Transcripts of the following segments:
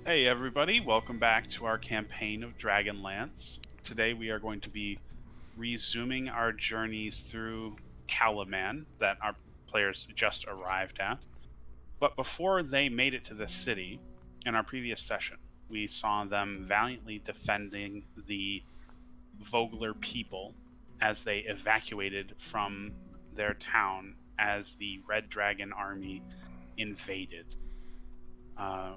Hey everybody, welcome back to our campaign of Dragonlance. Today we are going to be resuming our journeys through Calaman that our players just arrived at. But before they made it to the city, in our previous session, we saw them valiantly defending the Vogler people as they evacuated from their town as the Red Dragon army invaded. Uh,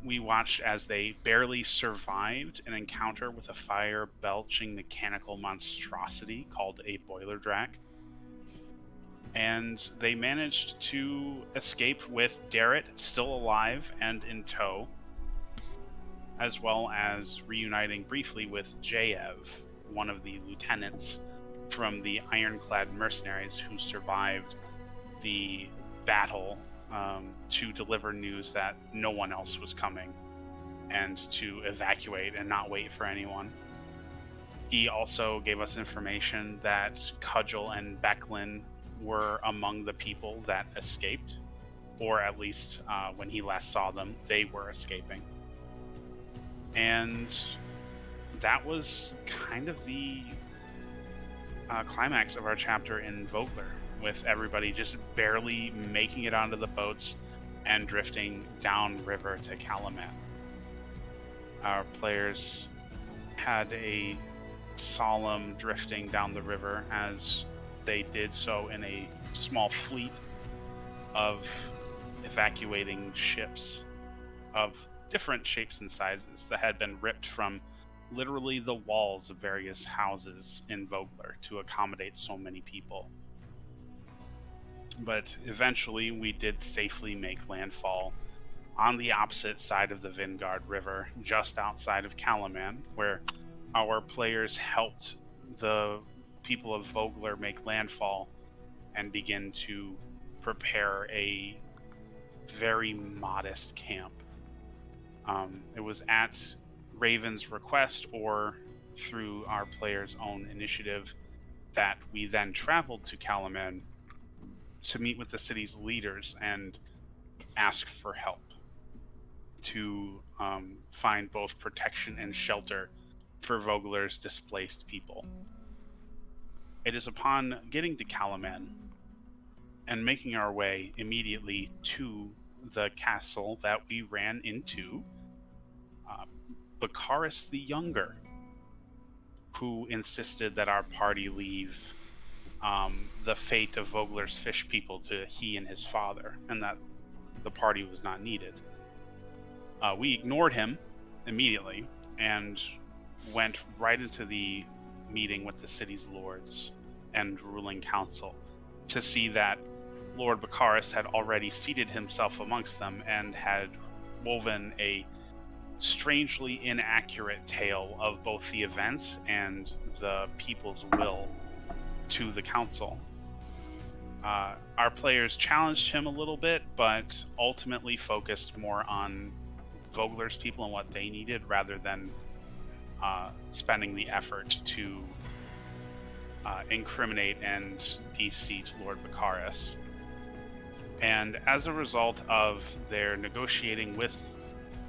we watched as they barely survived an encounter with a fire belching mechanical monstrosity called a boiler drac. And they managed to escape with Darrett still alive and in tow, as well as reuniting briefly with Jayev, one of the lieutenants from the Ironclad mercenaries who survived the battle to deliver news that no one else was coming and to evacuate and not wait for anyone. He also gave us information that Cudgel and Becklin were among the people that escaped, or at least when he last saw them, they were escaping. And that was kind of the climax of our chapter in Vogler, with everybody just barely making it onto the boats and drifting downriver to Calaman. Our players had a solemn drifting down the river as they did so in a small fleet of evacuating ships of different shapes and sizes that had been ripped from literally the walls of various houses in Vogler to accommodate so many people. But eventually, we did safely make landfall on the opposite side of the Vingard River, just outside of Calaman, where our players helped the people of Vogler make landfall and begin to prepare a very modest camp. It was at Raven's request or through our players' own initiative that we then traveled to Calaman to meet with the city's leaders and ask for help to find both protection and shelter for Vogler's displaced people. It is upon getting to Calaman and making our way immediately to the castle that we ran into uh, Baccharis the Younger, who insisted that our party leave the fate of Vogler's fish people to he and his father, and that the party was not needed. We ignored him immediately and went right into the meeting with the city's lords and ruling council to see that Lord Baccharis had already seated himself amongst them and had woven a strangely inaccurate tale of both the events and the people's will to the council. Our players challenged him a little bit, but ultimately focused more on Vogler's people and what they needed rather than spending the effort to incriminate and de-seat Lord Baccharis. And as a result of their negotiating with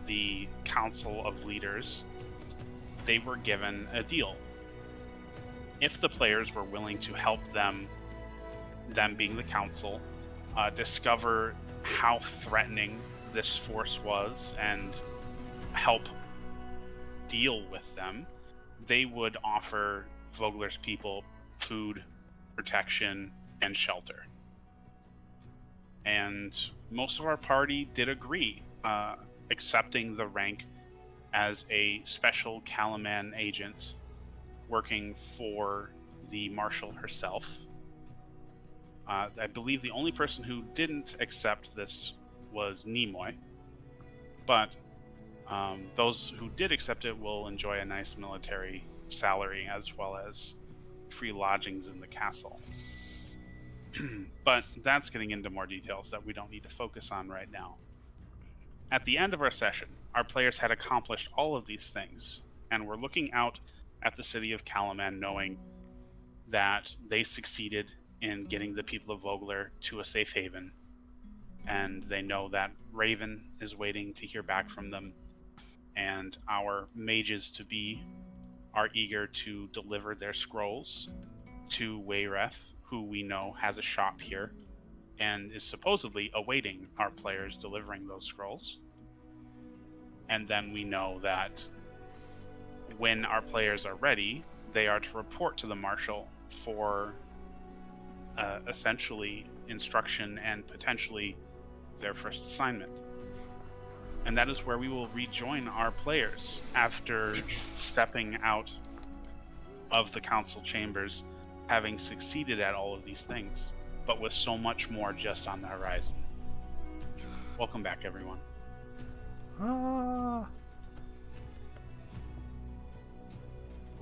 the Council of Leaders, they were given a deal. If the players were willing to help them being the Council, discover how threatening this force was and help deal with them, they would offer Vogler's people food, protection, and shelter. And most of our party did agree, accepting the rank as a special Calaman agent working for the Marshal herself. I believe the only person who didn't accept this was Nimoy, but those who did accept it will enjoy a nice military salary as well as free lodgings in the castle. But that's getting into more details that we don't need to focus on right now. At the end of our session, our players had accomplished all of these things, and were looking out at the city of Calaman knowing that they succeeded in getting the people of Vogler to a safe haven, and they know that Raven is waiting to hear back from them, and our mages-to-be are eager to deliver their scrolls to Wayreth, who we know has a shop here and is supposedly awaiting our players delivering those scrolls. And then we know that when our players are ready, they are to report to the Marshal for essentially instruction and potentially their first assignment. And that is where we will rejoin our players after stepping out of the council chambers, having succeeded at all of these things, but with so much more just on the horizon. Welcome back, everyone.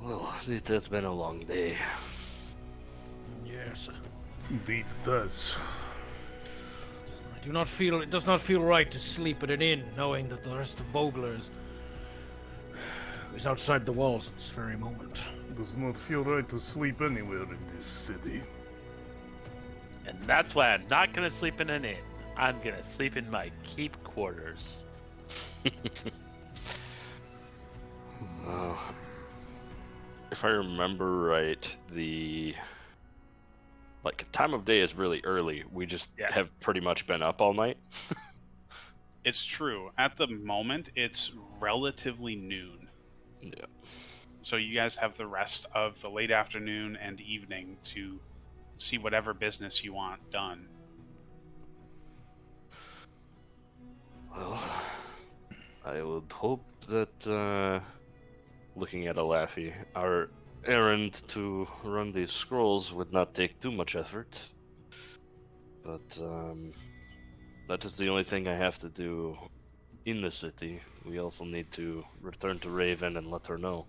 Well, it has been a long day. Yes. Indeed it does. It does not feel right to sleep at an inn knowing that the rest of Vogler is outside the walls at this very moment. Does not feel right to sleep anywhere in this city. And that's why I'm not gonna sleep in an inn. I'm gonna sleep in my keep quarters. If I remember right, the time of day is really early. We just have pretty much been up all night. It's true. At the moment, it's relatively noon. Yeah. So you guys have the rest of the late afternoon and evening to see whatever business you want done. Well, I would hope that, looking at Alafi, our errand to run these scrolls would not take too much effort. But, that is the only thing I have to do in the city. We also need to return to Raven and let her know.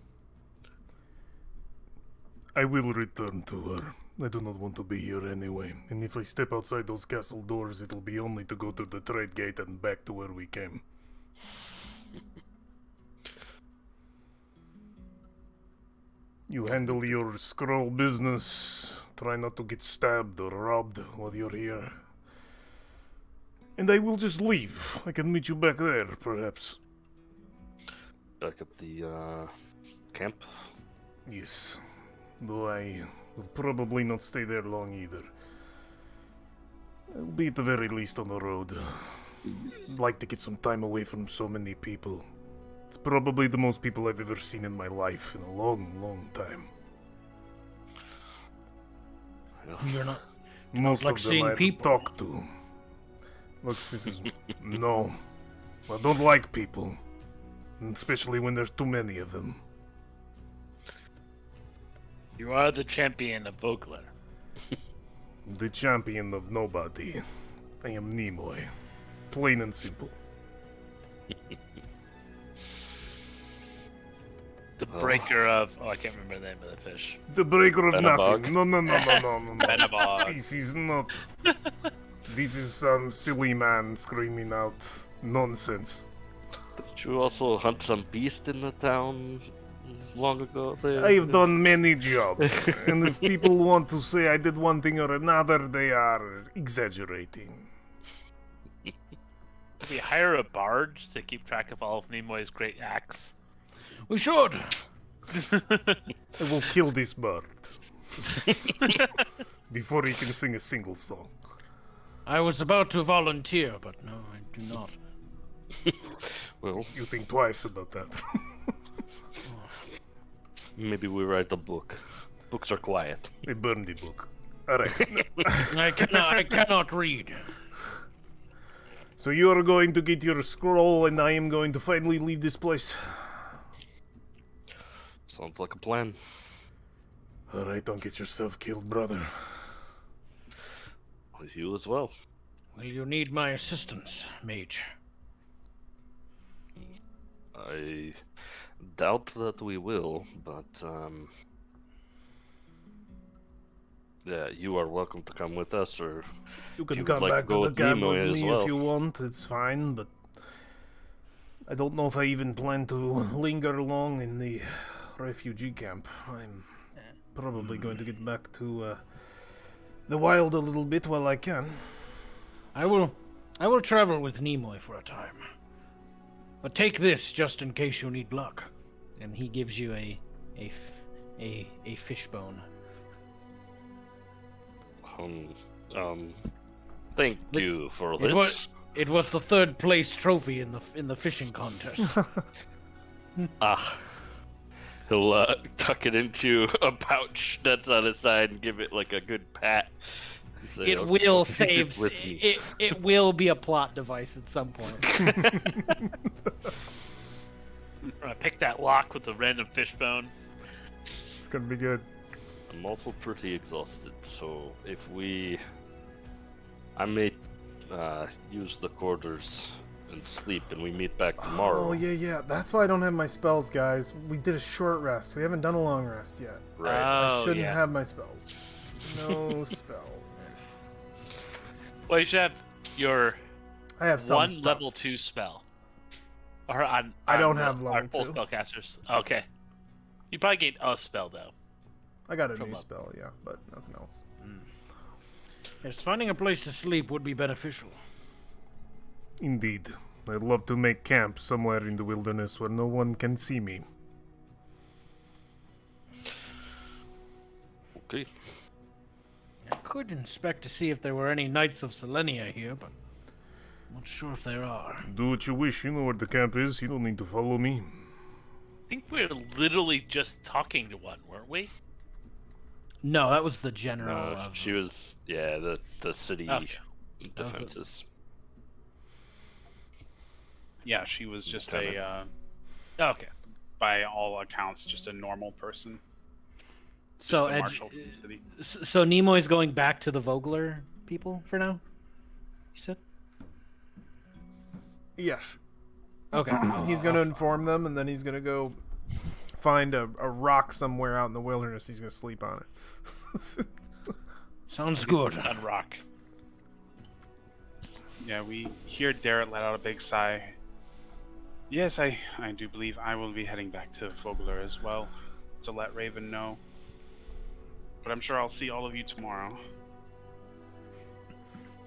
I will return to her. I do not want to be here anyway, and if I step outside those castle doors, it'll be only to go to the trade gate and back to where we came. You handle your scroll business. Try not to get stabbed or robbed while you're here. And I will just leave. I can meet you back there, perhaps. Back at the, camp? Yes. Though I will probably not stay there long either. I'll be at the very least on the road. I'd like to get some time away from so many people. It's probably the most people I've ever seen in my life in a long, long time. You're not Most like of them seeing I had to people. talk to. Look, this is... No. I don't like people. Especially when there's too many of them. You are the champion of Vogler. The champion of nobody. I am Nimoy. Plain and simple. The breaker of... Oh, I can't remember the name of the fish. The breaker of Benabog. nothing. No. Benabog. This is not... This is some silly man screaming out nonsense. Did you also hunt some beast in the town long ago? There? I have done many jobs, and if people want to say I did one thing or another, they are exaggerating. Did we hire a bard to keep track of all of Nimoy's great acts? We should. I will kill this bird before he can sing a single song. I was about to volunteer, but no, I do not. Well, You think twice about that. maybe we write a book. Books are quiet. I burned the book. Alright. I cannot read. So you are going to get your scroll, and I am going to finally leave this place. Sounds like a plan. Alright, don't get yourself killed, brother. You as well. Will you need my assistance, mage? I doubt that we will, but yeah, you are welcome to come with us, or You If can you would come like to back go to the with camp Nimoy with as me well. if you want, it's fine, but I don't know if I even plan to linger long in the refugee camp. I'm probably going to get back to the wild a little bit while I can. I will travel with Nimoy for a time. But take this just in case you need luck. And he gives you a fishbone. Thank you for It this. it was the 3rd place trophy in the fishing contest. He'll tuck it into a pouch that's on his side and give it like a good pat. And say, It "Okay, will I'll keep it save. with me." It will be a plot device at some point. I'm gonna pick that lock with the random fishbone. It's gonna be good. I'm also pretty exhausted, so I may use the quarters and sleep, and we meet back tomorrow. Oh, yeah. That's why I don't have my spells, guys. We did a short rest. We haven't done a long rest yet. Right. I Oh, shouldn't yeah. have my spells. No spells. Well, you should have your I have some one stuff. level 2 spell. Or on I don't the- have our level full 2. spellcasters. Okay. You probably gained a spell though. I got a From new up. spell, yeah, but nothing else. Yes, finding a place to sleep would be beneficial. Indeed. I'd love to make camp somewhere in the wilderness where no one can see me. Okay. I could inspect to see if there were any Knights of Selenia here, but I'm not sure if there are. Do what you wish. You know where the camp is. You don't need to follow me. I think we were literally just talking to one, weren't we? No, that was the general. No, of- she was the city Okay. defenses. Yeah, she was just a, Okay. by all accounts, just a normal person. Just So, a Ed, marshal in the city. so Nimoy's going back to the Vogler people for now. You said? Yes. Okay. He's gonna inform them, and then he's gonna go find a rock somewhere out in the wilderness. He's gonna sleep on it. Sounds good. Sun Rock. Yeah, we hear Darrett let out a big sigh. Yes, I do believe I will be heading back to Vogler as well to let Raven know. But I'm sure I'll see all of you tomorrow.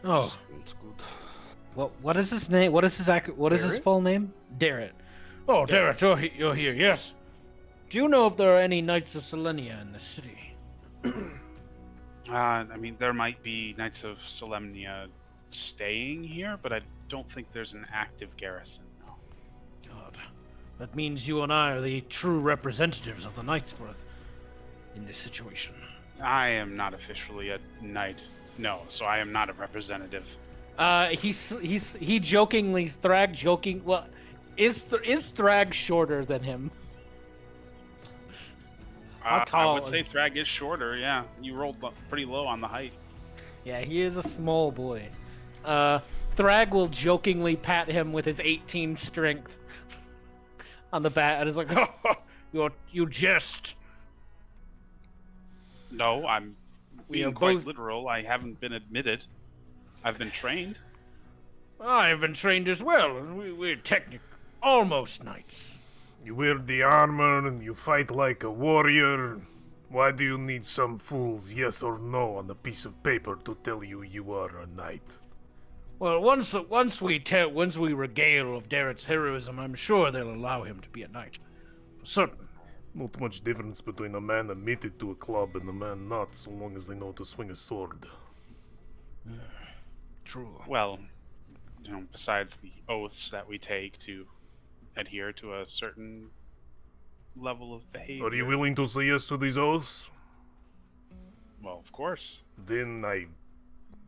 Oh, Sounds good. what is his name? What is his Darrett? full name? Darrett. Oh, Darrett, you're here. Yes. Do you know if there are any Knights of Selenia in the city? I mean, there might be Knights of Solemnia staying here, but I don't think there's an active garrison. No. God, that means you and I are the true representatives of the Knights in this situation. I am not officially a knight. No, so I am not a representative. He jokingly Thrag joking. Well, is Thrag shorter than him? How I tall would is say he? Thrag is shorter. Yeah, you rolled pretty low on the height. Yeah, he is a small boy. Thrag will jokingly pat him with his 18 strength on the back, and is like, "Oh, you jest." No, I'm We being are quite both- literal. I haven't been admitted. I've been trained. I have been trained as well, and we're almost knights. You wear the armor and you fight like a warrior. Why do you need some fool's yes or no on a piece of paper to tell you you are a knight? Well, once we regale of Darrett's heroism, I'm sure they'll allow him to be a knight. For certain. Not much difference between a man admitted to a club and a man not, so long as they know to swing a sword. True. Well, besides the oaths that we take to adhere to a certain level of behavior. Are you willing to say yes to these oaths? Well, of course. Then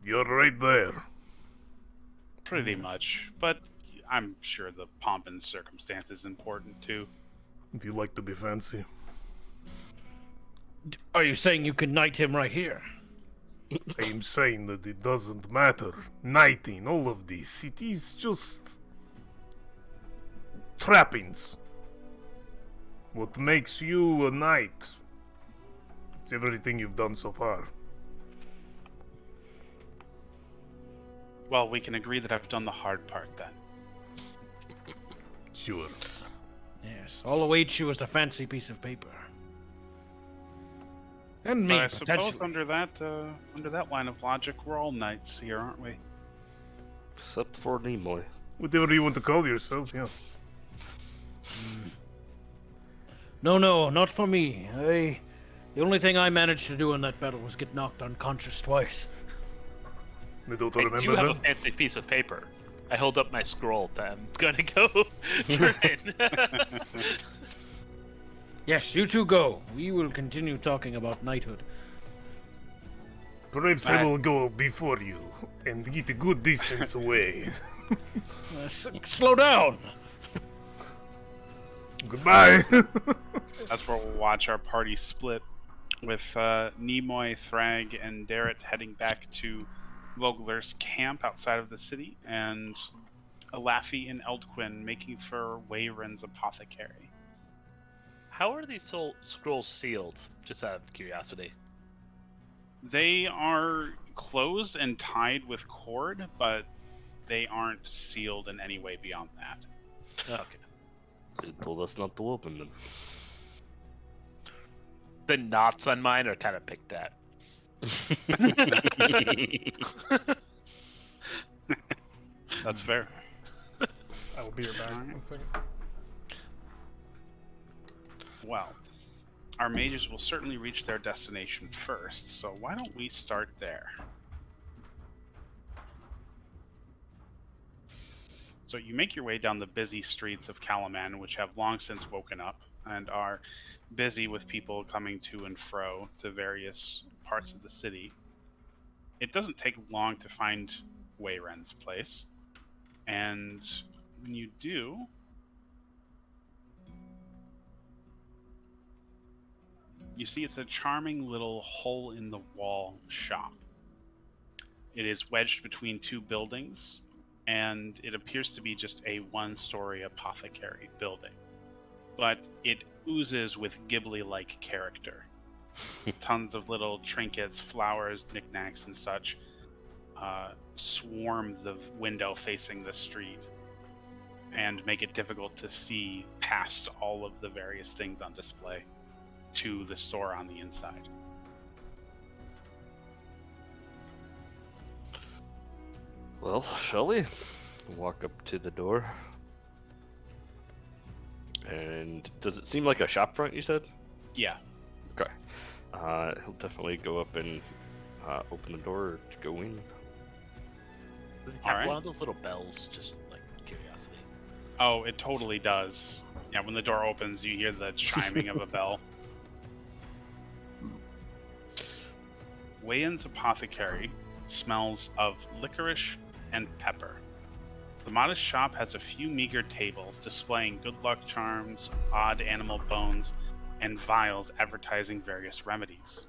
you're right there. Pretty much. But I'm sure the pomp and circumstance is important too. If you like to be fancy. Are you saying you can knight him right here? I am saying that it doesn't matter. Knighting, all of this, it is just trappings. What makes you a knight? It's everything you've done so far. Well, we can agree that I've done the hard part then. Sure. Yes. All awaits you is a fancy piece of paper. And me, But I suppose potentially. under that line of logic, we're all knights here, aren't we? Except for Nimoy. Whatever you want to call yourself, yeah. No, no, not for me. The only thing I managed to do in that battle was get knocked unconscious twice. I don't I do remember have a that. fancy piece of paper. I hold up my scroll that I'm gonna go turn in. Yes, you two go. We will continue talking about knighthood. Perhaps I will go before you and get a good distance away. Slow down. Goodbye. As we'll watch our party split, with Nimoy, Thrag, and Darrett heading back to Vogler's camp outside of the city, and Alafi and Eldquin making for Wayren's apothecary. How are these scrolls sealed? Just out of curiosity. They are closed and tied with cord, but they aren't sealed in any way beyond that. Okay. They told us not to open them. The knots on mine are kind of picked at. That's fair. I will be right back. 1 second. Well, our mages will certainly reach their destination first, so why don't we start there? So you make your way down the busy streets of Calaman, which have long since woken up and are busy with people coming to and fro to various parts of the city. It doesn't take long to find Wayren's place, and when you do, you see it's a charming little hole-in-the-wall shop. It is wedged between two buildings, and it appears to be just a one-story apothecary building. But it oozes with Ghibli-like character. Tons of little trinkets, flowers, knickknacks, and such swarm the window facing the street and make it difficult to see past all of the various things on display to the store on the inside. Well, shall we? Walk up to the door. And does it seem like a shop front, you said? Yeah. Okay. He'll definitely go up and open the door to go in. Does it All have right. one of those little bells? Just like curiosity. Oh, it totally does. Yeah, when the door opens, you hear the chiming of a bell. Wayan's apothecary smells of licorice and pepper. The modest shop has a few meager tables displaying good luck charms, odd animal bones, and vials advertising various remedies.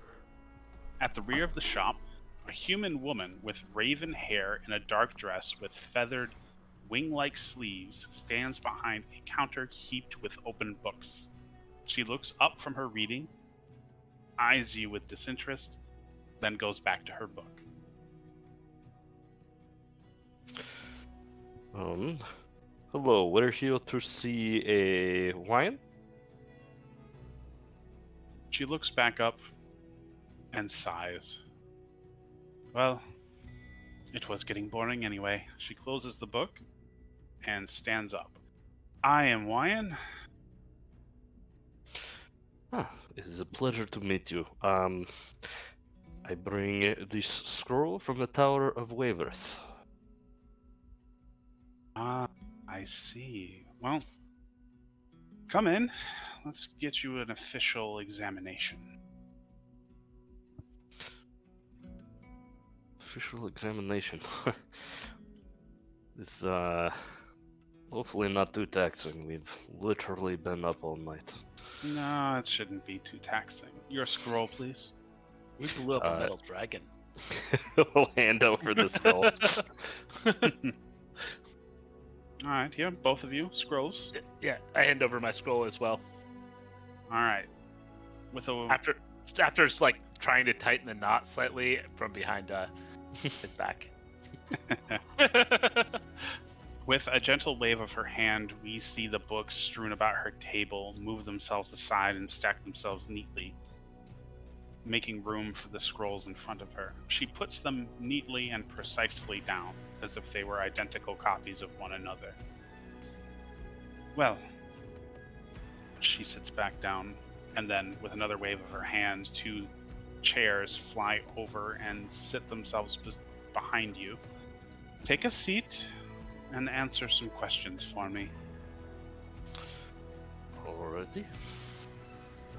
At the rear of the shop, a human woman with raven hair in a dark dress with feathered, wing-like sleeves stands behind a counter heaped with open books. She looks up from her reading, eyes you with disinterest, then goes back to her book. Hello, we're here to see a wine? She looks back up and sighs. Well, it was getting boring anyway. She closes the book and stands up. I am Wyan. Ah, it is a pleasure to meet you. I bring this scroll from the Tower of Waverth. Ah, I see. Well, come in. Let's get you an official examination. Official examination. It's hopefully not too taxing. We've literally been up all night. No, it shouldn't be too taxing. Your scroll, please. We blew up a metal dragon. We'll hand over the scroll. All right, here, both of you, scrolls. Yeah, I hand over my scroll as well. All right. With a After it's like trying to tighten the knot slightly from behind his back. With a gentle wave of her hand, we see the books strewn about her table move themselves aside and stack themselves neatly, making room for the scrolls in front of her. She puts them neatly and precisely down, as if they were identical copies of one another. Well, She sits back down, and then with another wave of her hand, 2 chairs fly over and sit themselves behind you. Take a seat and answer some questions for me. Alrighty.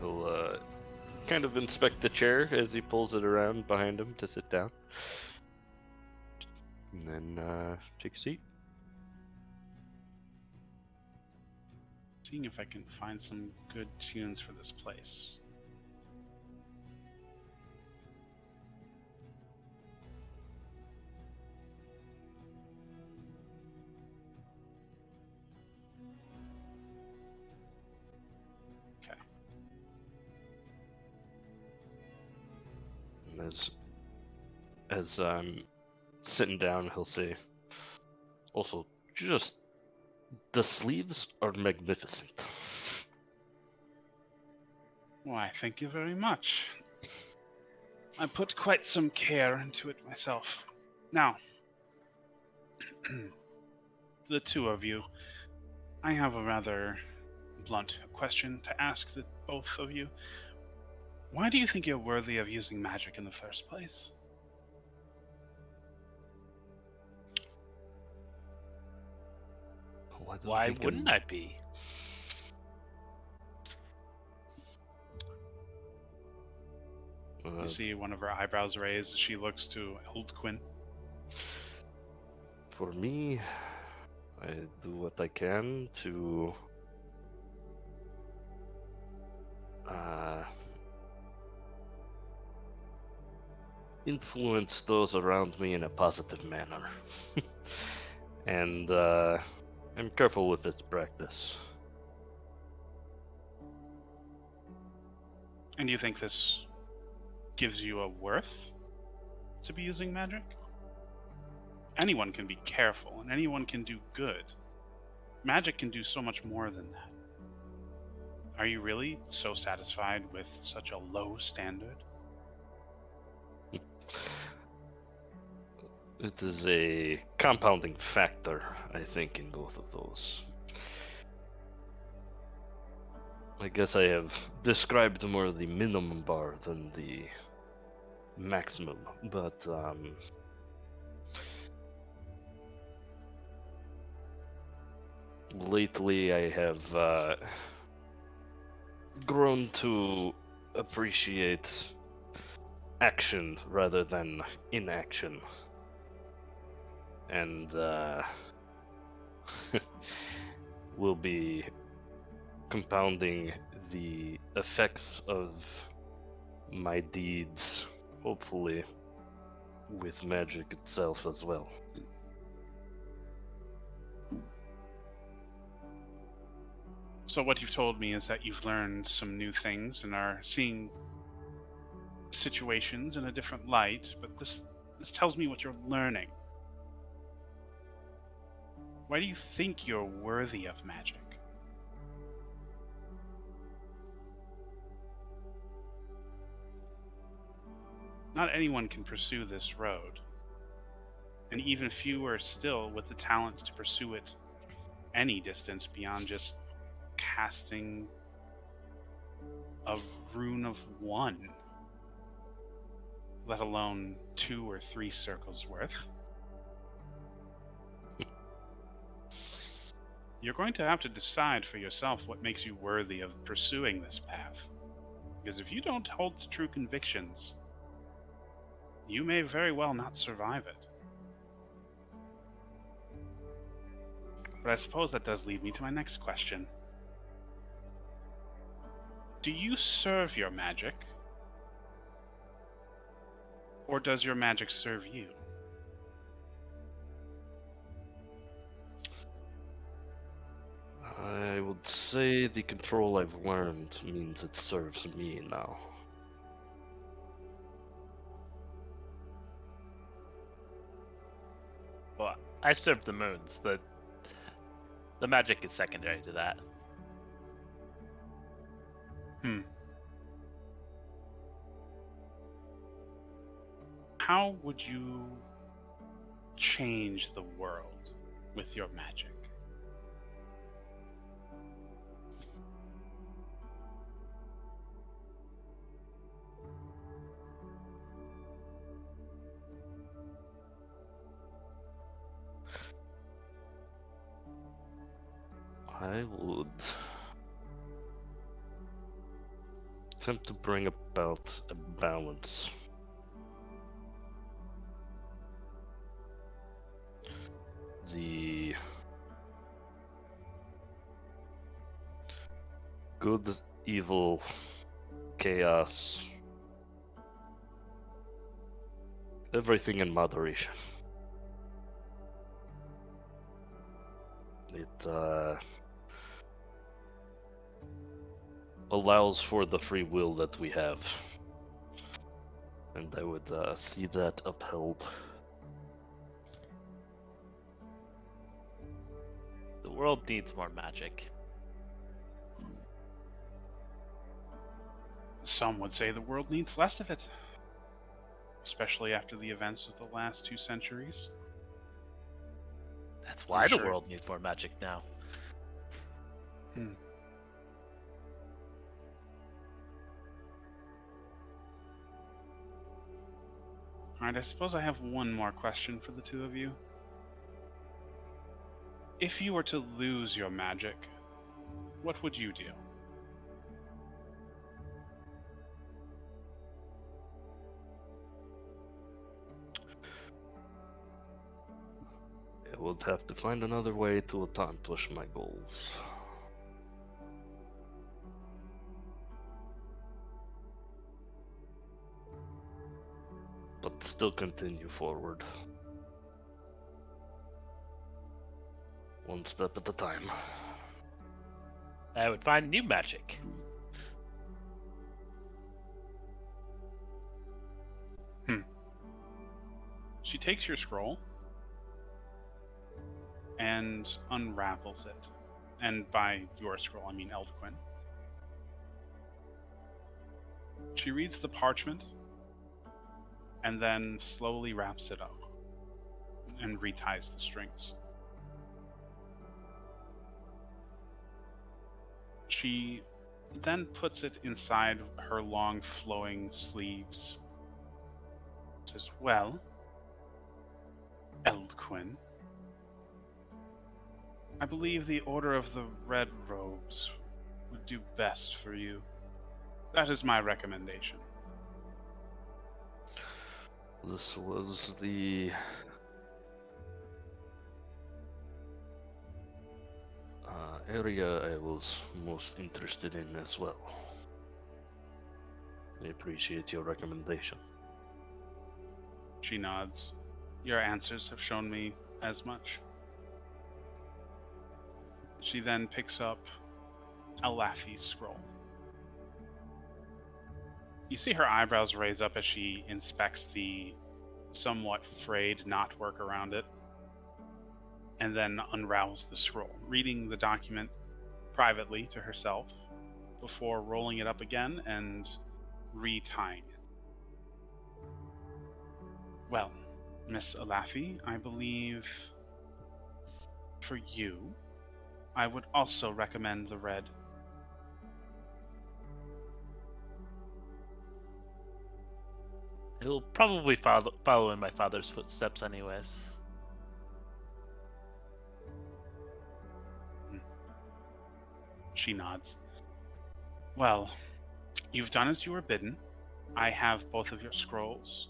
He'll kind of inspect the chair as he pulls it around behind him to sit down. And then take a seat. Seeing if I can find some good tunes for this place. Okay. And as I'm sitting down, he'll say, also, just the sleeves are magnificent. Why, thank you very much. I put quite some care into it myself. Now, the 2 of you, I have a rather blunt question to ask the both of you. Why do you think you're worthy of using magic in the first place? Why wouldn't I be? You see one of her eyebrows raise as she looks to Eldquin. For me, I do what I can to influence those around me in a positive manner. And I'm careful with its practice. And you think this gives you a worth to be using magic? Anyone can be careful, and anyone can do good. Magic can do so much more than that. Are you really so satisfied with such a low standard? It is a compounding factor, I think, in both of those. I guess I have described more the minimum bar than the maximum, but lately I have grown to appreciate action rather than inaction. And will be compounding the effects of my deeds, hopefully, with magic itself as well. So what you've told me is that you've learned some new things and are seeing situations in a different light, but this tells me what you're learning. Why do you think you're worthy of magic? Not anyone can pursue this road, and even fewer still with the talent to pursue it any distance beyond just casting a rune of 1, let alone 2 or 3 circles worth. You're going to have to decide for yourself what makes you worthy of pursuing this path. Because if you don't hold to true convictions, you may very well not survive it. But I suppose that does lead me to my next question. Do you serve your magic? Or does your magic serve you? I would say the control I've learned means it serves me now. Well, I serve the moons. The magic is secondary to that. How would you change the world with your magic? I would attempt to bring about a balance. The good, evil, chaos, everything in moderation. It allows for the free will that we have, and I would see that upheld. The world needs more magic. Some would say the world needs less of it, especially after the events of the last 2 centuries. That's why I'm the sure. world needs more magic now. Alright, I suppose I have one more question for the two of you. If you were to lose your magic, what would you do? I would have to find another way to accomplish my goals. But still continue forward. One step at a time. I would find new magic. She takes your scroll and unravels it. And by your scroll, I mean Eldquin. She reads the parchment and then slowly wraps it up and reties the strings. She then puts it inside her long flowing sleeves. Says, "Well, Eldquin, I believe the Order of the Red Robes would do best for you. That is my recommendation." This was the area I was most interested in as well. I appreciate your recommendation. She nods. "Your answers have shown me as much." She then picks up Alafi's scroll. You see her eyebrows raise up as she inspects the somewhat frayed knotwork around it, and then unravels the scroll, reading the document privately to herself before rolling it up again and retying it. "Well, Miss Alafi, I believe for you, I would also recommend the red." He'll probably follow in my father's footsteps anyways. She nods. "Well, you've done as you were bidden. I have both of your scrolls.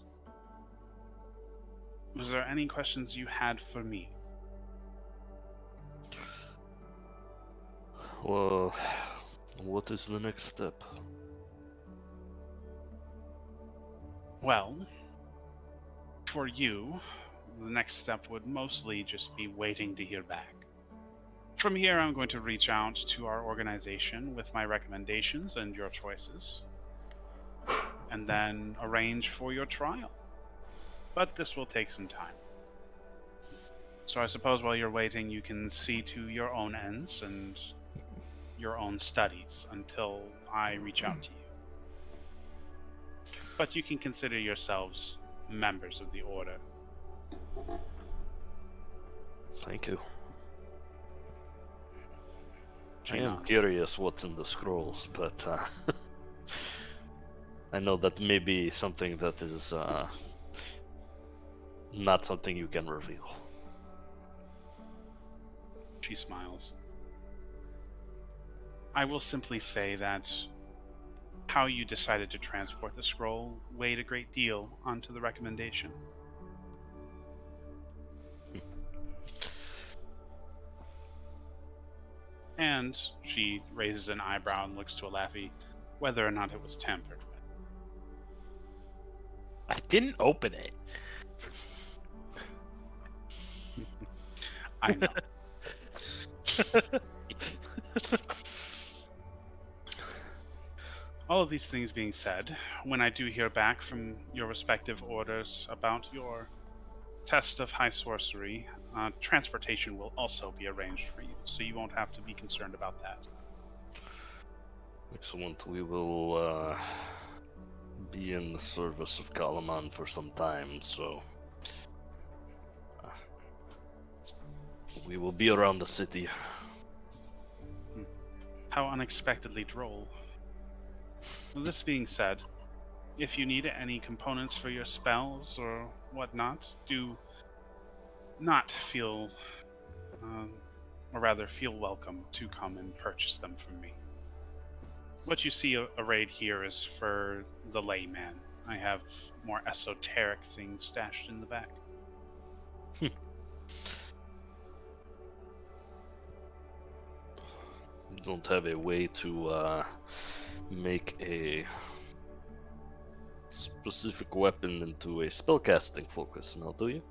Was there any questions you had for me?" Well, what is the next step? Well, for you, the next step would mostly just be waiting to hear back. From here, I'm going to reach out to our organization with my recommendations and your choices, and then arrange for your trial. But this will take some time. So I suppose while you're waiting, you can see to your own ends and your own studies until I reach out to you. But you can consider yourselves members of the Order. Thank you. She I am nods. curious what's in the scrolls, but I know that may be something that is not something you can reveal. She smiles. I will simply say that how you decided to transport the scroll weighed a great deal onto the recommendation. And she raises an eyebrow and looks to Alafi, whether or not it was tampered with. I didn't open it. I know. All of these things being said, when I do hear back from your respective orders about your test of high sorcery, transportation will also be arranged for you, so you won't have to be concerned about that. Excellent. We will be in the service of Kalaman for some time, so we will be around the city. How unexpectedly droll. Well, this being said, if you need any components for your spells or whatnot, do not feel, or rather feel welcome to come and purchase them from me. What you see arrayed here is for the layman. I have more esoteric things stashed in the back. Don't have a way to make a specific weapon into a spellcasting focus now, do you?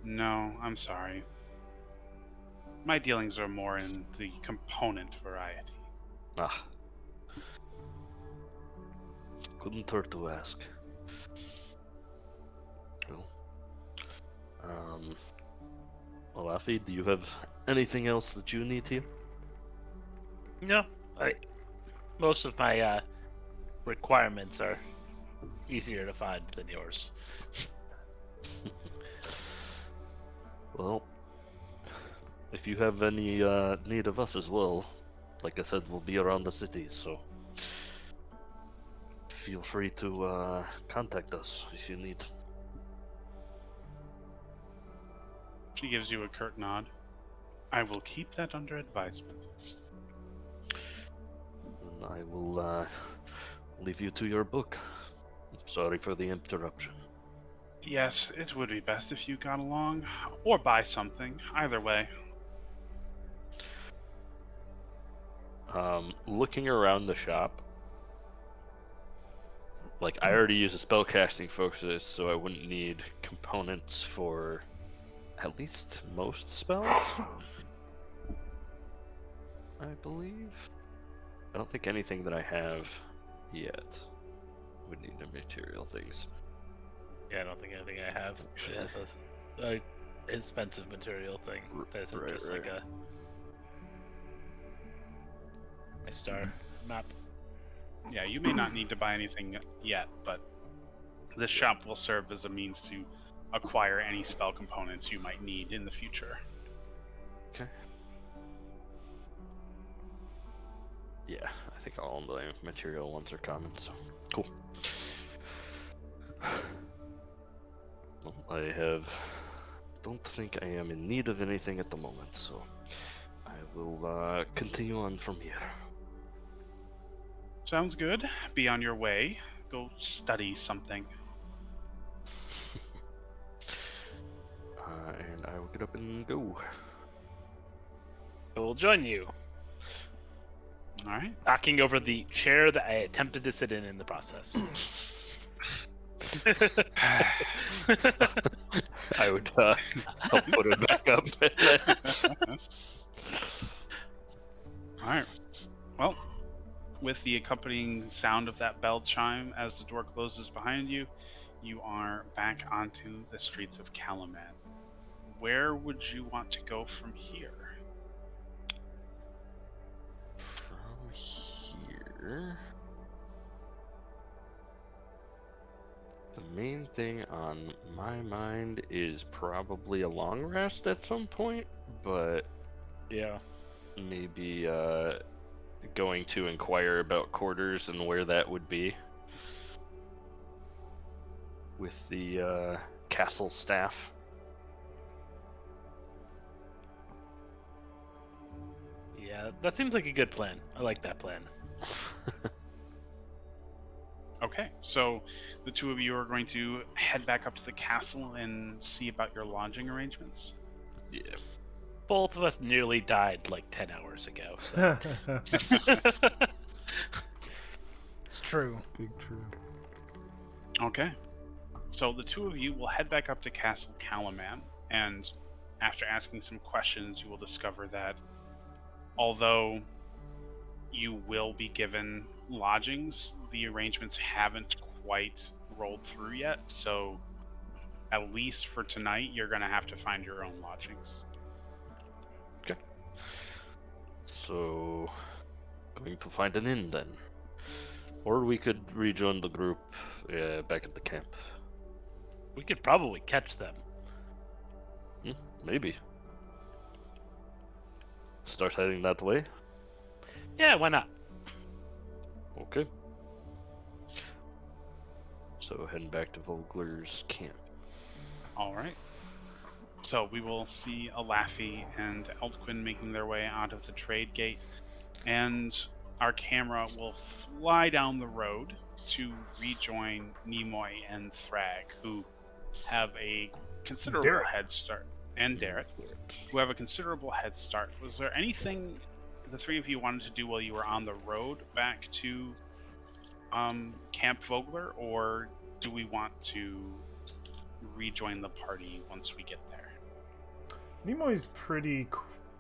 No, I'm sorry. My dealings are more in the component variety. Ah. Couldn't hurt to ask. Well, Olafi, do you have anything else that you need here? No, most of my requirements are easier to find than yours. Well, if you have any need of us as well, like I said, we'll be around the city, so feel free to contact us if you need. She gives you a curt nod. I will keep that under advisement. And I will leave you to your book. Sorry for the interruption. Yes, it would be best if you got along, or buy something. Either way. Looking around the shop, like I already use a spellcasting focus, so I wouldn't need components for at least most spells, I believe. I don't think anything that I have yet would need the material things. Yeah, I don't think anything I have actually has a expensive material thing. That's just like a star map. Yeah, you may not need to buy anything yet, but this shop will serve as a means to acquire any spell components you might need in the future. Okay. Yeah, I think all the material ones are common, so cool. Well, don't think I am in need of anything at the moment, so I will continue on from here. Sounds good. Be on your way. Go study something. And I will get up and go. I will join you, All right. knocking over the chair that I attempted to sit in the process. I would help put it back up. All right. Well, with the accompanying sound of that bell chime as the door closes behind you, you are back onto the streets of Calaman. Where would you want to go from here? From here, the main thing on my mind is probably a long rest at some point, but Yeah. maybe going to inquire about quarters and where that would be with the castle staff. Yeah, that seems like a good plan. I like that plan. Okay, so the two of you are going to head back up to the castle and see about your lodging arrangements. Yeah. Both of us nearly died like 10 hours ago. So. It's true. Big true. Okay. So the two of you will head back up to Castle Calaman, and after asking some questions, you will discover that although you will be given lodgings, the arrangements haven't quite rolled through yet, so at least for tonight, you're going to have to find your own lodgings. So, going to find an inn then. Or we could rejoin the group back at the camp. We could probably catch them. Maybe. Start heading that way? Yeah, why not? Okay. So, heading back to Vogler's camp. All right. So we will see Alafi and Eldquin making their way out of the trade gate, and our camera will fly down the road to rejoin Nimoy and Thrag, who have a considerable Derek. head start, and Derek, who have a considerable head start. Was there anything the three of you wanted to do while you were on the road back to Camp Vogler, or do we want to rejoin the party once we get there? Nimoy's pretty.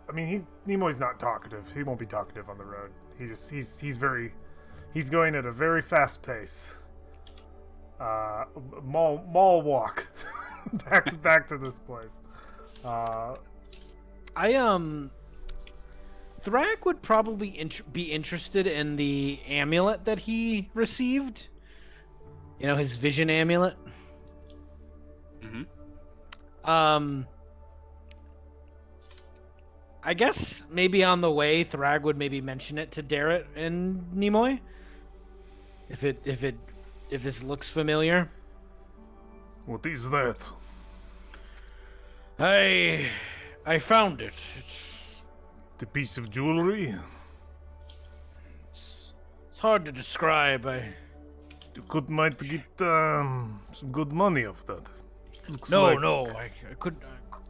I mean, Nimoy's not talkative. He won't be talkative on the road. He's going at a very fast pace. Mall walk back to this place. Thrag would probably be interested in the amulet that he received. You know, his vision amulet. Mm-hmm. I guess maybe on the way, Thrag would maybe mention it to Darrett and Nimoy. If this looks familiar. What is that? I found it. The piece of jewelry? It's hard to describe. You might get some good money off that. Looks No, like... I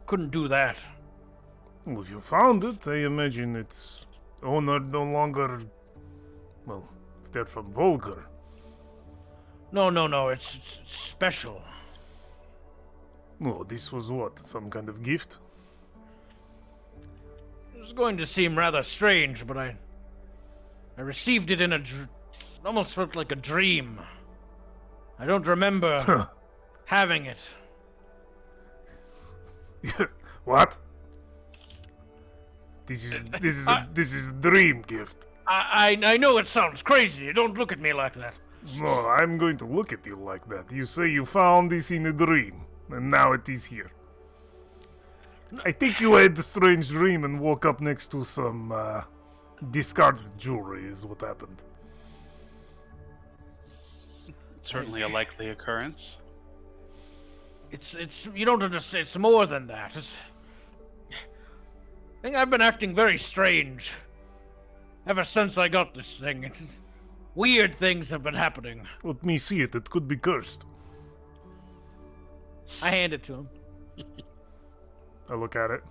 couldn't do that. Well, if you found it, I imagine its owner no longer... Well, if they're from Volgar. No, it's special. No, this was what? Some kind of gift? It was going to seem rather strange, but I received it in almost felt like a dream. I don't remember having it. What? This is a dream gift. I know it sounds crazy. Don't look at me like that. No, I'm going to look at you like that. You say you found this in a dream, and now it is here. I think you had a strange dream and woke up next to some discarded jewelry is what happened. Certainly a likely occurrence. It's you don't understand. It's more than that. I think I've been acting very strange ever since I got this thing. Weird things have been happening. Let me see it. It could be cursed. I hand it to him. I look at it.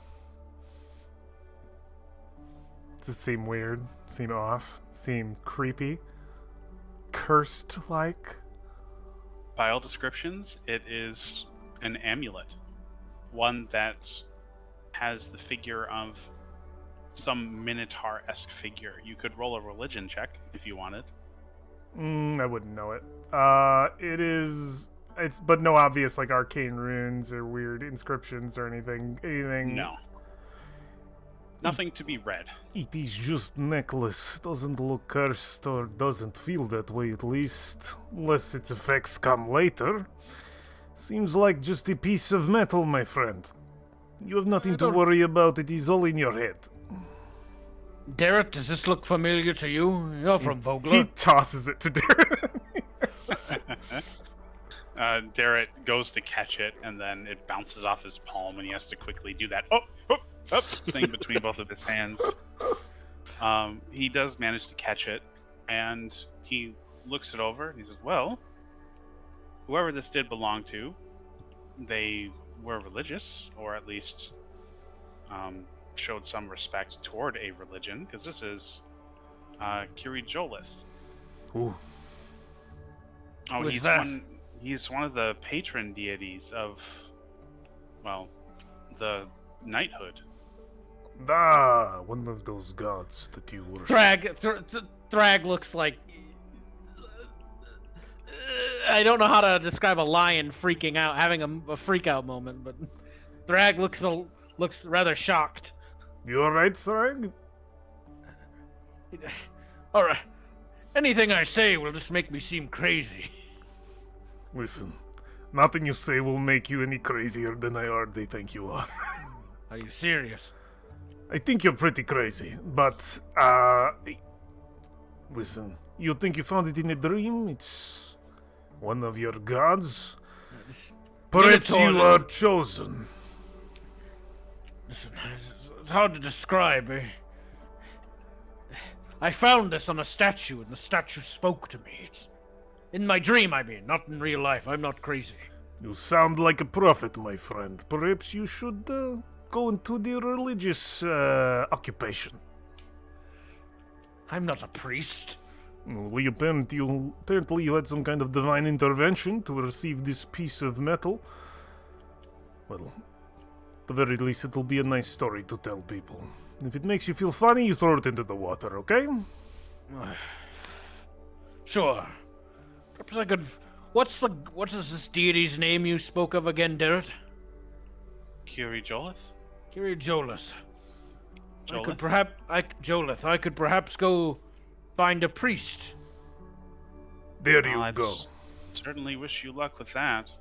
Does it seem weird? Seem off? Seem creepy? Cursed-like? By all descriptions, it is an amulet. One that has the figure of some Minotaur-esque figure. You could roll a religion check if you wanted. I wouldn't know it. It's but no obvious like arcane runes or weird inscriptions or anything. No. Nothing to be read. It is just necklace. Doesn't look cursed or doesn't feel that way at least. Unless its effects come later. Seems like just a piece of metal, my friend. You have nothing to worry about. It is all in your head. Derek, does this look familiar to you? You're from He Vogler. tosses it to Derek. Derek goes to catch it, and then it bounces off his palm, and he has to quickly do that thing between both of his hands. He does manage to catch it, and he looks it over, and he says, "Well, whoever this did belong to, they were religious, or at least showed some respect toward a religion, because this is Kiri Jolith. Ooh, Oh, Who is he's that? he's one of the patron deities of, well, the knighthood. one of those gods that you worship. Thrag looks like. I don't know how to describe a lion freaking out, having a freak out moment, but Thrag looks rather shocked. You alright, Thrag? All right, anything I say will just make me seem crazy. Listen, nothing you say will make you any crazier than I already think you are. Are you serious? I think you're pretty crazy, but, listen, you think you found it in a dream? It's one of your gods? Perhaps you Minotaur- are chosen. Listen, it's hard to describe. I found this on a statue, and the statue spoke to me. It's in my dream, I mean, not in real life. I'm not crazy. You sound like a prophet, my friend. Perhaps you should, go into the religious, occupation. I'm not a priest. Well, apparently you had some kind of divine intervention to receive this piece of metal. Well, at the very least, it'll be a nice story to tell people. If it makes you feel funny, you throw it into the water, okay? Sure. Perhaps I could. What is this deity's name you spoke of again, Derrit? Kiri Jolith? Kiri Jolith. Jolith? Jolith. I could perhaps go find a priest. There you I'd go. certainly wish you luck with that.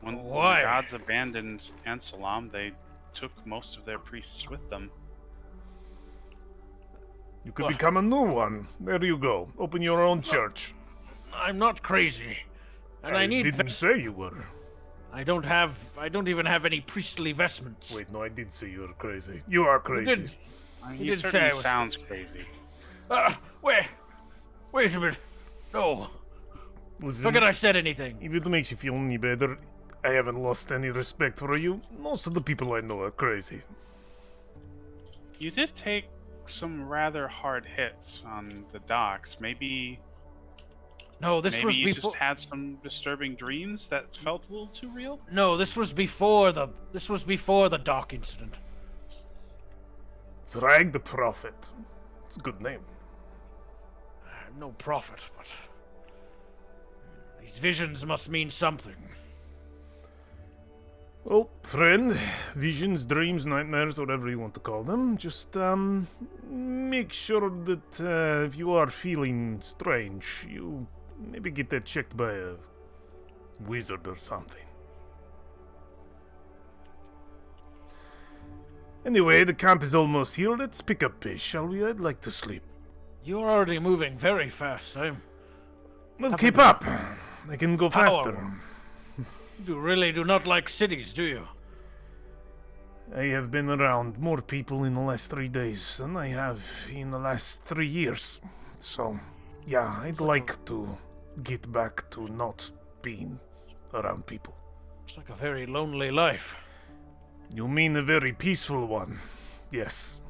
When the Why? gods abandoned Ansalam, they took most of their priests with them. You could become a new one. There you go. Open your own church. I'm not crazy, and I need. didn't say you were. I don't even have any priestly vestments. Wait, no, I did say you were crazy. You are You crazy. did. He did say certainly I was sounds crazy. Wait a minute. No. Listen, Forget I said anything. if it makes you feel any better, I haven't lost any respect for you. Most of the people I know are crazy. You did take some rather hard hits on the docks. Maybe No, this was you before. just had some disturbing dreams that felt a little too real. No, this was before the dock incident. Zrag the Prophet. It's a good name. No prophet, but these visions must mean something. Well, friend, visions, dreams, nightmares, whatever you want to call them, just, make sure that, if you are feeling strange, you maybe get that checked by a wizard or something. Anyway, the camp is almost here. Let's pick up pace, shall we? I'd like to sleep. You're already moving very fast. Well, Haven't keep we- up. I can go faster. You really do not like cities, do you? I have been around more people in the last 3 days than I have in the last 3 years. So, yeah, I'd like to get back to not being around people. It's like a very lonely life. You mean a very peaceful one? Yes.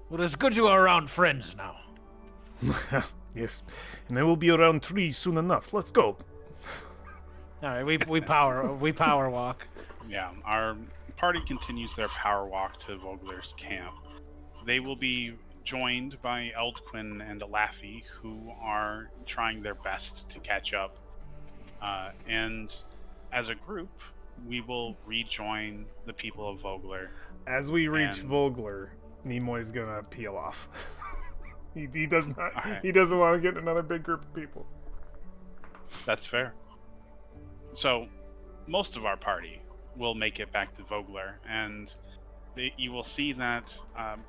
Well, it's good you are around friends now. Yes. And I will be around trees soon enough. Let's go. All right, we power walk. Yeah, our party continues their power walk to Vogler's camp. They will be joined by Eldquin and Alafi, who are trying their best to catch up. And as a group, we will rejoin the people of Vogler. As we reach And- Vogler, Nimoy's gonna peel off. he does not. Alright. He doesn't want to get another big group of people. That's fair. So, most of our party will make it back to Vogler, and you will see that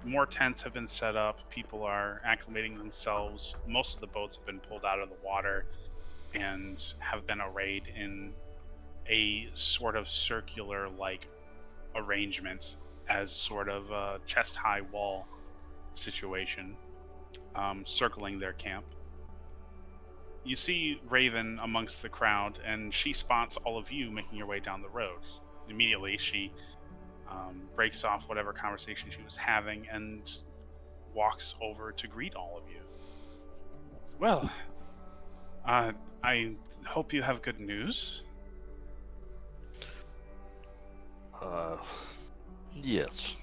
more tents have been set up. People are acclimating themselves. Most of the boats have been pulled out of the water and have been arrayed in a sort of circular-like arrangement as sort of a chest-high wall situation, circling their camp. You see Raven amongst the crowd, and she spots all of you making your way down the road. Immediately, she breaks off whatever conversation she was having and walks over to greet all of you. Well, I hope you have good news. Yes.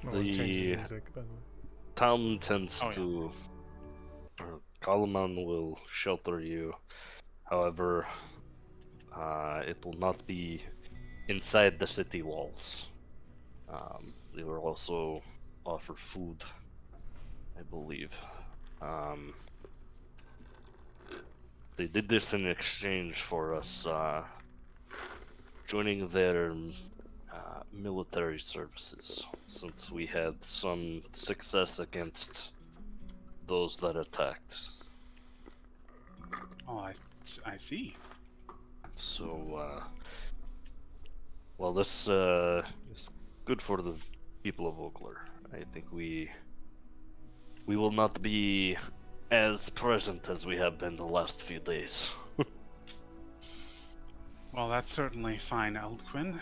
No, I'm changing The music, by the way. town tends Oh, yeah. to. Kalaman will shelter you. However, it will not be inside the city walls. They were also offered food, I believe. They did this in exchange for us joining their military services, since we had some success against those that attacked. Oh, I see. So, well, this is good for the people of Vogler. I think we will not be as present as we have been the last few days. Well, that's certainly fine, Eldquin.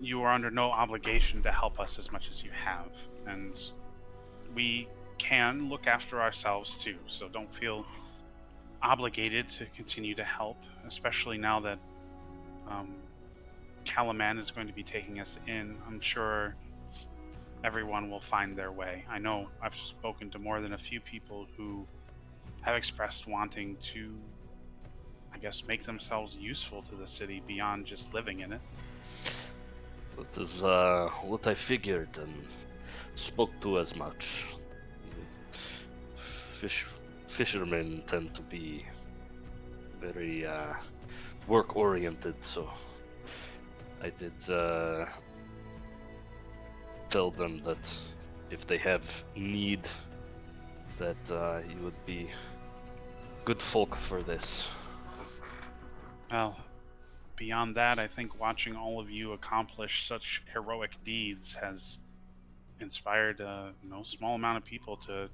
You are under no obligation to help us as much as you have, and we can look after ourselves too, so don't feel obligated to continue to help, especially now that Calaman is going to be taking us in. I'm sure everyone will find their way. I know I've spoken to more than a few people who have expressed wanting to, I guess, make themselves useful to the city beyond just living in it. That is what I figured and spoke to as much. Fishermen tend to be very work-oriented, so I did tell them that if they have need, that you would be good folk for this. Well, beyond that, I think watching all of you accomplish such heroic deeds has inspired no small amount of people to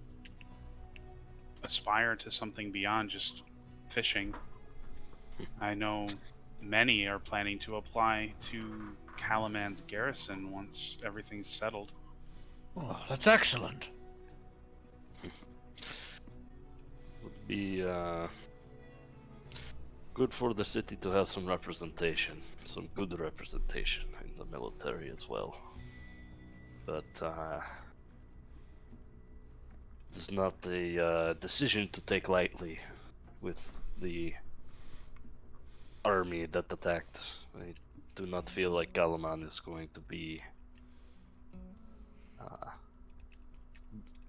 aspire to something beyond just fishing. I know many are planning to apply to Calaman's garrison once everything's settled. Oh, that's excellent. Would be good for the city to have some representation, some good representation in the military as well. But it's not a decision to take lightly with the army that attacked. I do not feel like Galaman is going to be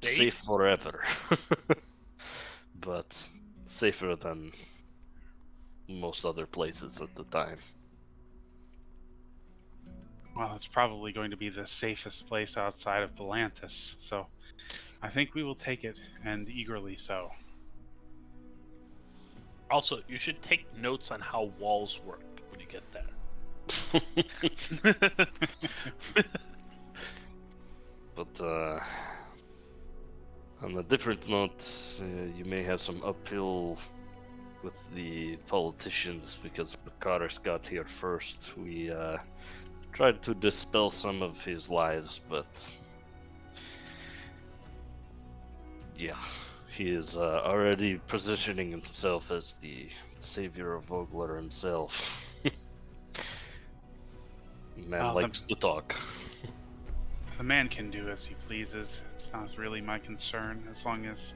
safe forever, but safer than most other places at the time. Well, it's probably going to be the safest place outside of Belantis, so I think we will take it, and eagerly so. Also, you should take notes on how walls work when you get there. But on a different note, you may have some uphill with the politicians because Bakaris got here first. We tried to dispel some of his lies, but yeah, he is already positioning himself as the savior of Vogler himself. Man Well, likes to talk. The man can do as he pleases. It's not really my concern, as long as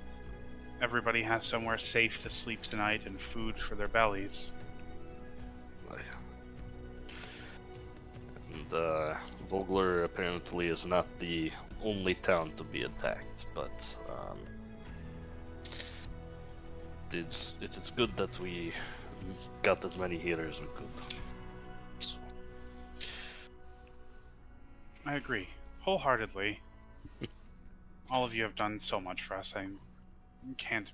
everybody has somewhere safe to sleep tonight and food for their bellies. And Vogler apparently is not the only town to be attacked, but it is good that we got as many here as we could. So. I agree, wholeheartedly. All of you have done so much for us. I can't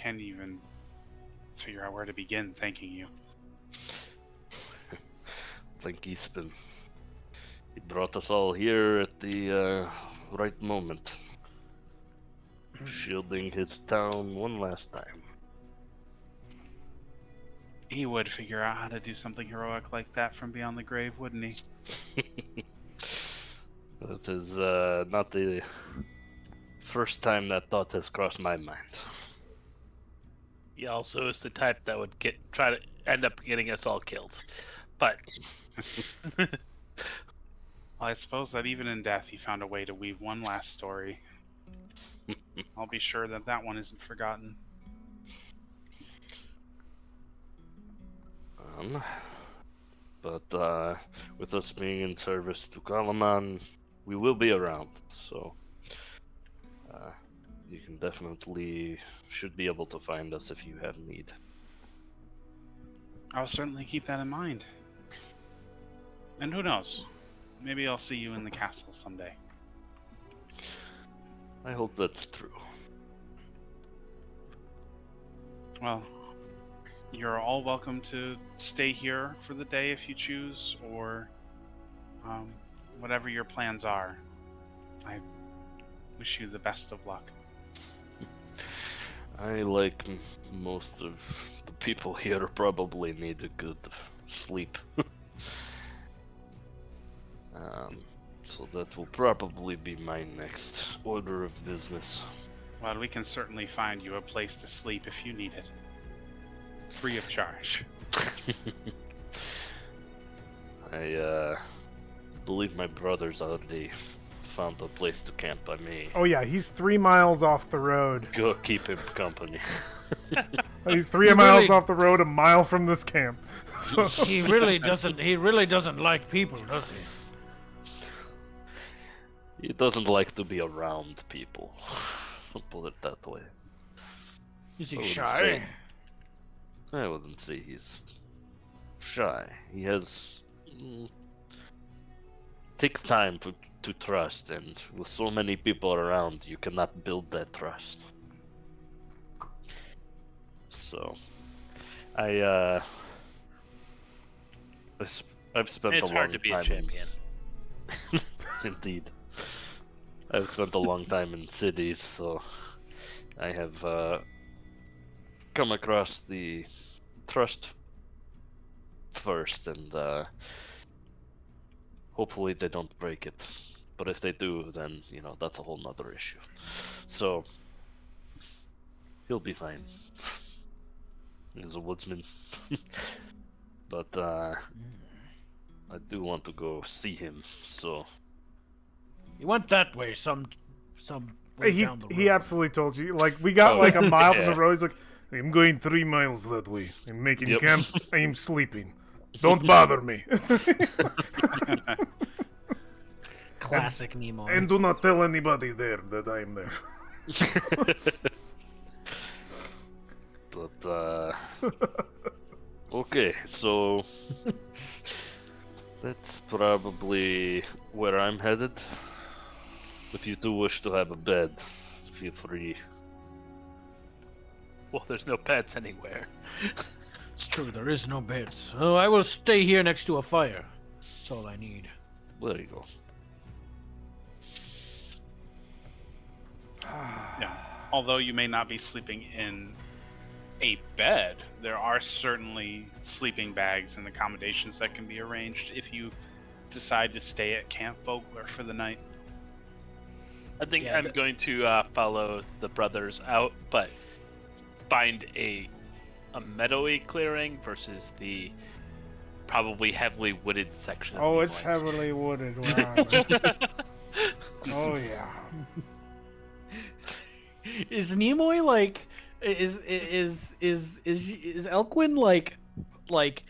even figure out where to begin thanking you. I think He brought us all here at the right moment, shielding his town one last time. He would figure out how to do something heroic like that from beyond the grave, wouldn't he? That is not the first time that thought has crossed my mind. He also is the type that would try to end up getting us all killed. But Well, I suppose that even in death, he found a way to weave one last story. I'll be sure that that one isn't forgotten. But with us being in service to Kalaman, we will be around, so you can definitely should be able to find us if you have need. I'll certainly keep that in mind. And who knows? Maybe I'll see you in the castle someday. I hope that's true. Well, you're all welcome to stay here for the day if you choose, or whatever your plans are. I wish you the best of luck. I, like most of the people here, probably need a good sleep. So that will probably be my next order of business. Well, we can certainly find you a place to sleep if you need it. Free of charge. I believe my brothers already found a place to camp. I may Oh yeah, he's 3 miles off the road. go keep him company. He's 3 He miles really- off the road, a mile from this camp. So, He really doesn't like people, does he? He doesn't like to be around people. I'll put it that way. Is he I wouldn't shy? say- I wouldn't say he's shy. He has takes time to trust, and with so many people around, you cannot build that trust. So, I've spent it's a long hard to be a time champion. Indeed. I've spent a long time in cities, so I have come across the trust first, and hopefully they don't break it. But if they do, then, that's a whole nother issue. So, he'll be fine. He's a woodsman. But I do want to go see him, so... He went that way some way he down the road. he absolutely told you. Like, we got like a mile from Yeah. the road. He's like, I'm going 3 miles that way. I'm making Yep. camp. I am sleeping. Don't bother me. Classic Nemo. And do not tell anybody there that I am there. But, okay, so that's probably where I'm headed. If you do wish to have a bed, feel free. Well, there's no pets anywhere. It's true, there is no beds. Oh, I will stay here next to a fire. That's all I need. There you go. Yeah. Although you may not be sleeping in a bed, there are certainly sleeping bags and accommodations that can be arranged if you decide to stay at Camp Vogler for the night. I think Yeah, I'm going to follow the brothers out, but find a meadowy clearing versus the probably heavily wooded section. Of Oh, the it's Woods. heavily wooded. Wow. Oh yeah. Is Nimoy like is Elquin like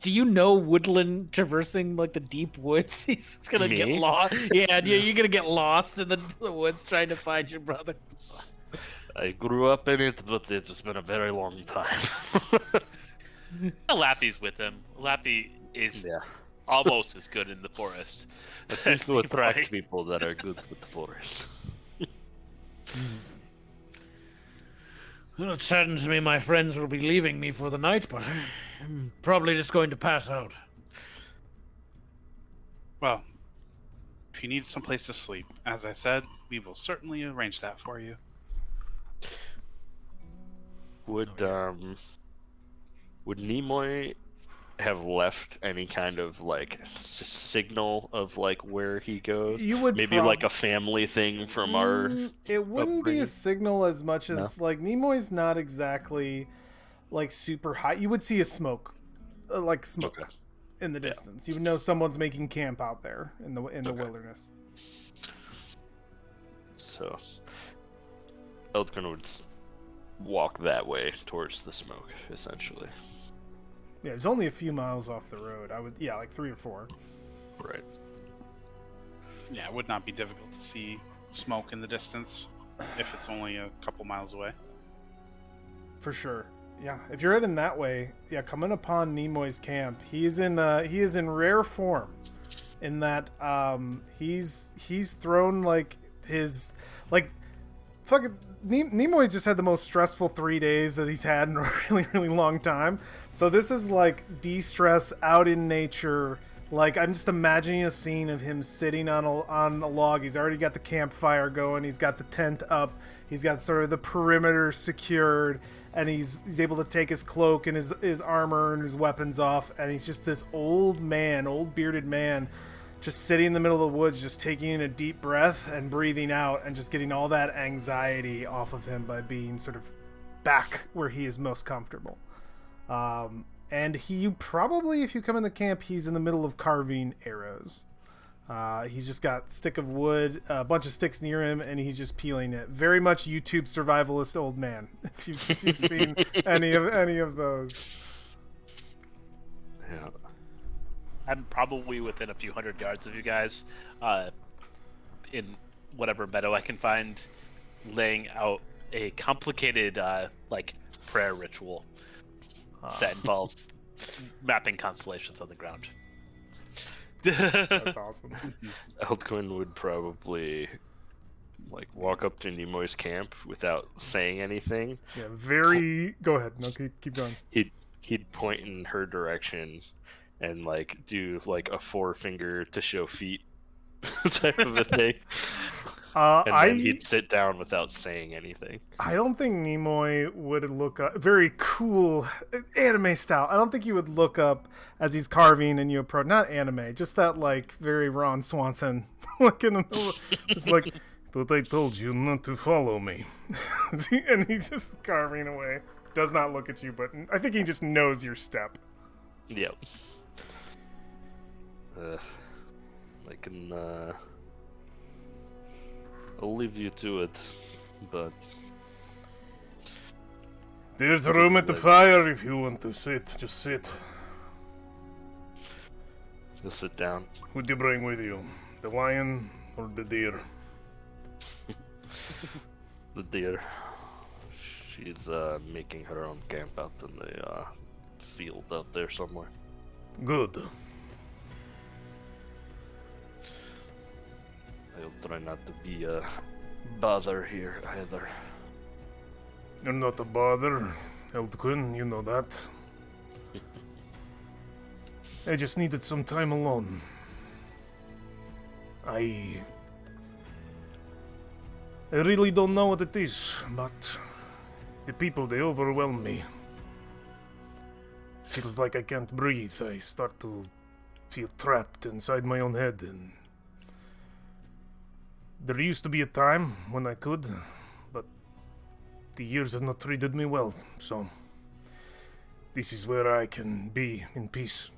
do you know woodland traversing like the deep woods? He's gonna get Me? lost. Yeah, you're gonna get lost in the woods trying to find your brother. I grew up in it, but it's been a very long time. Lappy's with him. Lappy is Yeah. almost as good in the forest. It seems to as attract Nimoy. people that are good with the forest. Well, it saddens me my friends will be leaving me for the night, but I'm probably just going to pass out. Well, if you need some place to sleep, as I said, we will certainly arrange that for you. Would Nimoy have left any kind of like signal of like where he goes? You would Maybe like a family thing from our It wouldn't be a upbringing? signal as much No? as like Nimoy's not exactly like super high. You would see a smoke, like smoke Okay. in the distance. You would know someone's making camp out there in the Okay. wilderness. So Eldrin would walk that way towards the smoke, essentially. Yeah, it's only a few miles off the road. Like 3 or 4. Right. Yeah, it would not be difficult to see smoke in the distance if it's only a couple miles away. For sure. Yeah, if you're heading that way, coming upon Nimoy's camp, he is in rare form, in that he's thrown like his like fucking Nimoy just had the most stressful 3 days that he's had in a really, really long time. So this is like de-stress out in nature. Like, I'm just imagining a scene of him sitting on a log. He's already got the campfire going. He's got the tent up. He's got sort of the perimeter secured, and he's able to take his cloak and his armor and his weapons off. And he's just this old bearded man, just sitting in the middle of the woods, just taking in a deep breath and breathing out, and just getting all that anxiety off of him by being sort of back where he is most comfortable. And he probably, if you come in the camp, he's in the middle of carving arrows. He's just got a stick of wood, a bunch of sticks near him, and he's just peeling it. Very much YouTube survivalist old man. If you've seen any of those. Yeah. I'm probably within a few hundred yards of you guys, in whatever meadow I can find, laying out a complicated like prayer ritual that involves mapping constellations on the ground. That's awesome. Eldquin would probably like walk up to Nimoy's camp without saying anything. Yeah, very. Go ahead. No, keep going. He'd point in her direction and like do like a forefinger to show feet type of a thing. And then he'd sit down without saying anything. I don't think Nimoy would look up. Very cool anime style. I don't think he would look up as he's carving and you approach. Not anime, just that like very Ron Swanson look in the middle. Just like, But I told you not to follow me. and he's just carving away. Does not look at you, but I think he just knows your step. Yep. I can I'll leave you to it, but There's room at the fire if you want to sit. Just sit. you'll sit down. Who do you bring with you? The lion or the deer? The deer. She's making her own camp out in the field out there somewhere. Good. I'll try not to be a bother here either. You're not a bother, Eldquin, you know that. I just needed some time alone. I really don't know what it is, but the people, they overwhelm me. Feels like I can't breathe. I start to feel trapped inside my own head, and there used to be a time when I could, but the years have not treated me well, so this is where I can be in peace.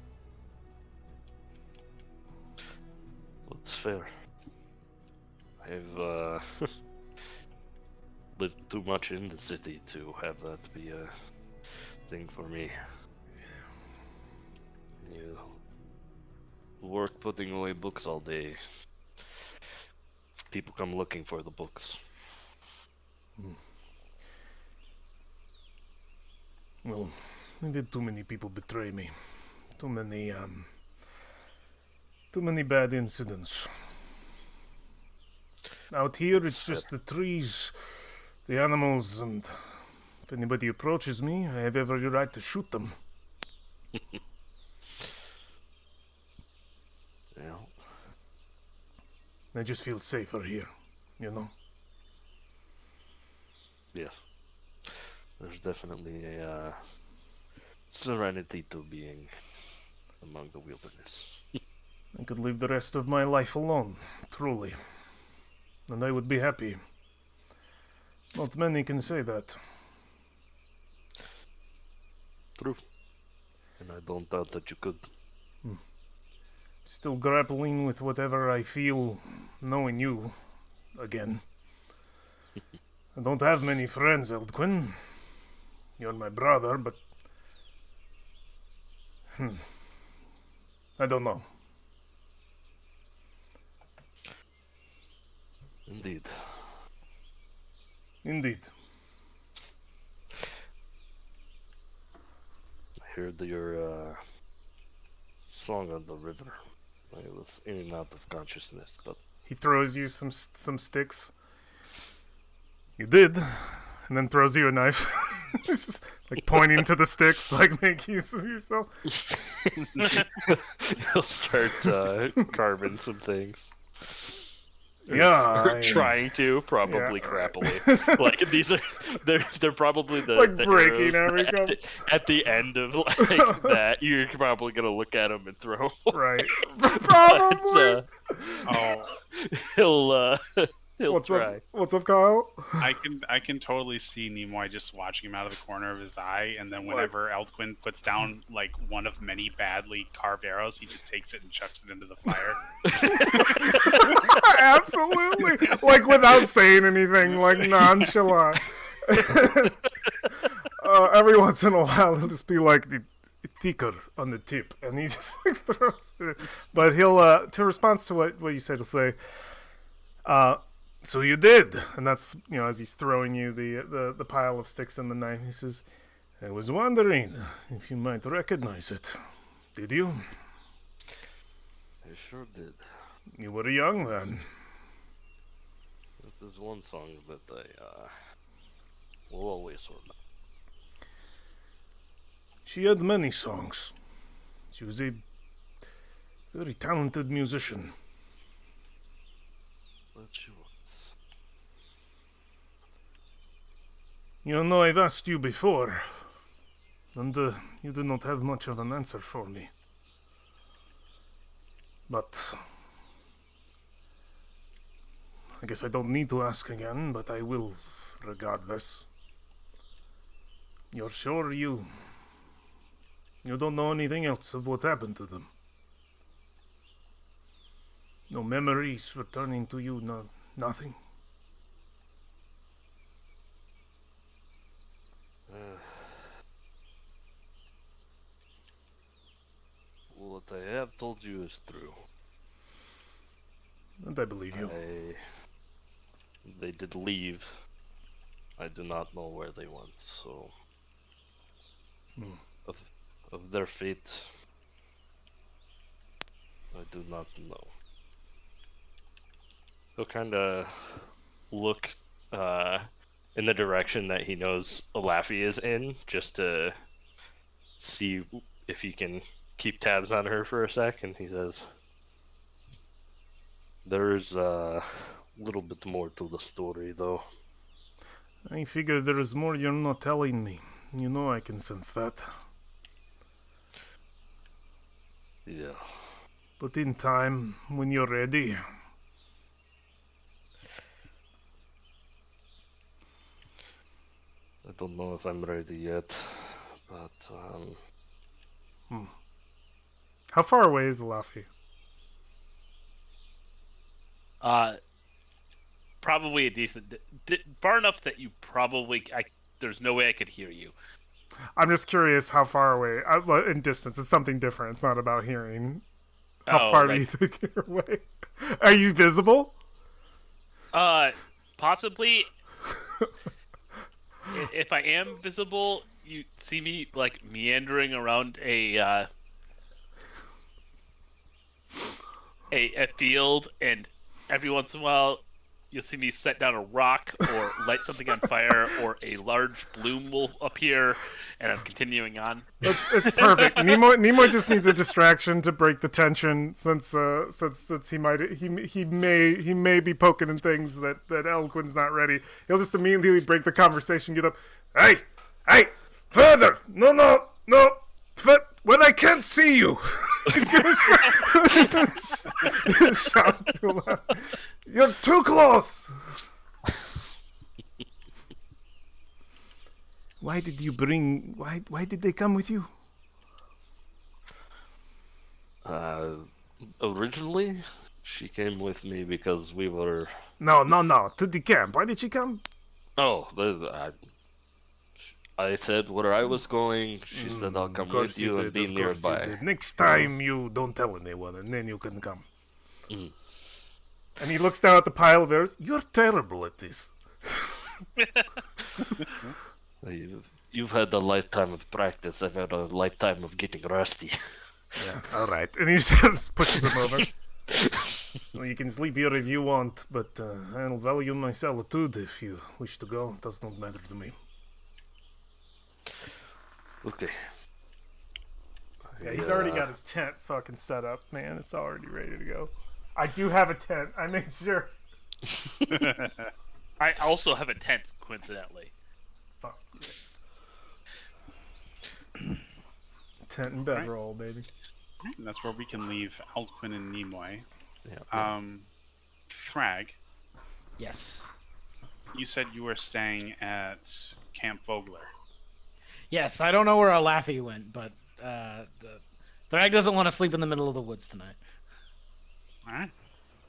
That's fair. I've lived too much in the city to have that be a thing for me. You work putting away books all day. People come looking for the books. Well, I've had too many people betray me. Too many bad incidents. Out here, it's just the trees, the animals, and if anybody approaches me, I have every right to shoot them. Yeah. I just feel safer here, you know? Yes. There's definitely a serenity to being among the wilderness. I could live the rest of my life alone, truly. And I would be happy. Not many can say that. True. And I don't doubt that you could. Still grappling with whatever I feel knowing you again. I don't have many friends, Eldquin. You're my brother, but... I don't know. Indeed. Indeed. I heard your song on the river. I was in and out of consciousness, but He throws you some sticks. You did, and then throws you a knife. He's just like pointing to the sticks, like make use of yourself. he'll start carving some things. Yeah, Or trying to, probably Yeah, crappily. Like these are, they're probably the like the breaking arrows every at couple. at the end of like that. You're probably gonna look at them and throw. 'em. Right. But, Probably. Oh, he'll What's try. up? What's up, Kyle? I can totally see Nimoy just watching him out of the corner of his eye, and then whenever Eldquin puts down like one of many badly carved arrows, he just takes it and chucks it into the fire. Absolutely. Like without saying anything, like nonchalant. Every once in a while, he'll just be like the thicker on the tip, and he just like throws it. But he'll, to respond to what you said, he'll say, so you did. And that's, as he's throwing you the pile of sticks and the knife, he says, I was wondering if you might recognize it. Did you? I sure did. You were young then. There's one song that I will always remember. She had many songs. She was a very talented musician. But she was. I've asked you before, and you do not have much of an answer for me. But I guess I don't need to ask again, but I will regardless. You're sure you don't know anything else of what happened to them? No memories returning to you, nothing? What I have told you is true. And I believe you. They did leave. I do not know where they went, so... Of their fate, I do not know. He'll kind of look in the direction that he knows Olafi is in, just to see if he can keep tabs on her for a sec, and he says, there's a little bit more to the story, though. I figure there is more you're not telling me. I can sense that. Yeah. But in time, when you're ready. I don't know if I'm ready yet, but How far away is Laffy? Probably a decent, far enough that you probably, there's no way I could hear you. I'm just curious how far away. In distance, it's something different. It's not about hearing. How far do you think you're away? Are you visible? Possibly. If I am visible, you see me like meandering around a field, and every once in a while, you'll see me set down a rock or light something on fire, or a large bloom will appear, and I'm continuing on. It's perfect. Nimoy just needs a distraction to break the tension, since he may be poking in things that Elquin's not ready. He'll just immediately break the conversation. Get up, hey, further, no, when I can't see you. He's gonna shout too loud. You're too close. Why did they come with you? Originally, she came with me because we were. No, to the camp. Why did she come? Oh, I said where I was going. She said I'll come with you and be nearby. Next time you don't tell anyone, and then you can come. Mm. And he looks down at the pile of arrows. You're terrible at this. You've had a lifetime of practice. I've had a lifetime of getting rusty. Yeah, all right. And he just pushes him over. Well, you can sleep here if you want, but I'll value my solitude if you wish to go. It does not matter to me. Okay. Yeah, he's already got his tent fucking set up, man. It's already ready to go. I do have a tent. I made sure. I also have a tent, coincidentally. Fuck. Tent and bedroll, baby. And that's where we can leave Aldquin and Nimoy. Yeah. Thrag, Yes. you said you were staying at Camp Vogler. Yes, I don't know where our Laffy went, but the Thrag doesn't want to sleep in the middle of the woods tonight. All right.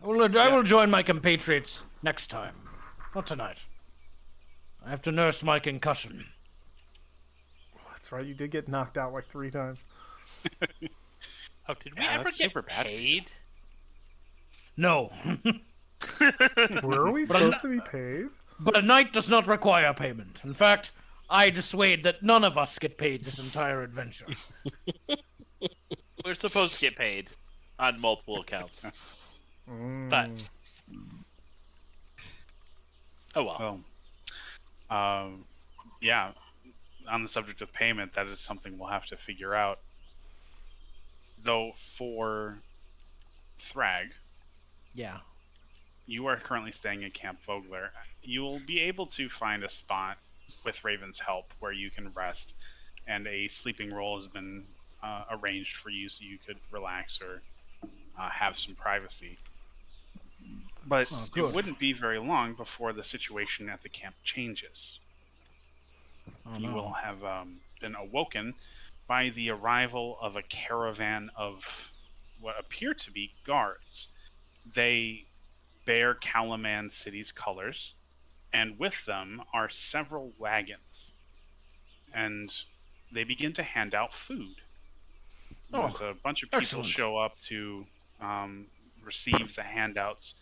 I will join my compatriots next time. Not tonight. I have to nurse my concussion. That's right, you did get knocked out like 3 times. Oh, did we Yeah, ever that's get super bad for you. paid? No. Were we supposed to be paid? But a knight does not require payment. In fact, I dissuade that none of us get paid this entire adventure. We're supposed to get paid on multiple accounts. But oh well. Well, yeah. On the subject of payment, that is something we'll have to figure out. Though for Thrag, Yeah. you are currently staying at Camp Vogler. You will be able to find a spot with Raven's help where you can rest, and a sleeping roll has been arranged for you so you could relax or have some privacy. But Oh, it good. wouldn't be very long before the situation at the camp changes. Oh, You no. will have been awoken by the arrival of a caravan of what appear to be guards. They bear Calaman City's colors, and with them are several wagons. And they begin to hand out food. There's a bunch of people excellent. show up to receive the handouts,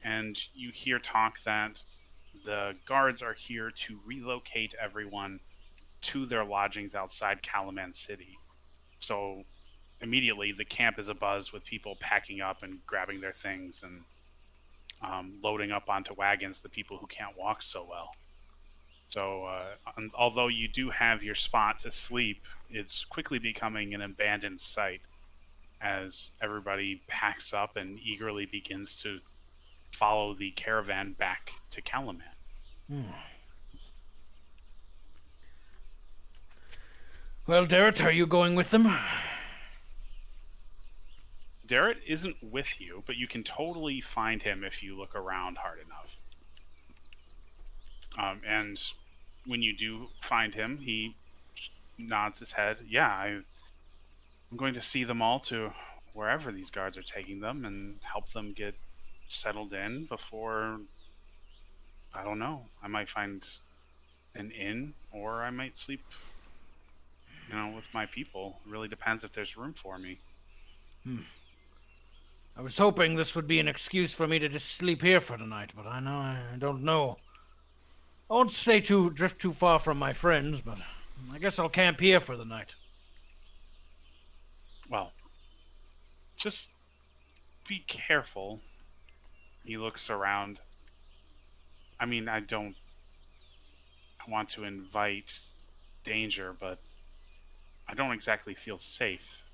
and you hear talk that the guards are here to relocate everyone to their lodgings outside Calaman City. So immediately the camp is abuzz with people packing up and grabbing their things and loading up onto wagons the people who can't walk so well. So although you do have your spot to sleep, it's quickly becoming an abandoned site as everybody packs up and eagerly begins to follow the caravan back to Calaman. Well, Derek, are you going with them? Darrett isn't with you, but you can totally find him if you look around hard enough. And when you do find him, he nods his head. Yeah, I'm going to see them all to wherever these guards are taking them and help them get settled in before, I don't know, I might find an inn or I might sleep, with my people. It really depends if there's room for me. I was hoping this would be an excuse for me to just sleep here for the night, but I don't know. I won't drift too far from my friends, but I guess I'll camp here for the night. Well, just be careful. He looks around. I mean, I don't want to invite danger, but I don't exactly feel safe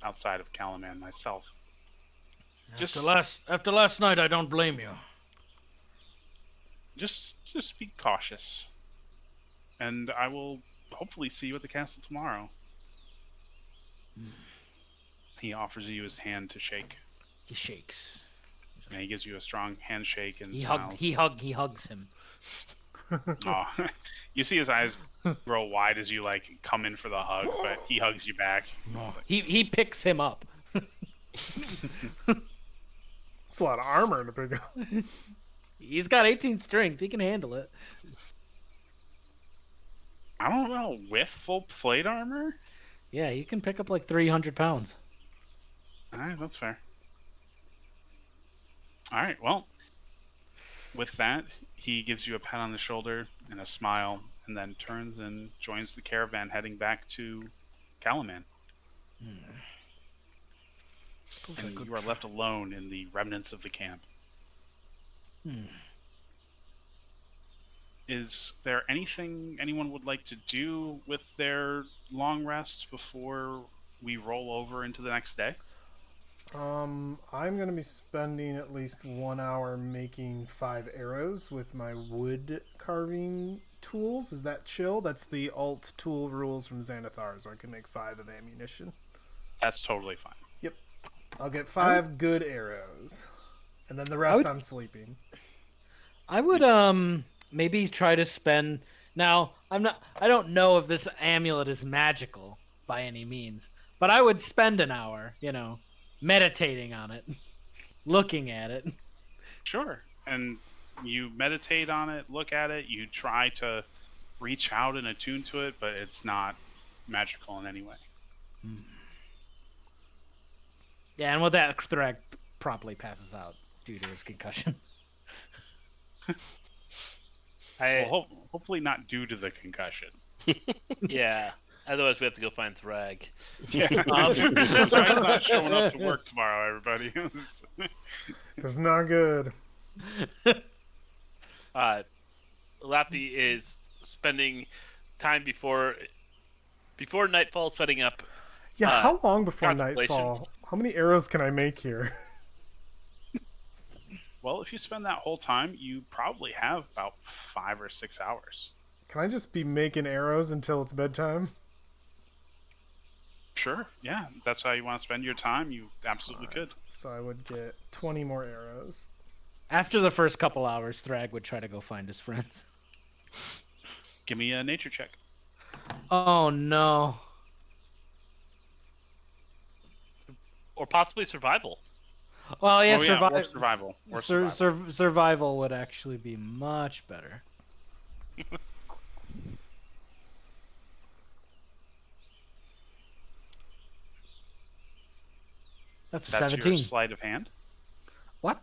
outside of Calaman myself. After last night, I don't blame you. Just be cautious. And I will hopefully see you at the castle tomorrow. He offers you his hand to shake. He shakes. And he gives you a strong handshake and smiles. He hugs him. Oh, you see his eyes grow wide as you like come in for the hug, but he hugs you back. No. He picks him up. It's a lot of armor to pick up. He's got 18 strength. He can handle it. I don't know, with full plate armor? Yeah, he can pick up like 300 pounds. Alright, that's fair. Alright, well, with that, he gives you a pat on the shoulder and a smile, and then turns and joins the caravan heading back to Calaman. And you are left alone in the remnants of the camp. Is there anything anyone would like to do with their long rest before we roll over into the next day? I'm gonna be spending at least 1 hour making 5 arrows with my wood carving tools. Is that chill? That's the alt tool rules from Xanathar, so I can make 5 of ammunition. That's totally fine. Yep. I'll get 5 good arrows. And then the rest I'm sleeping. I would maybe try to spend. Now, I don't know if this amulet is magical by any means, but I would spend an hour, meditating on it, looking at it. Sure. And you meditate on it, look at it, you try to reach out and attune to it, but it's not magical in any way. Yeah, and with that, Thrag promptly passes out due to his concussion. Hopefully not due to the concussion. Yeah. Otherwise, we have to go find Thrag. Yeah. Thrag's not showing up to work tomorrow, everybody. It's not good. Lappy is spending time before nightfall setting up. Yeah, how long before constellations. nightfall? How many arrows can I make here? Well, if you spend that whole time, you probably have about 5 or 6 hours. Can I just be making arrows until it's bedtime? Sure, yeah. If that's how you want to spend your time, you absolutely could. So I would get 20 more arrows. After the first couple hours, Thrag would try to go find his friends. Give me a nature check. Oh no. Or possibly survival. Well, yeah, or survival. Survival would actually be much better. That's 17. Your sleight of hand. What?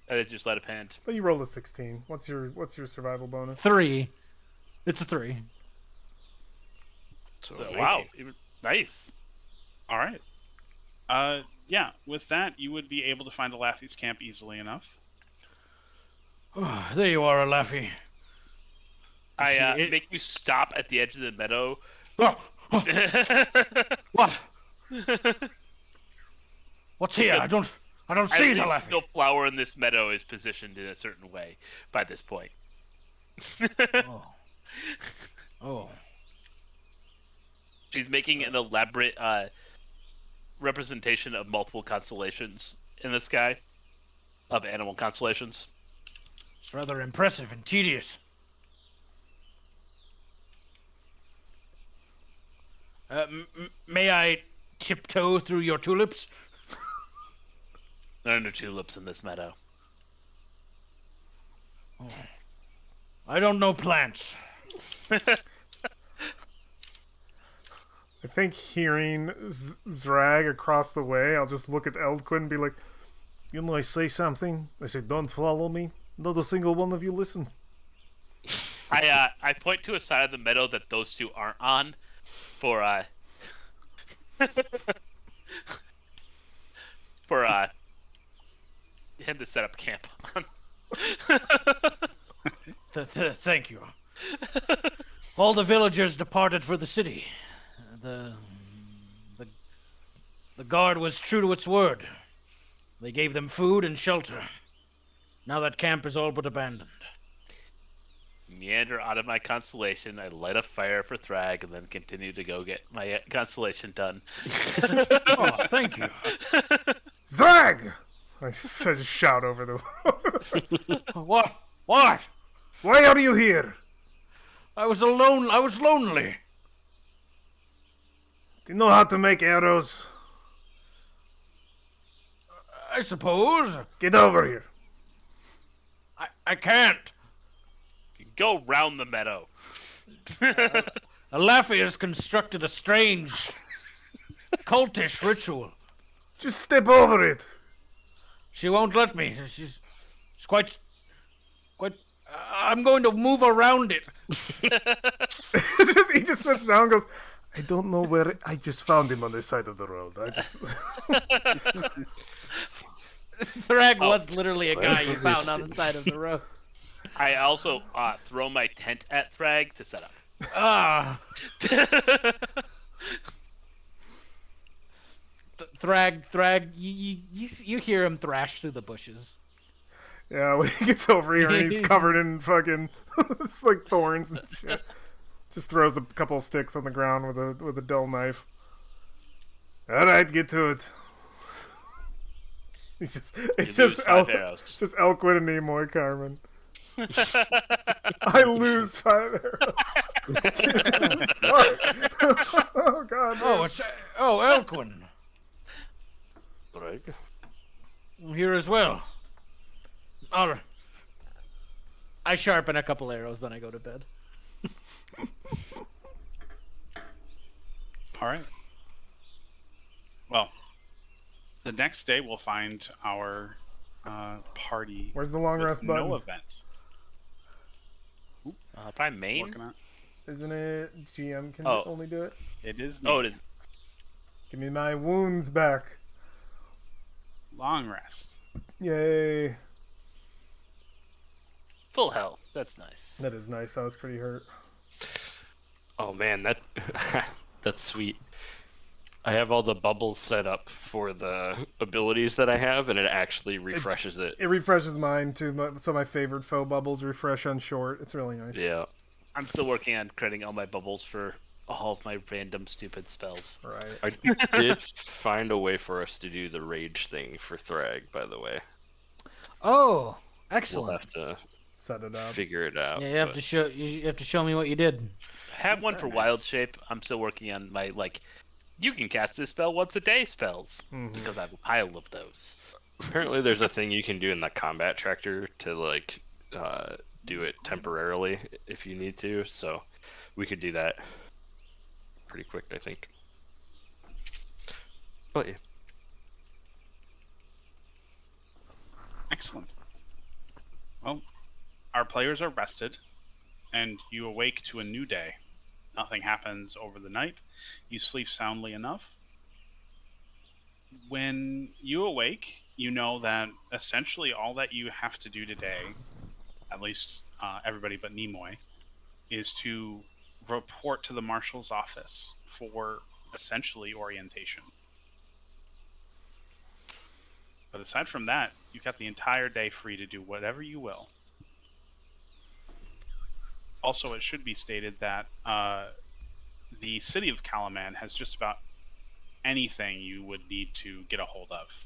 That is your sleight of hand. But you rolled a 16. What's your survival bonus? 3. It's a 3. So Wow. 18. Nice. All right. Yeah. With that, you would be able to find a Laffy's camp easily enough. There you are, Laffy. I make you stop at the edge of the meadow. What? What's here? I don't see the Laffy. No flower in this meadow is positioned in a certain way by this point. Oh. She's making an elaborate representation of multiple constellations in the sky, of animal constellations. It's rather impressive and tedious. May I tiptoe through your tulips? There are no tulips in this meadow. Oh. I don't know plants. I think hearing Zrag across the way, I'll just look at Eldquin and be like, I say something. I say, don't follow me. Not a single one of you listen. I point to a side of the meadow that those two aren't on for him to set up camp on. Thank you. All the villagers departed for the city. The, the, the guard was true to its word. They gave them food and shelter. Now that camp is all but abandoned. Meander out of my constellation. I light a fire for Thrag, and then continue to go get my constellation done. Oh, thank you. Zag! I just shout over the. What? Why are you here? I was alone. I was lonely. Do you know how to make arrows? I suppose. Get over here. I can't. Go round the meadow. Alafi has constructed a strange, cultish ritual. Just step over it. She won't let me. She's quite. I'm going to move around it. He just sits down and goes, I don't know where. I just found him on the side of the road. I just. Thrag was literally a guy you found on the side of the road. I also throw my tent at Thrag to set up. Ah. Thrag, you hear him thrash through the bushes. Yeah, when he gets over here and he's covered in fucking it's like thorns and shit. Just throws a couple of sticks on the ground with a dull knife. All right, get to it. It's just Elquin and Nimoy, Carmen. I lose 5 arrows. Oh god. Elquin. Thrag. I'm here as well. Alright. I sharpen a couple arrows, then I go to bed. All right. Well, the next day we'll find our party. Where's the long with rest button? no event. Probably main. Working on Isn't it GM can Oh. only do it? it. It is. Oh, main. it is. Give me my wounds back. Long rest. Yay. Full health. That's nice. That is nice. I was pretty hurt. Oh man, that that's sweet. I have all the bubbles set up for the abilities that I have, and it actually refreshes it. It refreshes mine too, so my favorite foe bubbles refresh on short. It's really nice. Yeah. I'm still working on creating all my bubbles for all of my random stupid spells. Right. I did find a way for us to do the rage thing for Thrag, by the way. Oh, We'll excellent. have to Set it up. figure it out. Yeah, you have but- to show me what you did. I have one for Wild Shape. I'm still working on my you can cast this spell once a day spells because I have a pile of those. Apparently, there's a thing you can do in the combat tractor to do it temporarily if you need to. So we could do that pretty quick, I think. But yeah. Excellent. Well, our players are rested, and you awake to a new day. Nothing happens over the night. You sleep soundly enough. When you awake, you know that essentially all that you have to do today, at least everybody but Nimoy, is to report to the marshal's office for essentially orientation. But aside from that, you've got the entire day free to do whatever you will. Also, it should be stated that the city of Calaman has just about anything you would need to get a hold of.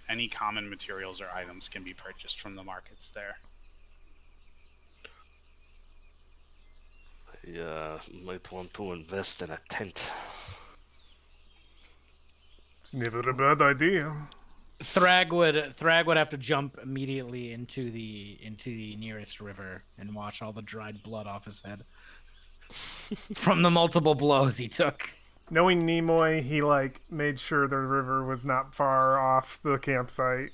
Any common materials or items can be purchased from the markets there. I might want to invest in a tent. It's never a bad idea. Thrag would have to jump immediately into the nearest river and wash all the dried blood off his head from the multiple blows he took. Knowing Nimoy, he made sure the river was not far off the campsite.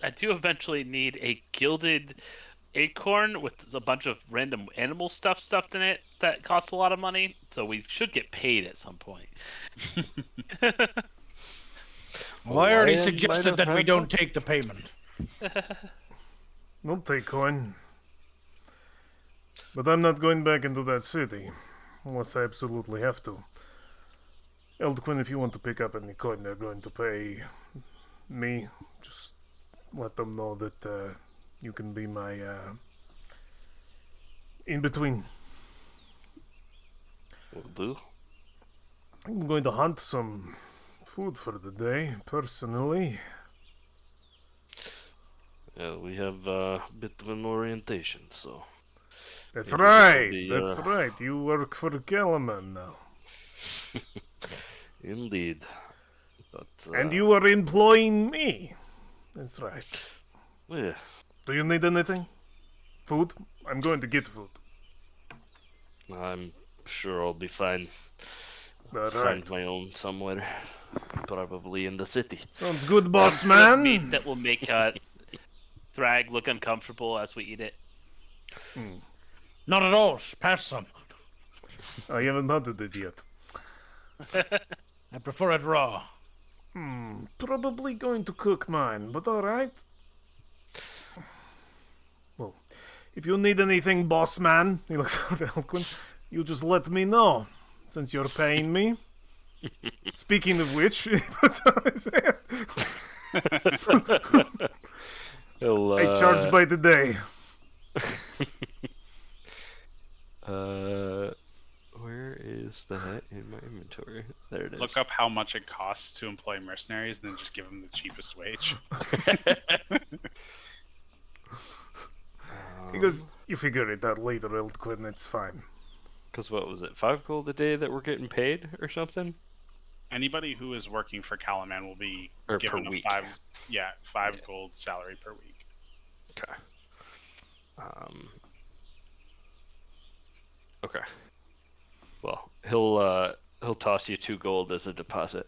I do eventually need a gilded acorn with a bunch of random animal stuff stuffed in it that costs a lot of money, so we should get paid at some point. Well, I already Lion might suggested have that we had don't one. take the payment. Don't take coin. But I'm not going back into that city. Unless I absolutely have to. Eldquin, if you want to pick up any coin they're going to pay me, just let them know that you can be my in-between. Will do. I'm going to hunt some food for the day, personally. Yeah, we have a bit of an orientation, so. That's Maybe this will right, be, that's right. You work for Kellerman now. Indeed. But, And you are employing me. That's right. Yeah. Do you need anything? Food? I'm going to get food. I'm sure I'll be fine. All Find right. my own somewhere. Probably in the city. Sounds good, boss Some sort of man. meat that will make Thrag look uncomfortable as we eat it. Not at all. Pass some. I haven't hunted it yet. I prefer it raw. Probably going to cook mine, but alright. Well, if you need anything, boss man, he looks at Elquin, you just let me know, since you're paying me. Speaking of which, he puts on his hand. He'll, I charge by the day. Where is that in my inventory? There it is. Look up how much it costs to employ mercenaries, and then just give them the cheapest wage. He goes, you figure it out later, Elquin, it's fine. Because what was it, 5 gold a day that we're getting paid or something? Anybody who is working for Calaman will be Or given per a week. five gold salary per week. Okay. Okay. Well, he'll toss you 2 gold as a deposit.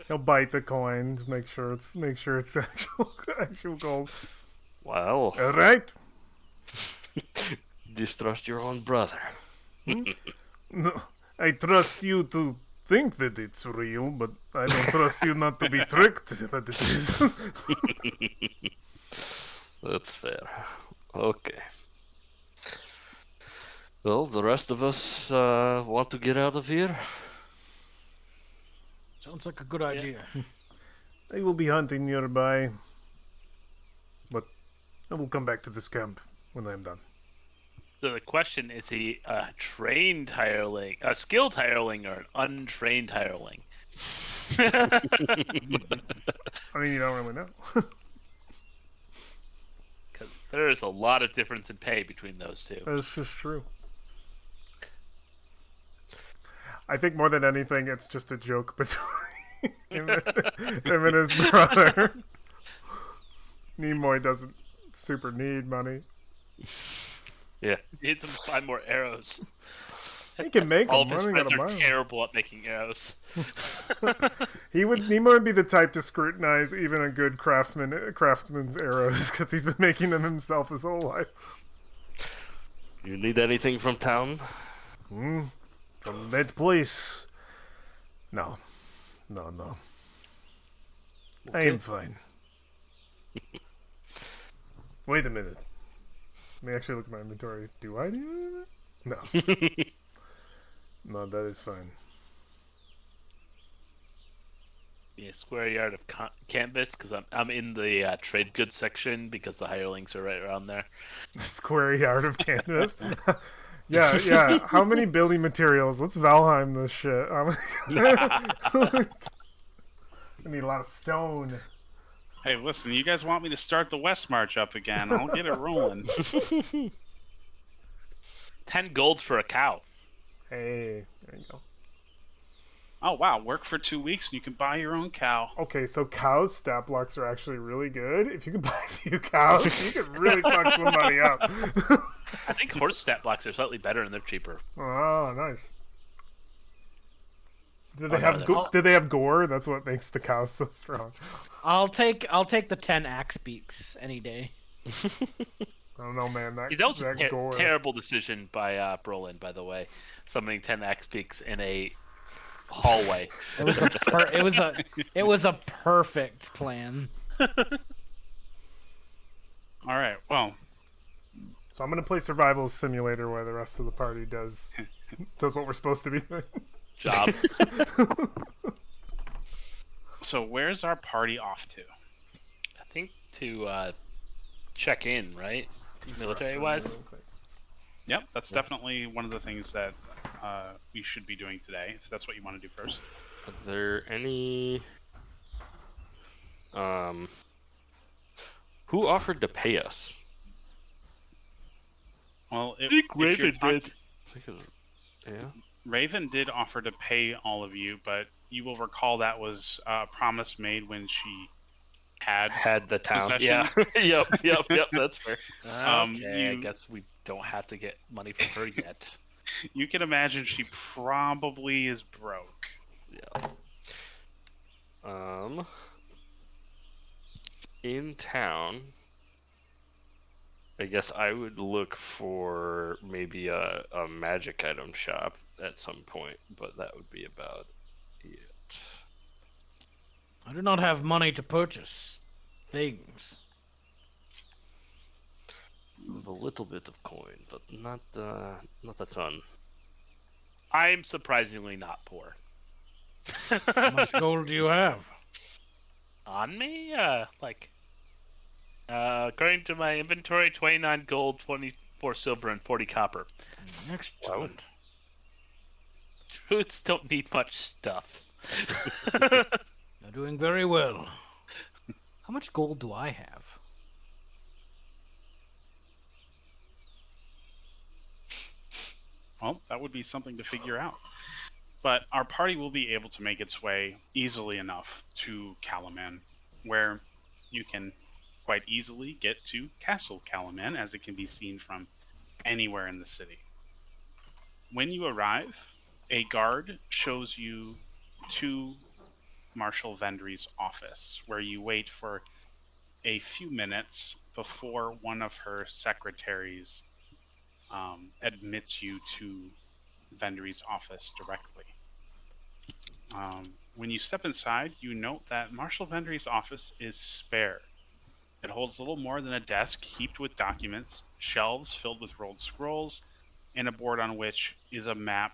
He'll bite the coins, make sure it's actual gold. Wow. Alright? Distrust your own brother. No, I trust you to think that it's real, but I don't trust you not to be tricked that it is. That's fair. Okay. Well, the rest of us want to get out of here. Sounds like a good idea. I will be hunting nearby, but I will come back to this camp when I am done. So the question is: he a trained hireling, a skilled hireling, or an untrained hireling? I mean, you don't really know. Because there is a lot of difference in pay between those two. That's just true. I think more than anything, it's just a joke between him and his brother. Nimoy doesn't super need money. Yeah. Needs him to find more arrows. He can make All of them. his I friends don't are gotta buy 'em. terrible at making arrows. Nimoy would be the type to scrutinize even a good craftsman's arrows because he's been making them himself his whole life. You need anything from town? From that place? No. I am fine. Wait a minute. Let me actually look at my inventory. Do I do that? No. No, that is fine. Yeah, square yard of canvas, because I'm in the trade goods section because the hirelings are right around there. Square yard of canvas. yeah. How many building materials? Let's Valheim this shit. I need a lot of stone. Hey, listen, you guys want me to start the West March up again? I'll get it rolling. 10 gold for a cow. Hey, there you go. Oh, wow. Work for 2 weeks and you can buy your own cow. Okay, so cows' stat blocks are actually really good. If you could buy a few cows, you could really fuck somebody up. I think horse stat blocks are slightly better and they're cheaper. Oh, nice. Did they no, have they're go- not. Did they have gore? That's what makes the cows so strong. I'll take the 10 axe beaks any day. I don't know, man. That was a that gore. terrible decision by Brolin, by the way. Summoning 10 axe peaks in a hallway. It was it was a perfect plan. All right. Well, So I'm gonna play survival simulator where the rest of the party does what we're supposed to be doing. Job. so where's our party off to? I think to check in, right? Military-wise. Yep, that's definitely one of the things that we should be doing today, if that's what you want to do first. Are there any who offered to pay us? Well, I think if you're Raven talk- did. I think it was, yeah. Raven did offer to pay all of you, but you will recall that was a promise made when she had the town. possessions. Yeah. yep. That's fair. Okay, I you- guess we don't have to get money from her yet. You can imagine she probably is broke. Yeah. In town, I guess I would look for maybe a magic item shop at some point, but that would be about it. I do not have money to purchase things. With a little bit of coin, but not a ton. I'm surprisingly not poor. How much gold do you have? On me? According to my inventory, 29 gold, 24 silver, and 40 copper. Excellent. Druids don't need much stuff. You're doing very well. How much gold do I have? Well, that would be something to figure out. But our party will be able to make its way easily enough to Calaman, where you can quite easily get to Castle Calaman, as it can be seen from anywhere in the city. When you arrive, a guard shows you to Marshal Vendry's office, where you wait for a few minutes before one of her secretaries admits you to Vendry's office directly. When you step inside, you note that Marshal Vendry's office is spare. It holds little more than a desk heaped with documents, shelves filled with rolled scrolls, and a board on which is a map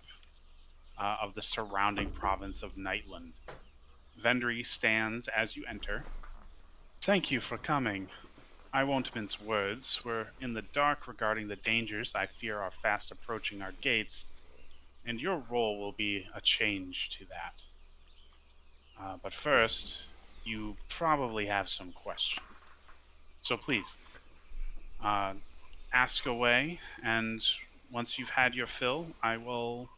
of the surrounding province of Nightland. Vendry stands as you enter. Thank you for coming. I won't mince words. We're in the dark regarding the dangers I fear are fast approaching our gates, and your role will be a change to that. But first, you probably have some questions. So please, ask away, and once you've had your fill, I will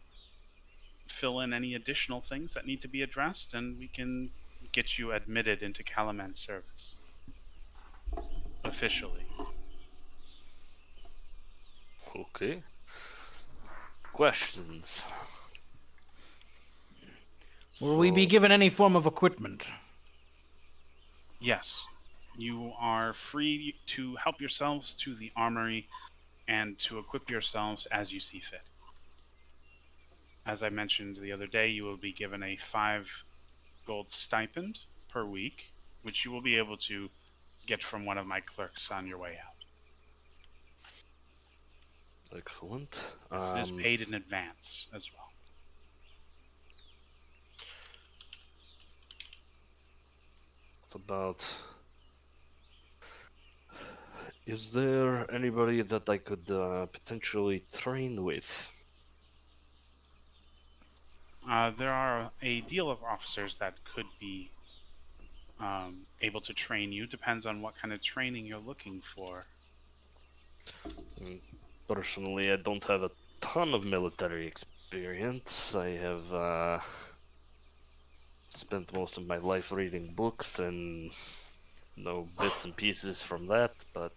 fill in any additional things that need to be addressed, and we can get you admitted into Calaman's service. Officially. Okay. Questions? Will we be given any form of equipment? Yes. You are free to help yourselves to the armory and to equip yourselves as you see fit. As I mentioned the other day, you will be given a 5 gold stipend per week, which you will be able to get from one of my clerks on your way out. Excellent. It is paid in advance as well. What about... Is there anybody that I could potentially train with? There are a deal of officers that could be able to train you. Depends on what kind of training you're looking for. Personally, I don't have a ton of military experience. I have spent most of my life reading books and know bits and pieces from that, but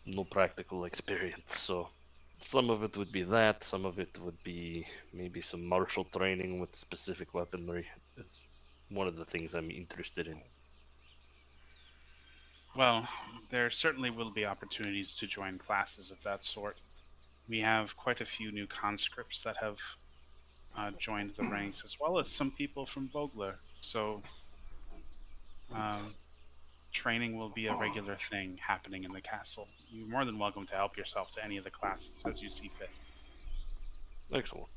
no practical experience. So some of it would be that, some of it would be maybe some martial training with specific weaponry. It's one of the things I'm interested in. Well, there certainly will be opportunities to join classes of that sort. We have quite a few new conscripts that have joined the ranks, as well as some people from Vogler. So um, training will be a regular thing happening in the castle. You're more than welcome to help yourself to any of the classes as you see fit. Excellent.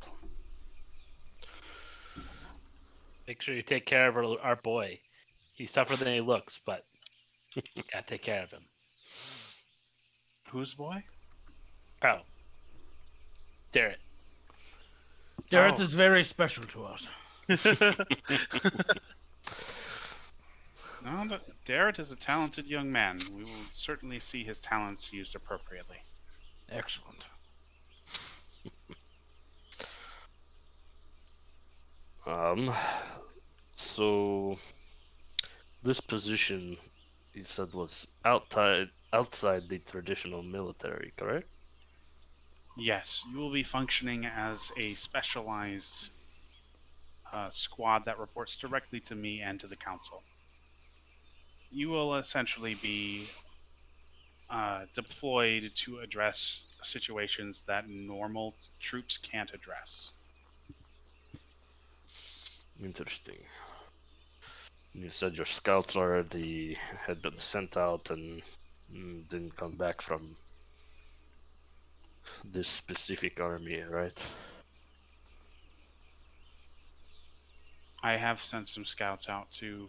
Make sure you take care of our boy. He's tougher than he looks, but gotta take care of him. Whose boy? Oh, Darrett. Garrett Oh. is very special to us. No, but Darrett is a talented young man. We will certainly see his talents used appropriately. Excellent. Um, so this position you said was outside the traditional military, correct? Yes, you will be functioning as a specialized squad that reports directly to me and to the council. You will essentially be deployed to address situations that normal troops can't address. Interesting. You said your scouts already had been sent out and didn't come back from this specific army, right? I have sent some scouts out to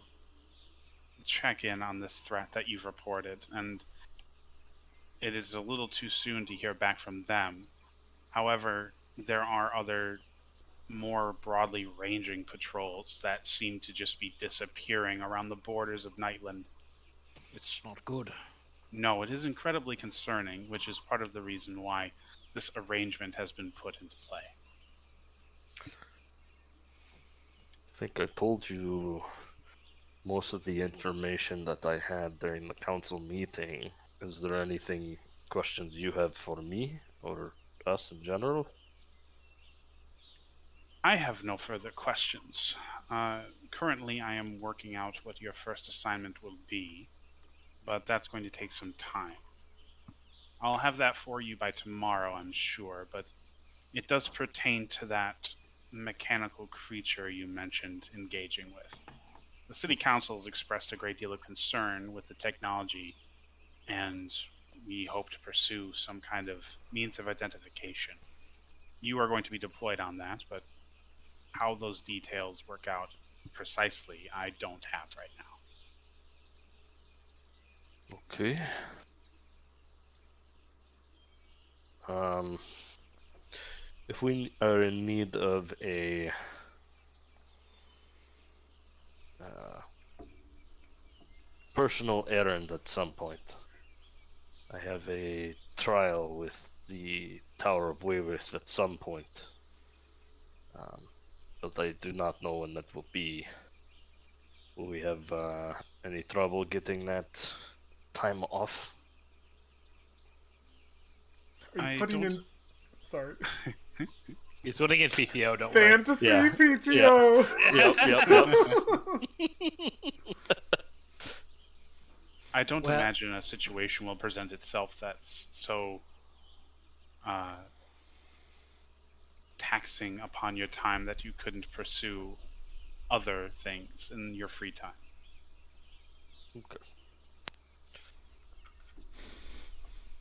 check in on this threat that you've reported, and it is a little too soon to hear back from them. However, there are other more broadly ranging patrols that seem to just be disappearing around the borders of Nightland. It's Not good. no, it is incredibly concerning, which is part of the reason why this arrangement has been put into play. I think I told you most of the information that I had during the council meeting. Is there anything questions you have for me or us in general? I have no further questions. Currently, I am working out what your first assignment will be, but that's going to take some time. I'll have that for you by tomorrow, I'm sure, but it does pertain to that mechanical creature you mentioned engaging with. The City Council has expressed a great deal of concern with the technology, and we hope to pursue some kind of means of identification. You are going to be deployed on that, but how those details work out precisely, I don't have right now. Okay. If we are in need of a personal errand at some point, I have a trial with the Tower of Waywith at some point, but I do not know when that will be. Will we have any trouble getting that time off? Are you I putting don't- in? Sorry. He's winning in PTO. Don't worry. Fantasy Yeah. PTO. Yep. I don't Well- imagine a situation will present itself that's so taxing upon your time that you couldn't pursue other things in your free time. Okay.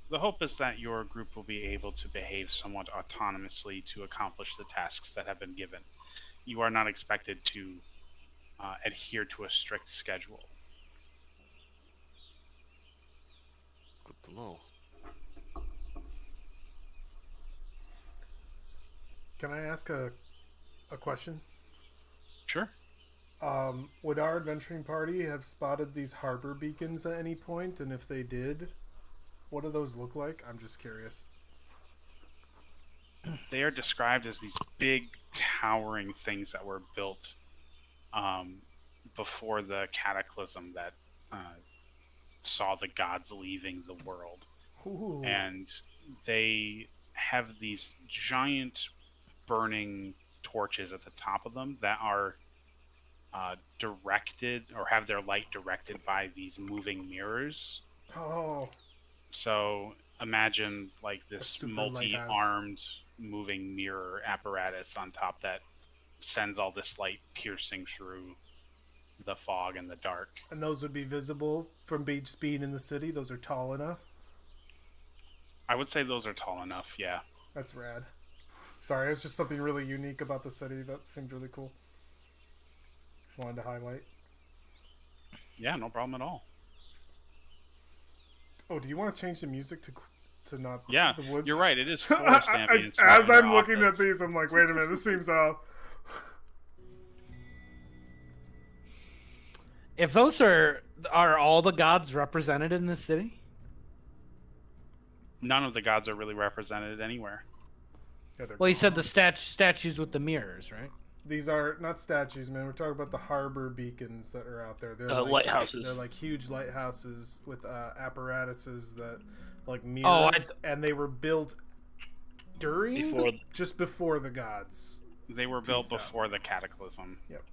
The hope is that your group will be able to behave somewhat autonomously to accomplish the tasks that have been given. You are not expected to adhere to a strict schedule. Good to know. Can I ask a question? Sure. Would our adventuring party have spotted these harbor beacons at any point? And if they did, what do those look like? I'm just curious. They are described as these big, towering things that were built before the cataclysm that saw the gods leaving the world. Ooh. And they have these giant burning torches at the top of them that are directed or have their light directed by these moving mirrors. Oh, So imagine like A this super lighthouse. multi-armed moving mirror apparatus on top that sends all this light piercing through the fog and the dark. And those would be visible from just being in the city? Those are tall enough? I would say those are tall enough, yeah. That's rad. Sorry, it's just something really unique about the city that seemed really cool. Just wanted to highlight. Yeah, no problem at all. Oh, do you want to change the music to not Yeah, the woods? you're right. It is forest ambience. As right in I'm your looking at office. these, I'm like, wait a minute, this seems off. If those are all the gods represented in this city? None of the gods are really represented anywhere. Yeah, they're Well, you said the statues with the mirrors, right? These are not statues, man. We're talking about the harbor beacons that are out there. They're lighthouses. They're like huge lighthouses with apparatuses that, like mirrors, and they were built during just before the gods. They were built Peace out. before the cataclysm. Yep.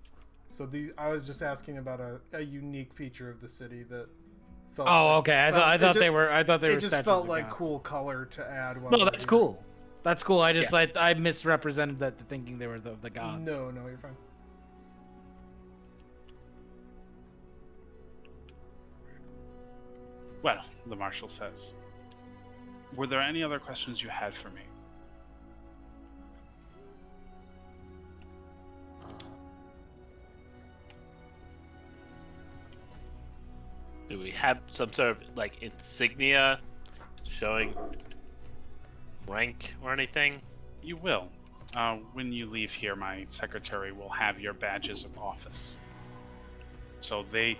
So I was just asking about a unique feature of the city that felt. Oh, like- okay. I felt- thought it they were. I thought they were. It just statues felt of like gods. cool color to add. While No, we were that's here. cool. That's cool. I just I misrepresented that, thinking they were the gods. No, you're fine. Well, the marshal says. Were there any other questions you had for me? Do we have some sort of like insignia showing rank or anything? You will. When you leave here, my secretary will have your badges of office. So they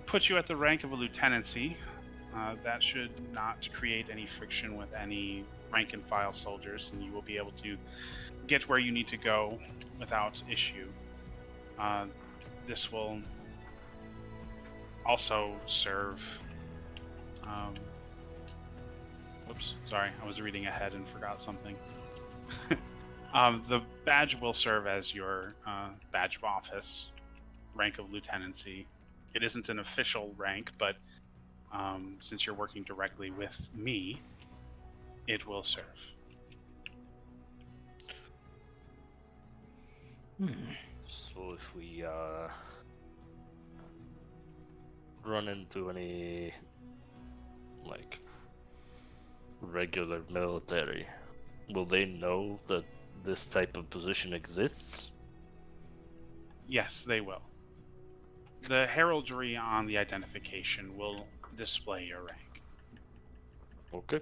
put you at the rank of a lieutenancy. That should not create any friction with any rank and file soldiers, and you will be able to get where you need to go without issue. This will also serve. Oops, sorry, I was reading ahead and forgot something. The badge will serve as your badge of office, rank of lieutenancy. It isn't an official rank, but since you're working directly with me, it will serve. So if we run into any like regular military, will they know that this type of position exists? Yes, they will. The heraldry on the identification will display your rank. Okay.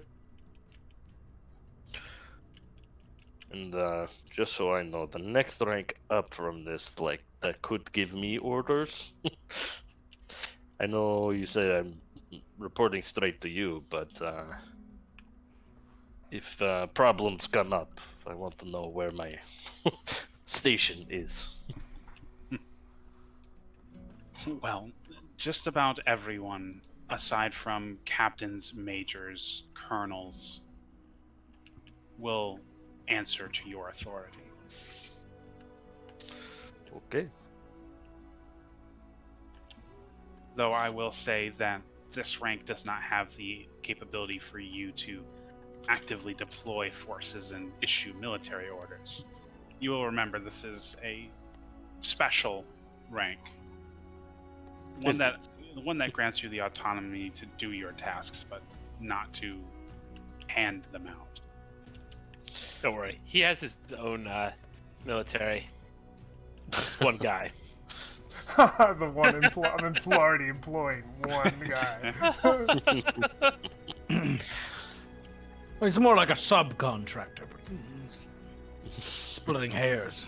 And just so I know, the next rank up from this, like, that could give me orders. I know you say I'm reporting straight to you, but if problems come up, I want to know where my station is. Well, just about everyone, aside from captains, majors, colonels, will answer to your authority. Okay. Though I will say that this rank does not have the capability for you to actively deploy forces and issue military orders. You will remember this is a special rank. One that grants you the autonomy to do your tasks, but not to hand them out. Don't worry, he has his own military. One guy. The one I'm already employing one guy. Well, he's more like a subcontractor, but he's splitting hairs.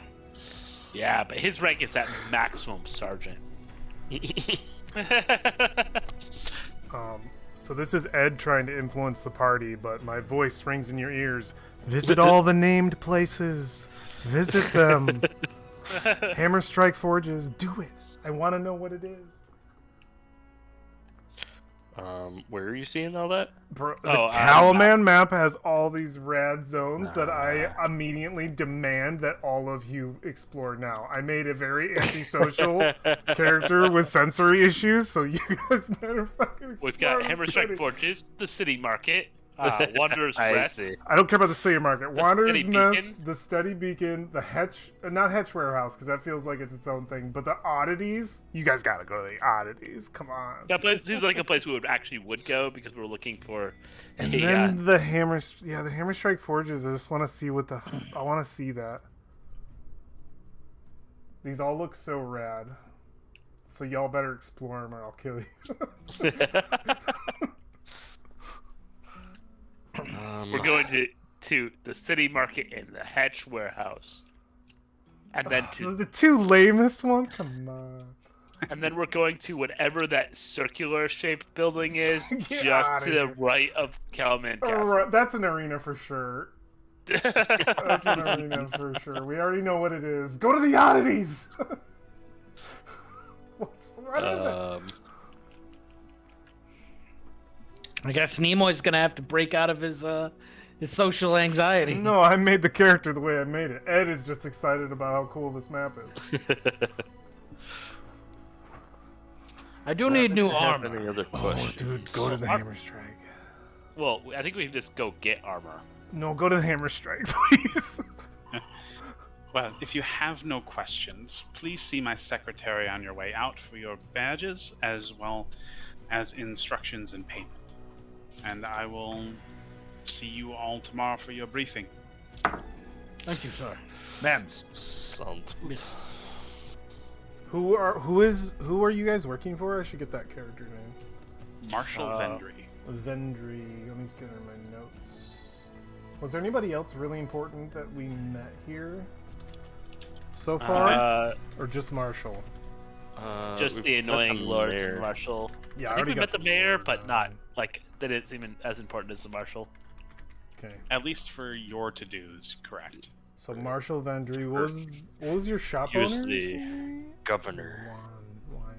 Yeah, but his rank is at maximum sergeant. So this is Ed trying to influence the party, but my voice rings in your ears. Visit all the named places. Visit them. Hammer Strike Forges. Do it. I want to know what it is. Where are you seeing all that? Bro, the Oh, Calaman map has all these rad zones that I immediately demand that all of you explore now. I made a very antisocial character with sensory issues, so you guys better fucking explore. We've got the Hammer Strike city. Forges, the city market, Wanderer's I Rest. see. I don't care about the city market. Wanderer's Steady Nest, Beacon? the Steady Beacon, the not Hetch Warehouse, because that feels like it's its own thing. But the Oddities, you guys gotta go to the Oddities. Come on. That place seems like a place we would go because we're looking for And a, then the Hammer, the Hammer Strike Forges. I just want to see what the. I want to see that. These all look so rad. So y'all better explore them or I'll kill you. we're going to the city market and the Hatch Warehouse, and then The two lamest ones. Come on. and then we're going to whatever that circular shaped building is, Get just outta to the here. right of Calaman Castle. Alright, that's an arena for sure. That's an arena for sure. We already know what it is. Go to the Oddities. What is it? I guess Nimoy's gonna have to break out of his social anxiety. No, I made the character the way I made it. Ed is just excited about how cool this map is. I do need new Have armor. any other Oh, questions? dude, go to the Hammer Strike. Well, I think we can just go get armor. No, go to the Hammer Strike, please. Well, if you have no questions, please see my secretary on your way out for your badges as well as instructions and payment. And I will see you all tomorrow for your briefing. Thank you, sir. Ma'am. Sounds good. Miss. Who are you guys working for? I should get that character name. Marshall Vendry. Vendry. Let me just get her my notes. Was there anybody else really important that we met here so far, or just Marshall? Just We've the met annoying Lords mayor. and Marshal. Yeah, I think already we got met the mayor, but not like they didn't seem as important as the Marshal. Okay, At least for your to-dos, correct. so Marshall Vendry. What was your shop He was owner's the name? Governor.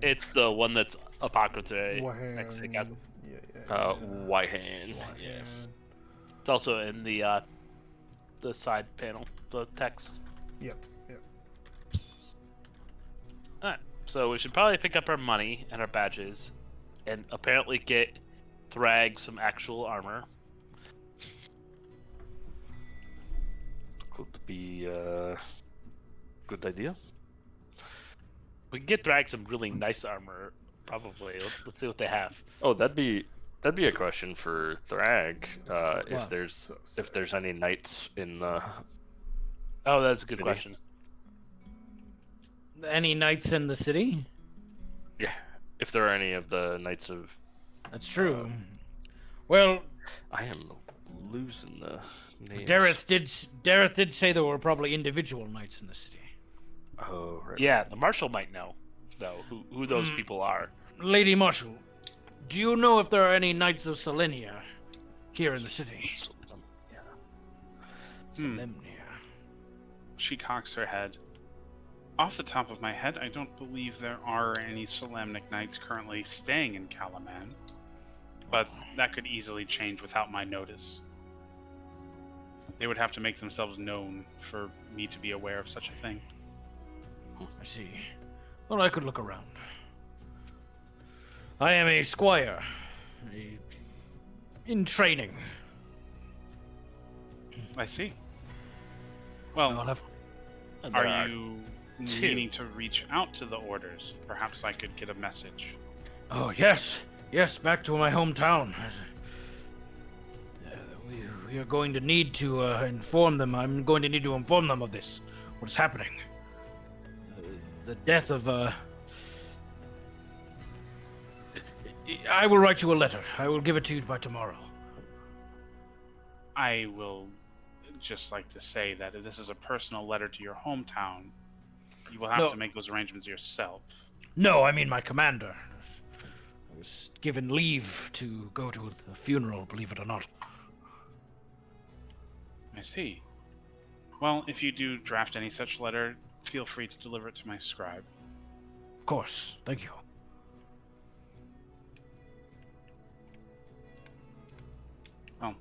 It's the one that's apothecary Wahan. next to the castle. White hand. Yeah. Wahan. It's also in the side panel, the text. Yep. Alright, so we should probably pick up our money and our badges, and apparently get Thrag some actual armor. Could be a good idea. We can get Thrag some really nice armor, probably. Let's see what they have. Oh, that'd be a question for Thrag. Wow. If there's any knights in the. Oh, that's a good City. question. Any knights in the city? Yeah, if there are any of the knights of. That's true. Well, I am losing the names. Dareth did say there were probably individual knights in the city. Oh, right. Yeah, the Marshal might know, though, who those people are. Lady Marshal, do you know if there are any knights of Selenia here in the city? Selenia. She cocks her head. Off the top of my head, I don't believe there are any Solemnic Knights currently staying in Calaman. But that could easily change without my notice. They would have to make themselves known for me to be aware of such a thing. I see. Well, I could look around. I am a squire. In training. I see. I'll Well, have... And there are you meaning to reach out to the orders? Perhaps I could get a message. Oh, yes. Yes, back to my hometown. We are going to need to inform them. I'm going to need to inform them of this. What is happening. The death of... I will write you a letter. I will give it to you by tomorrow. I will just like to say that if this is a personal letter to your hometown, you will have No. to make those arrangements yourself. No, I mean my commander. I was given leave to go to the funeral, believe it or not. I see. Well, if you do draft any such letter, feel free to deliver it to my scribe. Of course. Thank you. Well,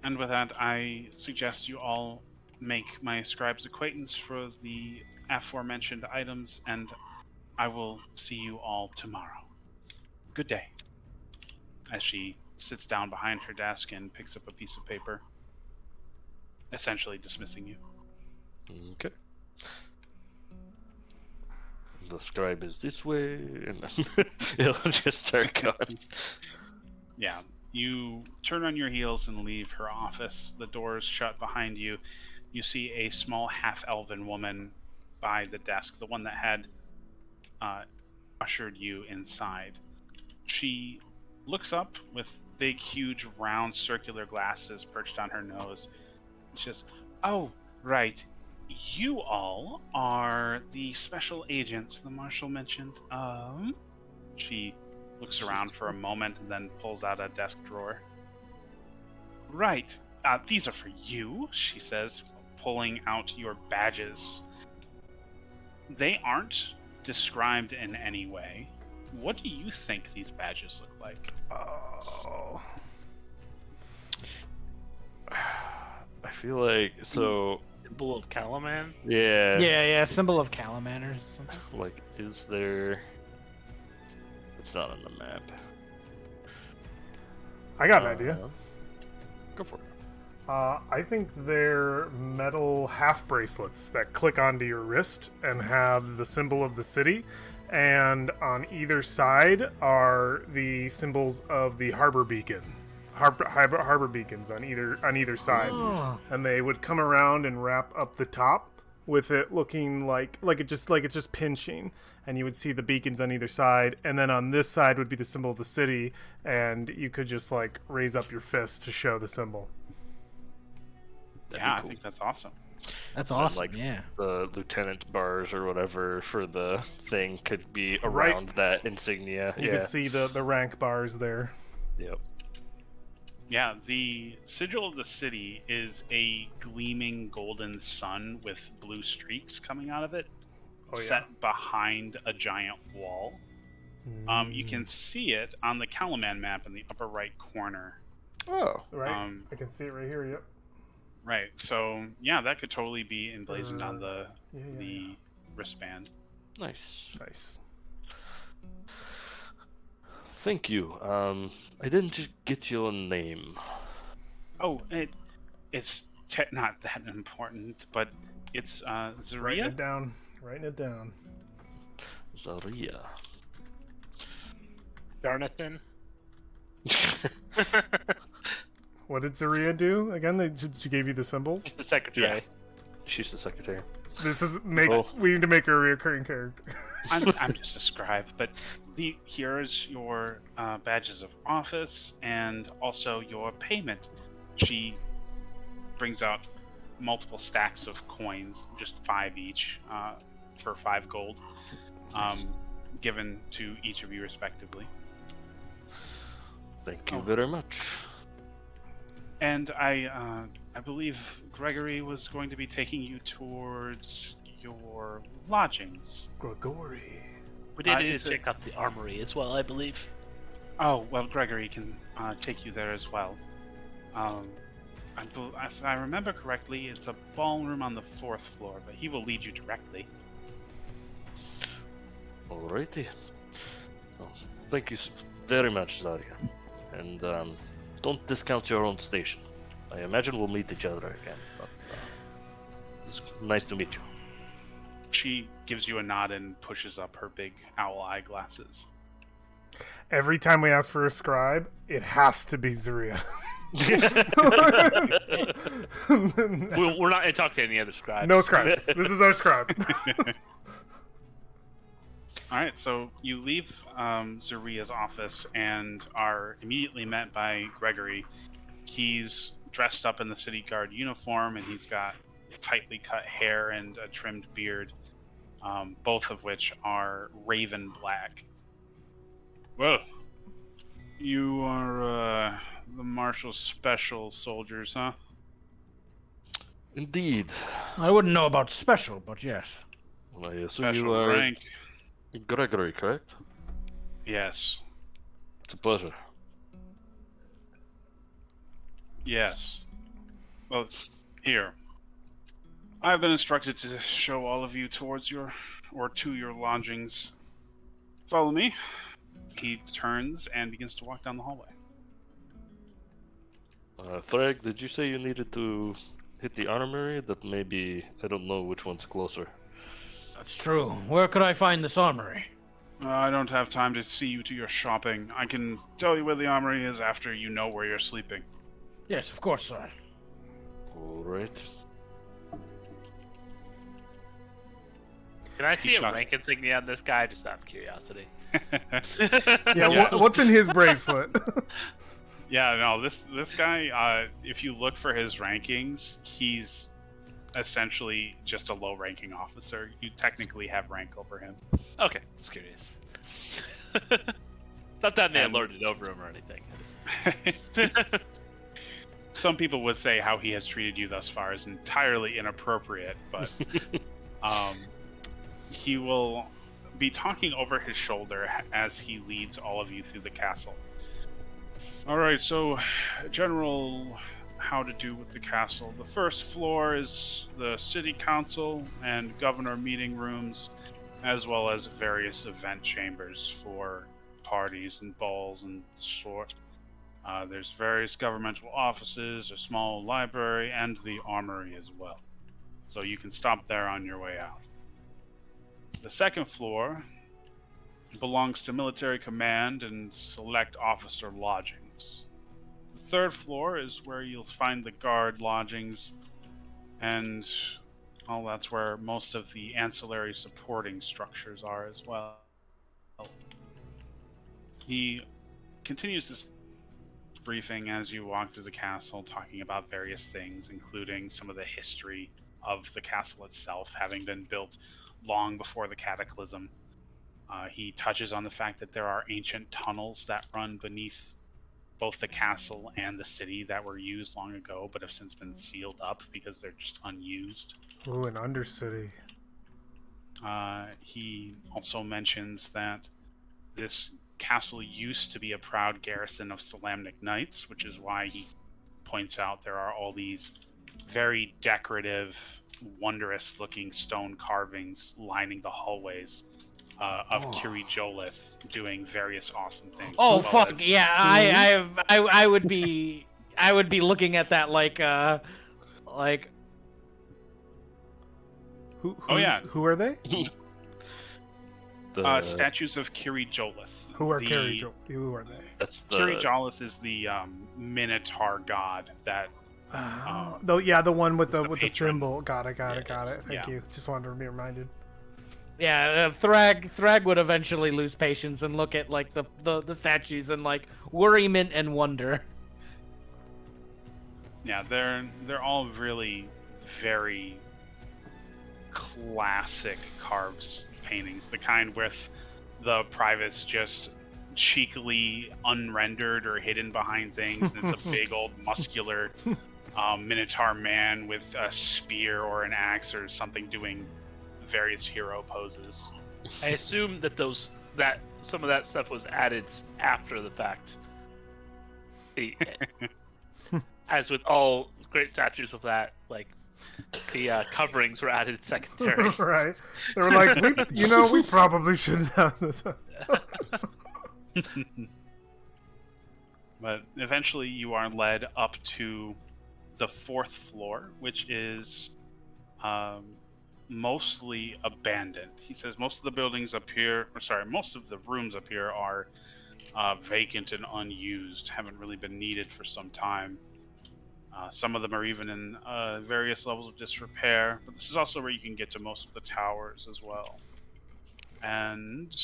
and with that, I suggest you all make my scribe's acquaintance for the aforementioned items, and I will see you all tomorrow. Good day. As she sits down behind her desk and picks up a piece of paper, essentially dismissing you. Okay. The scribe is this way, and then it'll just start going. Yeah, you turn on your heels and leave her office. The doors shut behind you. You see a small half-elven woman by the desk, the one that had ushered you inside. She looks up with big, huge, round, circular glasses perched on her nose. She says, "Oh, right. You all are the special agents the Marshal mentioned. She looks around for a moment and then pulls out a desk drawer. Right. These are for you," she says, pulling out your badges. They aren't described in any way. What do you think these badges look like? Oh. I feel like so. Symbol of Calaman? Yeah. Yeah, symbol of Calaman or something. Like, is there? It's not on the map. I got an idea. Go for it. I think they're metal half bracelets that click onto your wrist and have the symbol of the city, and on either side are the symbols of the harbor beacon. Harbor beacons on either side, Oh. and they would come around and wrap up the top with it looking like it's just pinching, and you would see the beacons on either side, and then on this side would be the symbol of the city, and you could just like raise up your fist to show the symbol. That'd Yeah, be I cool. think that's awesome. That's And then, awesome. like, yeah. The lieutenant bars or whatever for the thing could be Right. around that insignia. You could see the rank bars there. Yep. Yeah, the sigil of the city is a gleaming golden sun with blue streaks coming out of it, Oh, yeah. set behind a giant wall. You can see it on the Calaman map in the upper right corner. Oh. Right. I can see it right here. Yep. Right, so yeah, that could totally be emblazoned on the Yeah. wristband. Nice. Nice. Thank you. I didn't get your name. Oh, it's not that important, but it's Writing Zaria. it down. Writing it down. Zaria. Darnathan? What did Zaria do again? She gave you the symbols. The secretary. She's the secretary. This is Oh. we need to make her a reoccurring character. I'm just a scribe, but here's your badges of office and also your payment. She brings out multiple stacks of coins, just 5 each, for 5 gold, given to each of you respectively. Thank you Oh. very much. And I believe Gregory was going to be taking you towards your lodgings. Gregory. We did need it's to a- check out the armory as well, I believe. Oh, well, Gregory can take you there as well. If I remember correctly, it's a ballroom on the 4th floor, but he will lead you directly. Alrighty. Well, thank you very much, Zaria. And don't discount your own station. I imagine we'll meet each other again. But it's nice to meet you. She gives you a nod and pushes up her big owl eye glasses. Every time we ask for a scribe, it has to be Zaria. We're not going to talk to any other scribes. No scribes. This is our scribe. All right, so you leave Zaria's office and are immediately met by Gregory. He's dressed up in the city guard uniform, and he's got tightly cut hair and a trimmed beard, both of which are raven black. Well, you are the Marshal's special soldiers, huh? Indeed. I wouldn't know about special, but yes. I assume Special you are rank. Gregory, correct? Yes. It's a pleasure. Yes. Well, here. I've been instructed to show all of you towards to your lodgings. Follow me. He turns and begins to walk down the hallway. Thrag, did you say you needed to hit the armory? That maybe I don't know which one's closer. That's true. Where could I find this armory? I don't have time to see you to your shopping. I can tell you where the armory is after you know where you're sleeping. Yes, of course, sir. Alright. Can I see a Chuck. rank insignia on this guy, just out of curiosity? Yeah, Yeah. what's in his bracelet? Yeah, no, this guy, if you look for his rankings, he's essentially just a low-ranking officer. You technically have rank over him. Okay, just curious. Not that man And- lorded over him or anything. I just... Some people would say how he has treated you thus far is entirely inappropriate, but he will be talking over his shoulder as he leads all of you through the castle. All right, so general how to do with the castle. The first floor is the city council and governor meeting rooms, as well as various event chambers for parties and balls and sort. There's various governmental offices, a small library, and the armory as well. So you can stop there on your way out. The second floor belongs to military command and select officer lodgings. The third floor is where you'll find the guard lodgings, and well, that's where most of the ancillary supporting structures are as well. He continues this briefing as you walk through the castle, talking about various things, including some of the history of the castle itself, having been built long before the cataclysm. He touches on the fact that there are ancient tunnels that run beneath both the castle and the city that were used long ago, but have since been sealed up because they're just unused. Ooh, an undercity. He also mentions that this castle used to be a proud garrison of Solamnic Knights, which is why he points out there are all these very decorative, wondrous-looking stone carvings lining the hallways of Kiri Jolith, doing various awesome things. Oh as well fuck as- yeah! I would be looking at that like Oh, yeah. Who are they? Statues of Kiri Jolith. Who are The- Who are they? That's the Kiri Jolith is the Minotaur god that Though, yeah, the one with it's the the with the patron. symbol. Got it. Thank Yeah. you. Just wanted to be reminded. yeah. Thrag would eventually lose patience and look at like the statues and like worriment and wonder. Yeah, they're all really very classic carves paintings, the kind with the privates just cheekily unrendered or hidden behind things, and it's a big old muscular minotaur man with a spear or an axe or something doing various hero poses. I assume that some of that stuff was added after the fact. As with all great statues of that, like the coverings were added secondary. Right. They were like, we probably shouldn't have this. But eventually you are led up to the fourth floor, which is mostly abandoned. He says most of the buildings up here, most of the rooms up here are vacant and unused, haven't really been needed for some time. Some of them are even in various levels of disrepair, but this is also where you can get to most of the towers as well. And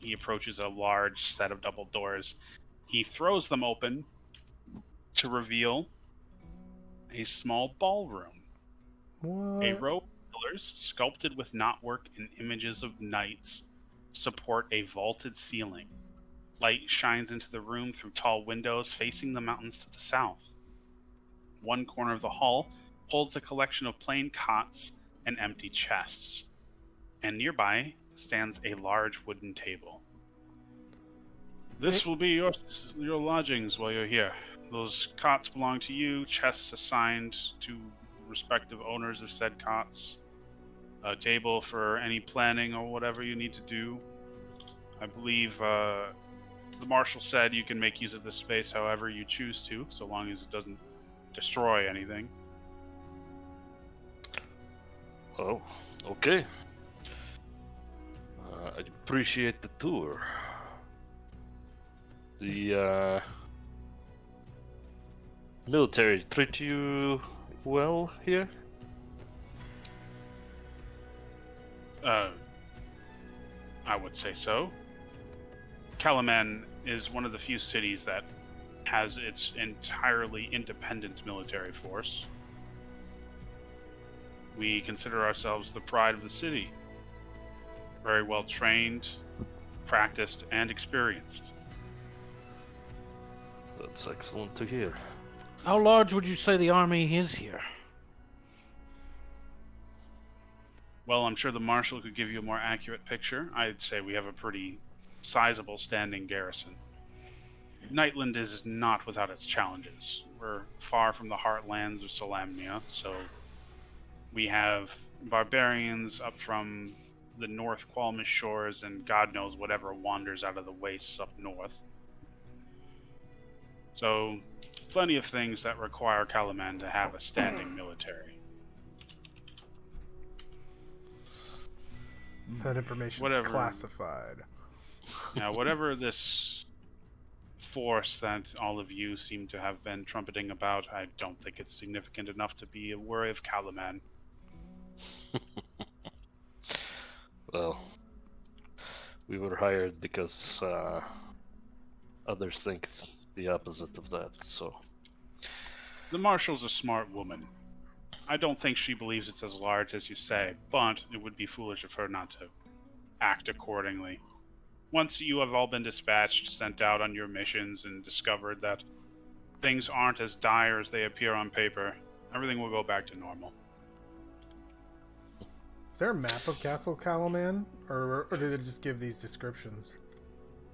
he approaches a large set of double doors. He throws them open to reveal a small ballroom. What? A row of pillars sculpted with knotwork and images of knights support a vaulted ceiling. Light shines into the room through tall windows facing the mountains to the south. One corner of the hall holds a collection of plain cots and empty chests, and nearby stands a large wooden table. This will be your lodgings while you're here. Those cots belong to you, chests assigned to respective owners of said cots, a table for any planning or whatever you need to do. I believe The marshal said you can make use of this space however you choose to, so long as it doesn't destroy anything. Oh, okay. I appreciate the tour. The military treat you well here? I would say so. Calaman is one of the few cities that has its entirely independent military force. We consider ourselves the pride of the city. Very well trained, practiced, and experienced. That's excellent to hear. How large would you say the army is here? Well, I'm sure the marshal could give you a more accurate picture. I'd say we have a pretty sizable standing garrison. Nightland is not without its challenges. We're far from the heartlands of Solamnia, so we have barbarians up from the North Qualmish shores and God knows whatever wanders out of the wastes up north. So, plenty of things that require Calaman to have a standing military. That information is Whatever. classified. Now, whatever this force that all of you seem to have been trumpeting about, I don't think it's significant enough to be a worry of Calaman. Well, we were hired because others think it's the opposite of that, so. The Marshal's a smart woman. I don't think she believes it's as large as you say, but it would be foolish of her not to act accordingly. Once you have all been dispatched, sent out on your missions, and discovered that things aren't as dire as they appear on paper, everything will go back to normal. Is there a map of Castle Calaman, or did it just give these descriptions?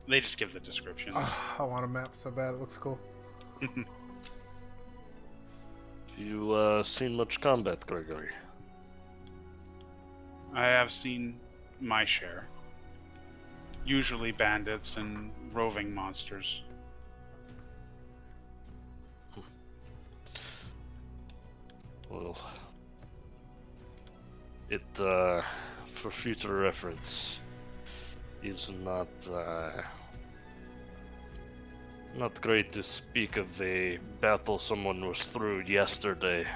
They just give the descriptions. I want a map so bad. It looks cool. You seen much combat, Gregory? I have seen my share. Usually bandits and roving monsters. Well, it, for future reference, is not great to speak of a battle someone was through yesterday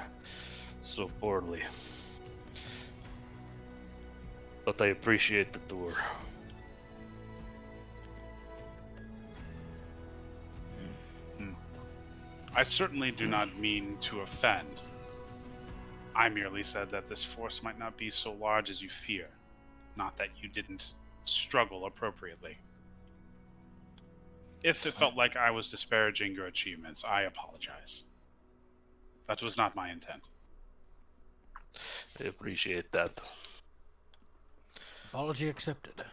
so poorly. But I appreciate the tour. I certainly do not mean to offend. I merely said that this force might not be so large as you fear, not that you didn't struggle appropriately. If it felt like I was disparaging your achievements, I apologize. That was not my intent. I appreciate that. Apology accepted.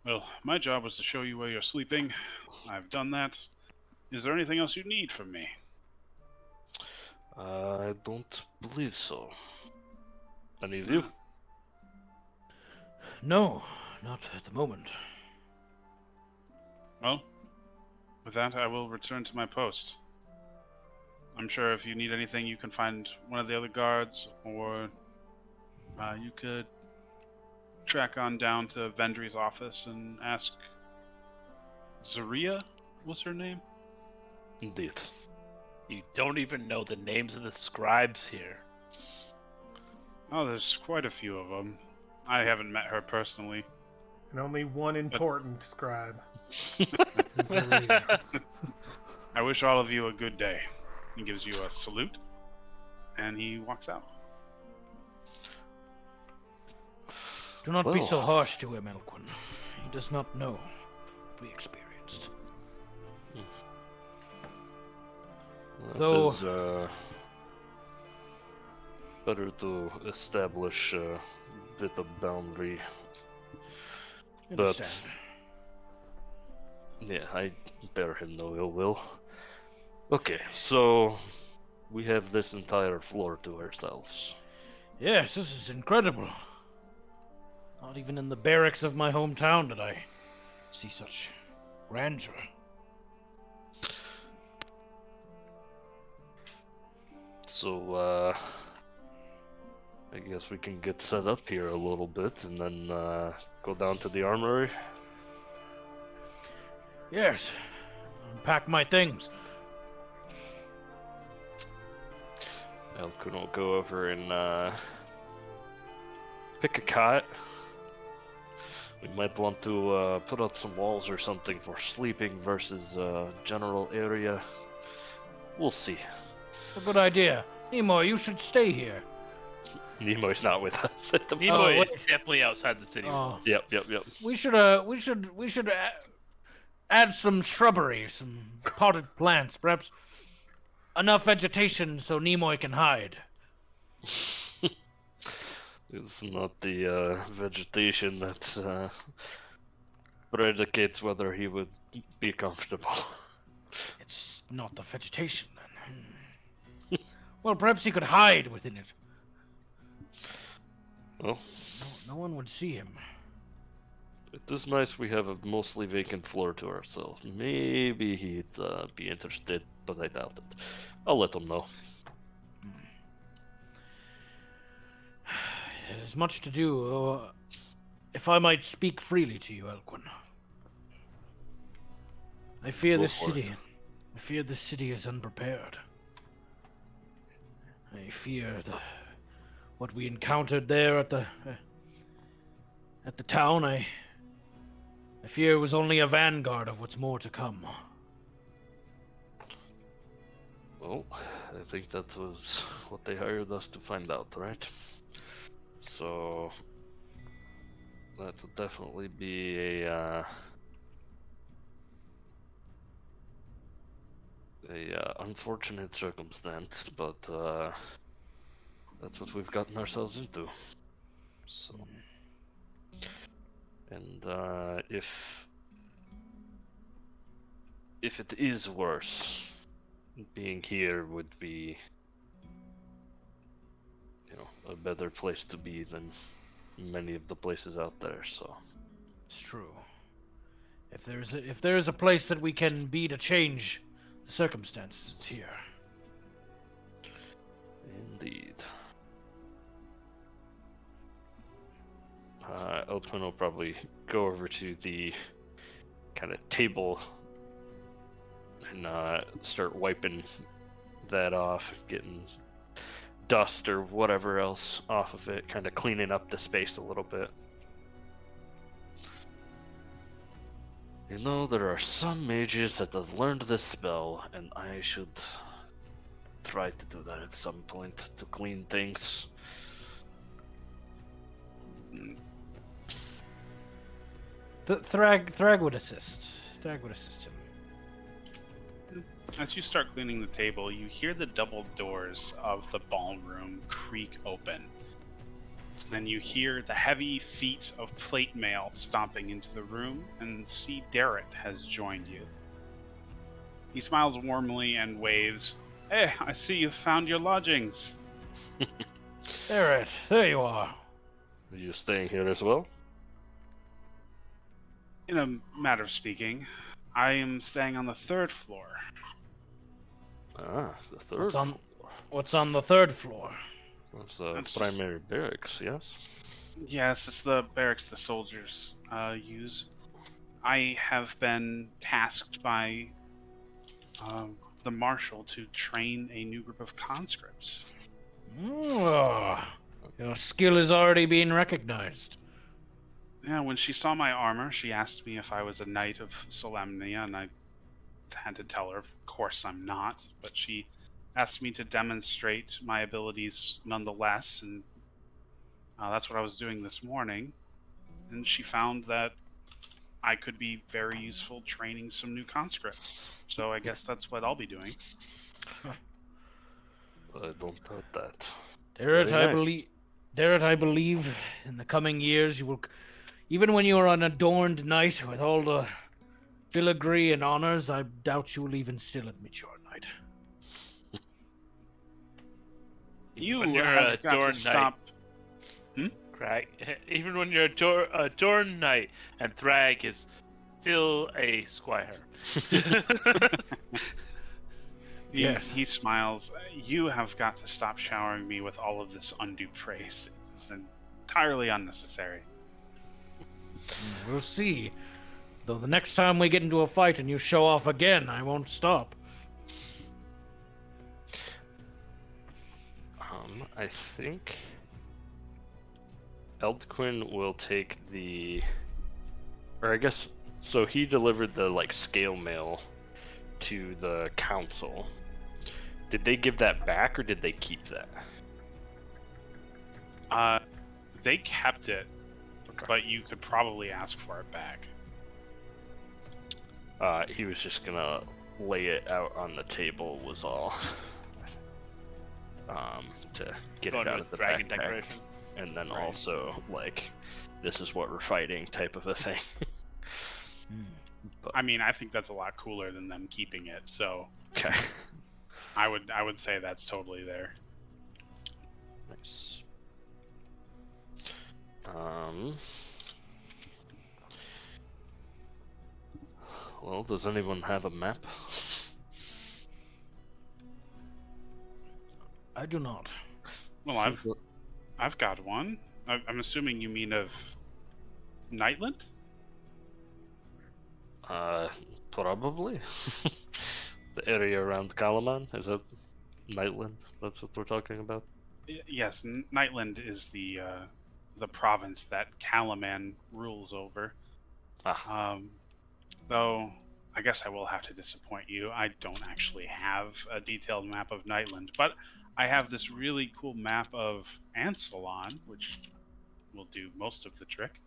Well, my job was to show you where you're sleeping. I've done that. Is there anything else you need from me? I don't believe so. Any of you? No, not at the moment. Well, with that, I will return to my post. I'm sure if you need anything, you can find one of the other guards, or you could track on down to Vendry's office and ask Zaria, what's her name? Indeed. You don't even know the names of the scribes here. Oh, there's quite a few of them. I haven't met her personally. And only one important scribe. I wish all of you a good day. He gives you a salute, and he walks out. Do not be so Well. harsh to him, Elquin. He does not know what we experienced. Though- It is better to establish a bit of boundary. But Understand. yeah, I bear him no ill will. Okay, so we have this entire floor to ourselves. Yes, this is incredible. Not even in the barracks of my hometown did I see such grandeur. So, I guess we can get set up here a little bit and then go down to the armory. Yes. Pack my things. Elkun will go over and pick a cot. We might want to put up some walls or something for sleeping versus general area. We'll see. A good idea. Nemo, you should stay here. Nimoy's not with us at the moment. Nemo Oh, is definitely outside the city. Oh. Yep. We should add some shrubbery, some potted plants, perhaps enough vegetation so Nimoy can hide. It's not the vegetation that predicates whether he would be comfortable. It's not the vegetation, then. Well, perhaps he could hide within it. Well, No one would see him. it is nice we have a mostly vacant floor to ourselves. Maybe he'd be interested, but I doubt it. I'll let him know. There's much to do. If I might speak freely to you, Elquin. I fear Go this for city. I fear this city is unprepared. I fear what we encountered there at the town. I fear it was only a vanguard of what's more to come. Well, I think that was what they hired us to find out, right? So that would definitely be a unfortunate circumstance, but that's what we've gotten ourselves into. So, and if it is worse, being here would be, a better place to be than many of the places out there. So It's true. If there's a place that we can be to change the circumstances, it's here. indeed. Elton will probably go over to the kind of table and start wiping that off, getting dust or whatever else off of it, kind of cleaning up the space a little bit. There are some mages that have learned this spell, and I should try to do that at some point to clean things. Thrag would assist. Thrag would assist him. As you start cleaning the table, you hear the double doors of the ballroom creak open. Then you hear the heavy feet of plate mail stomping into the room, and see Darrett has joined you. He smiles warmly and waves. Hey, I see you've found your lodgings. Darrett, there you are. Are you staying here as well? In a matter of speaking, I am staying on the 3rd floor. Ah, the third floor. What's on the 3rd floor? That's the That's primary barracks, yes? Yes, it's the barracks the soldiers use. I have been tasked by the marshal to train a new group of conscripts. Oh, your skill is already being recognized. Yeah, when she saw my armor, she asked me if I was a knight of Solemnia, and I had to tell her, of course I'm not, but she asked me to demonstrate my abilities nonetheless, and that's what I was doing this morning. And she found that I could be very useful training some new conscripts. So I guess that's what I'll be doing. I don't doubt that. Darrett, Very nice. Darrett, I believe in the coming years you will, even when you are an adorned knight with all the filigree and honors, I doubt you will even still admit you're a knight. You When you're have a got to adorned stop. Thrag, even when you're a Dorn knight, and Thrag is still a squire. He smiles. You have got to stop showering me with all of this undue praise. It's entirely unnecessary. We'll see. Though the next time we get into a fight and you show off again, I won't stop. I think Eldquin will take or I guess, so he delivered the scale mail to the council. Did they give that back or did they keep that? They kept it, Okay. but you could probably ask for it back. He was just gonna lay it out on the table was all. To get Going it out with of the dragon backpack. decoration. And then Right. also this is what we're fighting type of a thing. I mean, I think that's a lot cooler than them keeping it. So Okay. I would say that's totally there. Nice. Well, does anyone have a map? I do not. Well, I've got one. I'm assuming you mean of Nightland? Probably. The area around Kalaman, is that Nightland? That's what we're talking about? Yes, Nightland is the province that Calaman rules over. Though, I guess I will have to disappoint you. I don't actually have a detailed map of Nightland, but I have this really cool map of Ansalon, which will do most of the trick.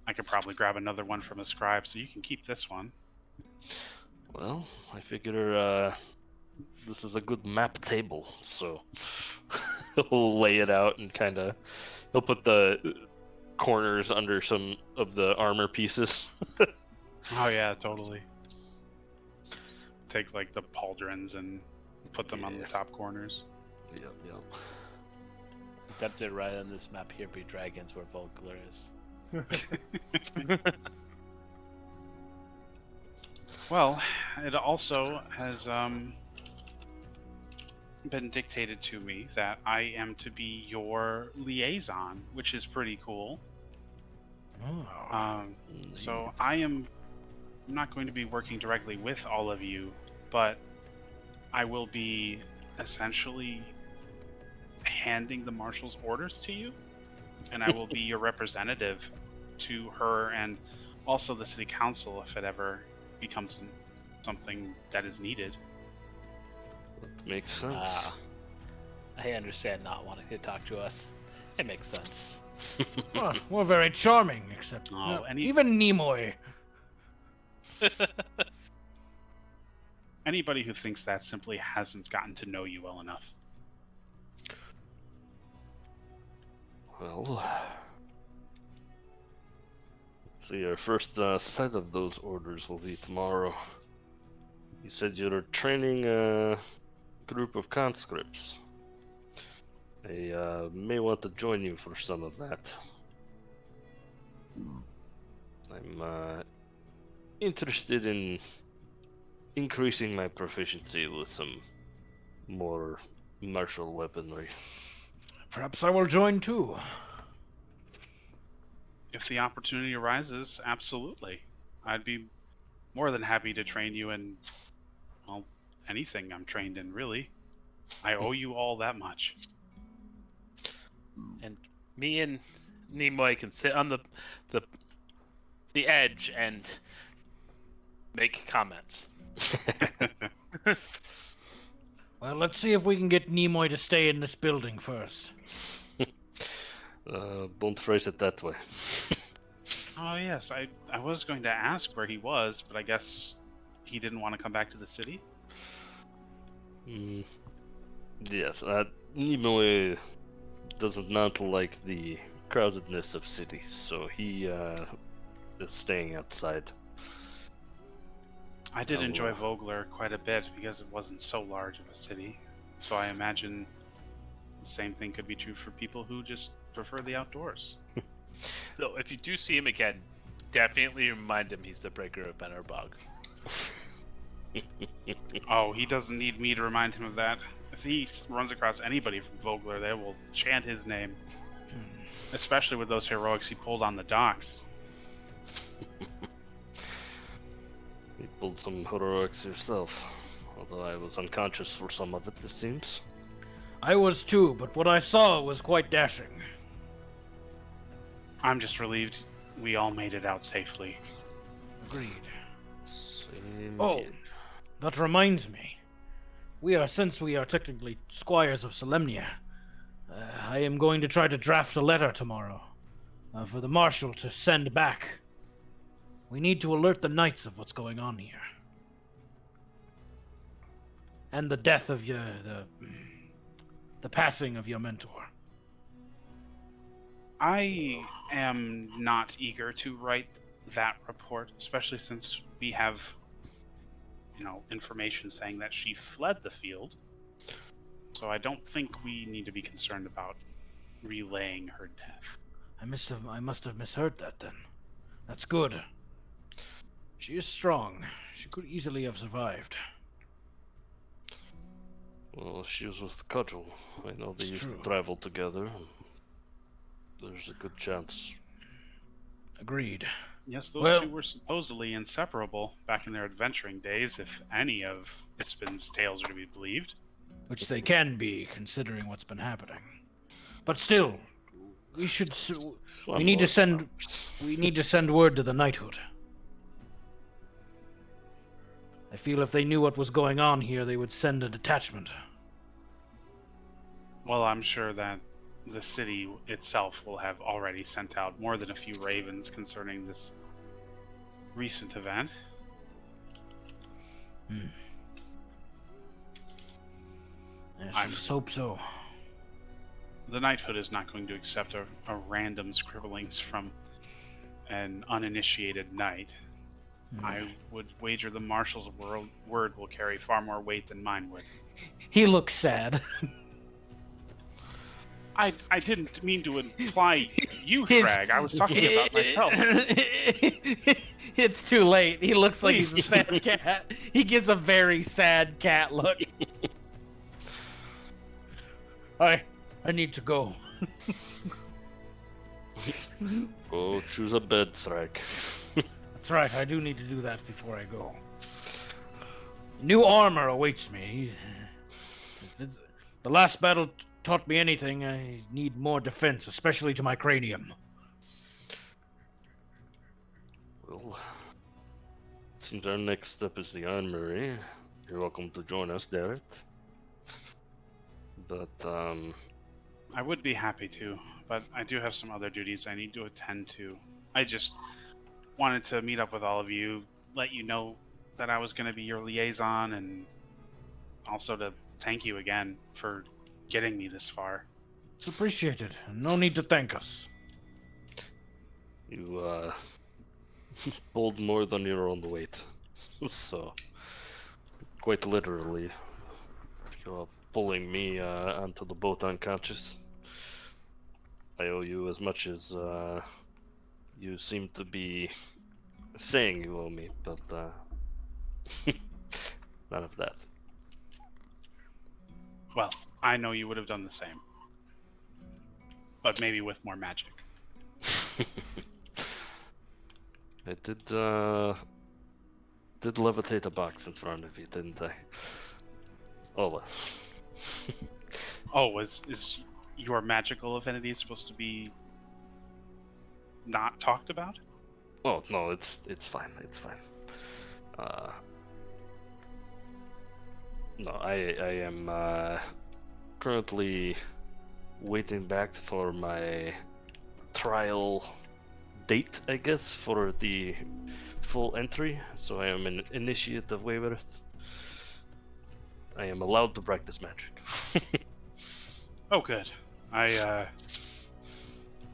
I could probably grab another one from a scribe, so you can keep this one. Well, I figure this is a good map table, so he'll lay it out and he'll put the corners under some of the armor pieces. Oh yeah, totally. Take the pauldrons and put them on the top corners. Yep. Attempted right on this map here be dragons where Volgler is. Well, it also has been dictated to me that I am to be your liaison, which is pretty cool. So I'm not going to be working directly with all of you, but I will be essentially handing the marshal's orders to you, and I will be your representative to her and also the city council if it ever becomes something that is needed. Makes sense. I understand not wanting to talk to us. It makes sense. Well, we're very charming, except even Nimoy. Anybody who thinks that simply hasn't gotten to know you well enough. Well, so your first set of those orders will be tomorrow. You said you're training a group of conscripts. They may want to join you for some of that. I'm interested in increasing my proficiency with some more martial weaponry. Perhaps I will join too. If the opportunity arises, absolutely. I'd be more than happy to train you in, well, anything I'm trained in, really. I owe you all that much. And me and Nimoy can sit on the edge and make comments. Well, let's see if we can get Nimoy to stay in this building first. Don't phrase it that way. Oh, yes, I was going to ask where he was, but I guess he didn't want to come back to the city? Yes, Nimoy does not like the crowdedness of cities, so he is staying outside. I did enjoy Vogler quite a bit because it wasn't so large of a city. So I imagine the same thing could be true for people who just prefer the outdoors. So if you do see him again, definitely remind him he's the breaker of Benerbog. Oh, he doesn't need me to remind him of that. If he runs across anybody from Vogler, they will chant his name. Especially with those heroics he pulled on the docks. You pulled some heroics yourself, although I was unconscious for some of it, it seems. I was too, but what I saw was quite dashing. I'm just relieved we all made it out safely. Agreed. Same Oh, here. that reminds me. Since we are technically squires of Solemnia, I am going to try to draft a letter tomorrow for the marshal to send back. We need to alert the knights of what's going on here. And the death of the passing of your mentor. I am not eager to write that report, especially since we have, information saying that she fled the field. So I don't think we need to be concerned about relaying her death. I must have misheard that then. That's good. She is strong. She could easily have survived. Well, she was with Cudgel. I know they It's used true. to travel together. There's a good chance. Agreed. Yes, those Well- two were supposedly inseparable back in their adventuring days, if any of Ispin's tales are to be believed. Which they can be, considering what's been happening. But still, we should. We need to send word to the knighthood. I feel if they knew what was going on here, they would send a detachment. Well, I'm sure that the city itself will have already sent out more than a few ravens concerning this recent event. Yes, I just hope so. The knighthood is not going to accept a random scribblings from an uninitiated knight. I would wager the marshal's word will carry far more weight than mine would. He looks sad. I didn't mean to imply you, His- Thrag. I was talking about myself. It's too late. He looks like he's a sad cat. He gives a very sad cat look. I need to go. Go choose a bed, Thrag. That's right. I do need to do that before I go. New armor awaits me. If the last battle taught me anything, I need more defense, especially to my cranium. Well, seems our next step is the armory. You're welcome to join us, Derek. But, I would be happy to, but I do have some other duties I need to attend to. I just wanted to meet up with all of you, let you know that I was going to be your liaison, and also to thank you again for getting me this far. It's appreciated. No need to thank us. you, pulled more than your own weight. So, quite literally, you're pulling me onto the boat unconscious. I owe you as much as you seem to be saying you owe me, but none of that. Well, I know you would have done the same, but maybe with more magic. I did levitate a box in front of you, didn't I? Oh well. Oh, is your magical affinity supposed to be not talked about? Oh no, it's fine. It's fine. No, I am currently waiting back for my trial date, I guess, for the full entry. So I am an initiate of Wayward. I am allowed to practice magic. Oh, good. I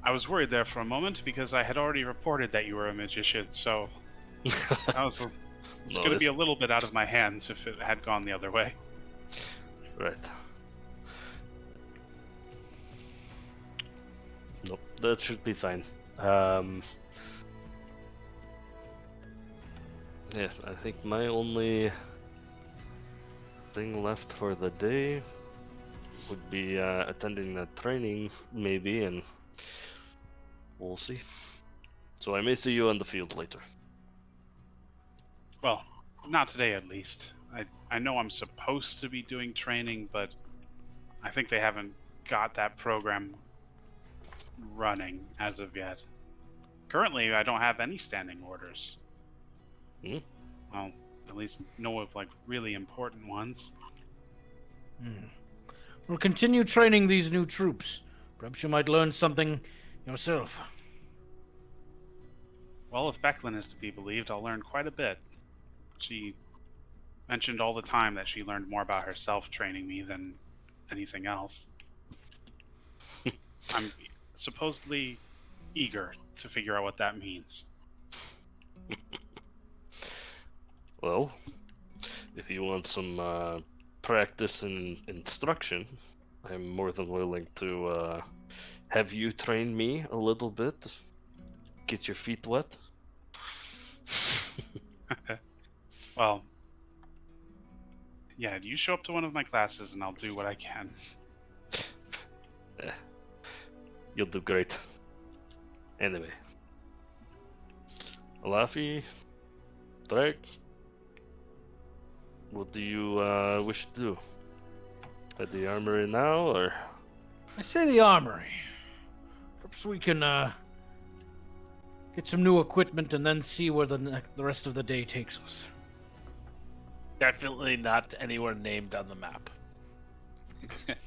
was worried there for a moment because I had already reported that you were a magician, so it's No, going to be it's- a little bit out of my hands if it had gone the other way. Right. That should be fine. Yeah, I think my only thing left for the day would be attending the training, maybe, and we'll see. So I may see you on the field later. Well, not today at least. I know I'm supposed to be doing training, but I think they haven't got that program running as of yet. Currently, I don't have any standing orders. Hmm? Well, at least no of like really important ones. We'll continue training these new troops. Perhaps you might learn something yourself. Well, if Becklin is to be believed, I'll learn quite a bit. She mentioned all the time that she learned more about herself training me than anything else. I'm supposedly eager to figure out what that means. Well, if you want some practice and instruction, I'm more than willing to have you train me a little bit. Get your feet wet. Well, yeah, you show up to one of my classes and I'll do what I can. You'll do great. Anyway. Alafi, Drake, what do you wish to do? At the armory now, or? I say the armory. Perhaps we can get some new equipment and then see where the rest of the day takes us. Definitely not anywhere named on the map.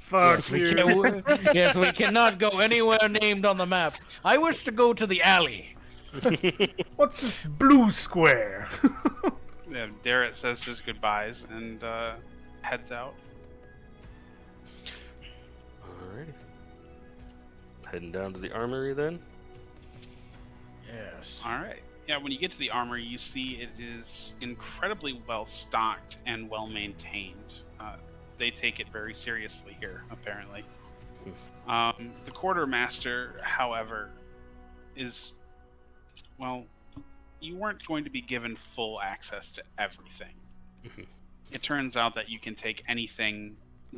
Fuck We you. can, yes, we cannot go anywhere named on the map. I wish to go to the alley. What's this blue square? Yeah, Darrett says his goodbyes and heads out. Alrighty. Heading down to the armory then. Yes. All right. Yeah, when you get to the armory, you see it is incredibly well stocked and well maintained. They take it very seriously here, apparently. The quartermaster, however, is, well, you weren't going to be given full access to everything. It turns out that you can take anything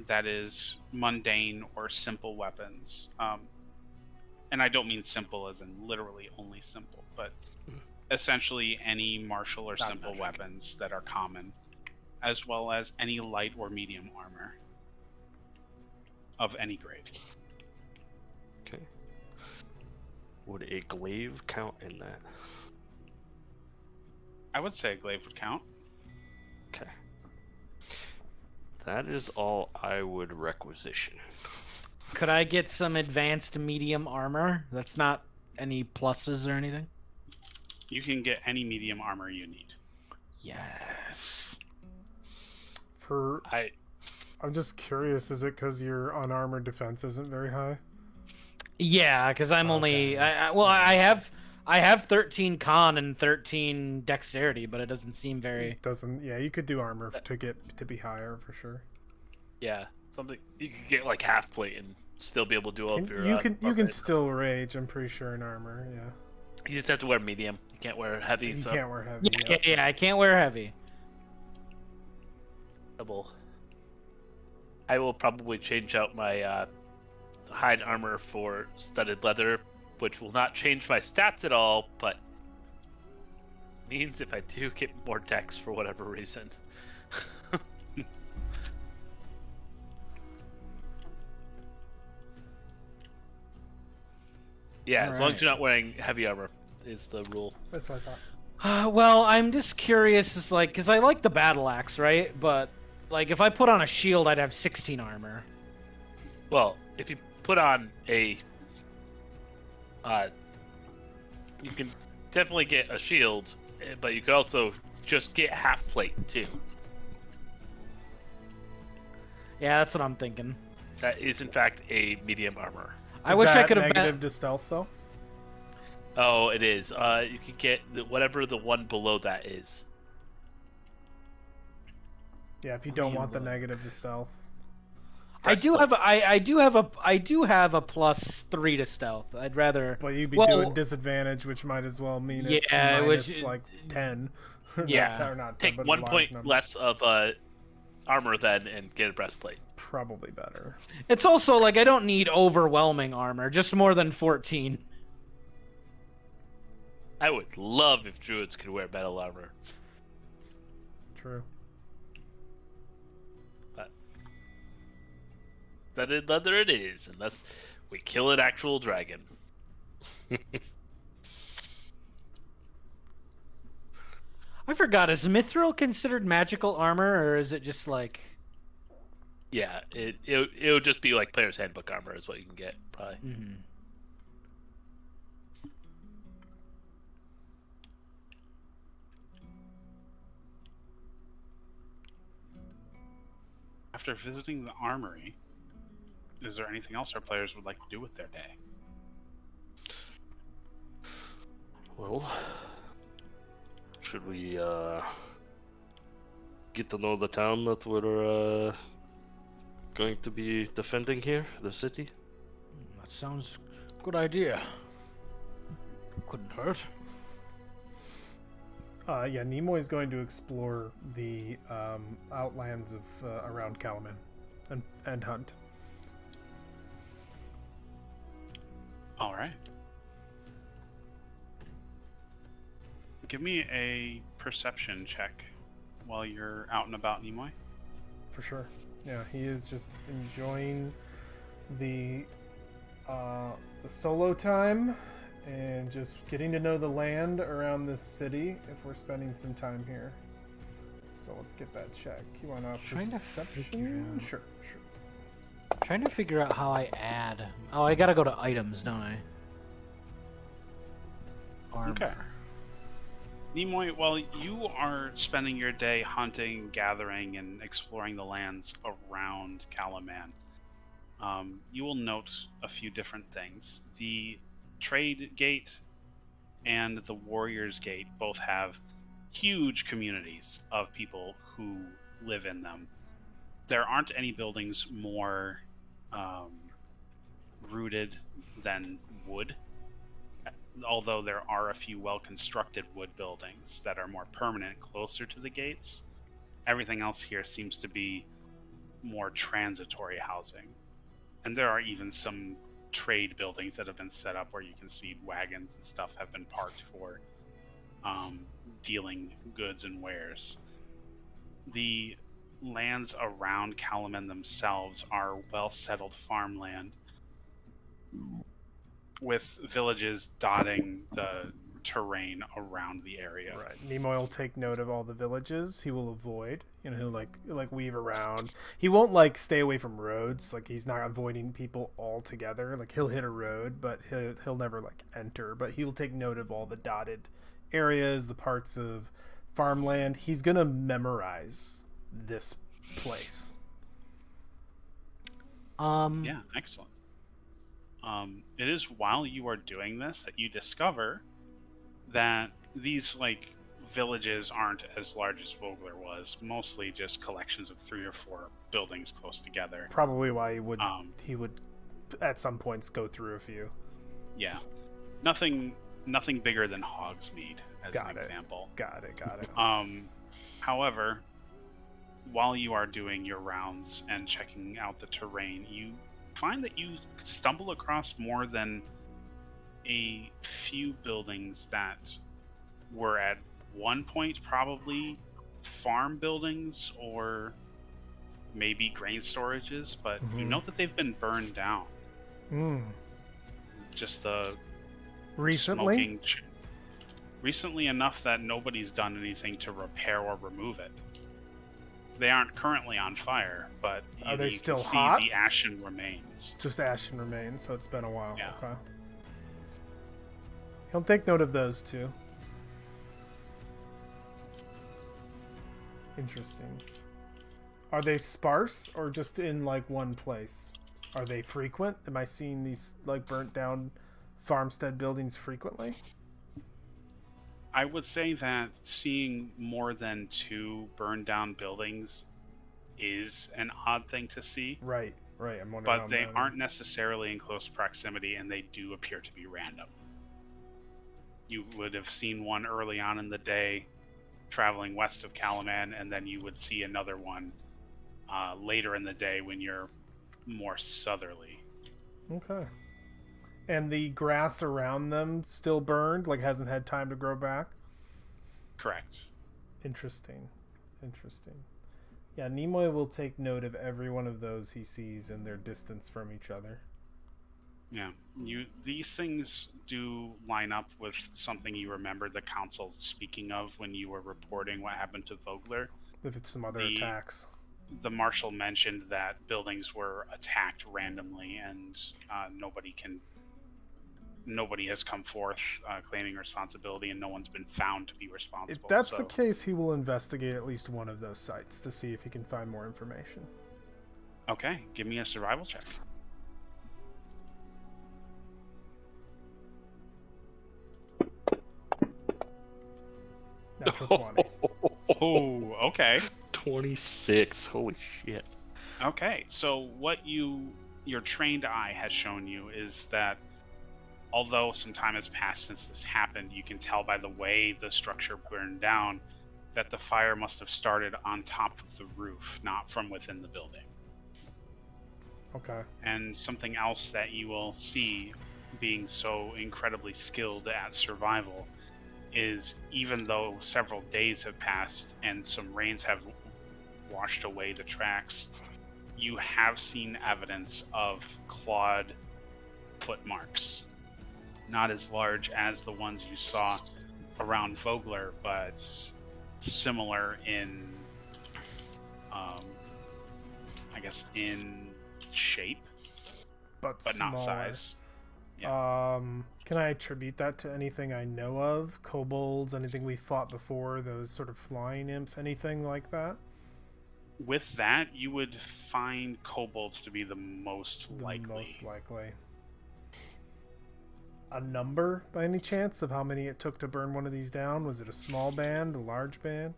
that is mundane or simple weapons. And I don't mean simple as in literally only simple, but essentially any martial or simple weapons that are common, as well as any light or medium armor of any grade. Okay. Would a glaive count in that? I would say a glaive would count. Okay. That is all I would requisition. Could I get some advanced medium armor? That's not any pluses or anything? You can get any medium armor you need. Yes. I'm just curious, is it because your unarmored defense isn't very high? Yeah, because I'm only... I have 13 con and 13 dexterity, but it doesn't seem very... Doesn't, yeah, you could do armor to be higher for sure. Yeah, something you could get like half plate and still be able to do all of your. You can upgrades. still rage, I'm pretty sure, in armor, yeah. You just have to wear medium. You can't wear heavy. You so can't wear heavy. Yeah, I can't wear heavy. I will probably change out my hide armor for studded leather, which will not change my stats at all, but means if I do get more dex for whatever reason. Yeah, as long as you're not wearing heavy armor is the rule. That's what I thought. Well, I'm just curious, is like, because I like the battle axe, right? But, like, if I put on a shield, I'd have 16 armor. Well, if you put on a... you can definitely get a shield, but you could also just get half plate, too. Yeah, that's what I'm thinking. That is, in fact, a medium armor. I wish I could have negative to stealth, though? Oh, it is. You can get whatever the one below that is. Yeah, if you don't want the negative to stealth. I do have a +3 to stealth. I'd rather. But you'd be Well, doing disadvantage, which might as well mean it's Yeah, minus which- like 10. Or Yeah. not, or not 10, Take but a 1 large point number. less of armor then, and get a breastplate. Probably better. It's also like I don't need overwhelming armor, just more than 14. I would love if druids could wear metal armor. True. But leather it is, unless we kill an actual dragon. I forgot. Is mithril considered magical armor, or is it just like? Yeah, it'll just be like player's handbook armor is what you can get, probably. Mhm. After visiting the armory, is there anything else our players would like to do with their day? Well, should we get to know the town that we're going to be defending here, the city? That sounds good idea. Couldn't hurt. Yeah, Nimoy's going to explore the outlands of around Kalaman and hunt. All right. Give me a perception check while you're out and about, Nimoy. For sure. Yeah, he is just enjoying the solo time and just getting to know the land around this city if we're spending some time here. So let's get that check. You want a Trying to perception? figure out- Sure. Trying to figure out how I add. Oh, I gotta go to items, don't I? Armor. Okay. Nimoy, while you are spending your day hunting, gathering, and exploring the lands around Kalaman, you will note a few different things. The Trade Gate and the Warriors Gate both have huge communities of people who live in them. There aren't any buildings more rooted than wood, although there are a few well-constructed wood buildings that are more permanent closer to the gates. Everything else here seems to be more transitory housing. And there are even some trade buildings that have been set up where you can see wagons and stuff have been parked for dealing goods and wares. The lands around Kalaman themselves are well-settled farmland with villages dotting the terrain around the area. Right. Nimoy will take note of all the villages he will avoid. He'll like weave around. He won't like stay away from roads. Like he's not avoiding people altogether. Like he'll hit a road, but he'll never like enter. But he'll take note of all the dotted areas, the parts of farmland. He's gonna memorize this place. Yeah, excellent. It is while you are doing this that you discover that these villages aren't as large as Vogler was. Mostly just collections of 3 or 4 buildings close together. Probably why he would at some points go through a few. Yeah, nothing bigger than Hogsmeade as Got an it. example. Got it. However, while you are doing your rounds and checking out the terrain, you find that you stumble across more than a few buildings that were at one point probably farm buildings or maybe grain storages, but you note that they've been burned down. Just the Recently? smoking recently enough that nobody's done anything to repair or remove it. They aren't currently on fire, but Are they you still can see hot? the ashen remains. Just ashen remains, so it's been a while. Yeah. Okay. He'll take note of those too. Interesting. Are they sparse or just in one place? Are they frequent? Am I seeing these burnt down farmstead buildings frequently? I would say that seeing more than 2 burned down buildings is an odd thing to see. Right. Right, I'm wondering how but they many. aren't necessarily in close proximity, and they do appear to be random. You would have seen one early on in the day traveling west of Calaman, and then you would see another one later in the day when you're more southerly. Okay. And the grass around them still burned, like hasn't had time to grow back? Correct. Interesting. Yeah, Nimoy will take note of every one of those he sees and their distance from each other. Yeah, these things do line up with something you remember the council speaking of when you were reporting what happened to Vogler. If it's some other attacks. The marshal mentioned that buildings were attacked randomly, and nobody has come forth claiming responsibility, and no one's been found to be responsible. If that's the case, he will investigate at least one of those sites to see if he can find more information. Okay, give me a survival check. Natural 20. Oh, okay. 26. Holy shit. Okay, so what your trained eye has shown you is that although some time has passed since this happened, you can tell by the way the structure burned down that the fire must have started on top of the roof, not from within the building. Okay. And something else that you will see, being so incredibly skilled at survival, is even though several days have passed and some rains have washed away the tracks, you have seen evidence of clawed footmarks. Not as large as the ones you saw around Vogler, but similar in, I guess, in shape, But not smaller. size. Can I attribute that to anything I know of? Kobolds, anything we fought before, those sort of flying imps, anything like that? With that, you would find kobolds to be the most likely. Most likely. A number, by any chance, of how many it took to burn one of these down? Was it a small band, a large band?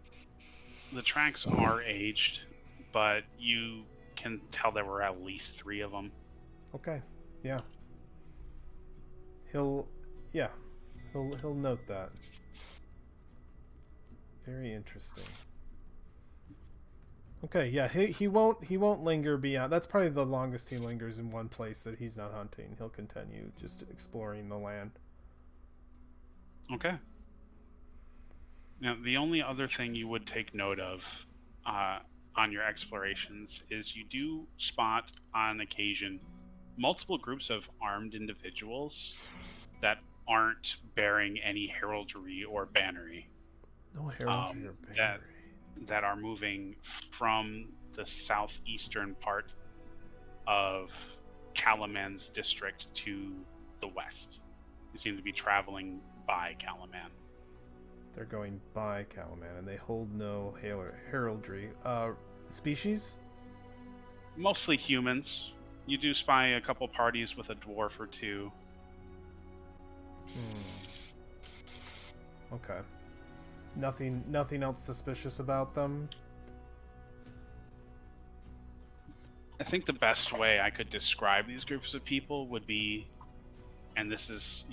The tracks are aged, but you can tell there were at least 3 of them. Okay, yeah. He'll note that. Very interesting. Okay, yeah, he won't linger beyond. That's probably the longest he lingers in one place that he's not hunting. He'll continue just exploring the land. Okay. Now, the only other thing you would take note of on your explorations is you do spot on occasion multiple groups of armed individuals that aren't bearing any heraldry or bannery. No heraldry or bannery. That are moving from the southeastern part of Calaman's district to the west. They seem to be traveling by Calaman. They're going by Calaman, and they hold no heraldry. Species? Mostly humans. You do spy a couple parties with a dwarf or 2. Okay. Nothing else suspicious about them? I think the best way I could describe these groups of people would be, and this is,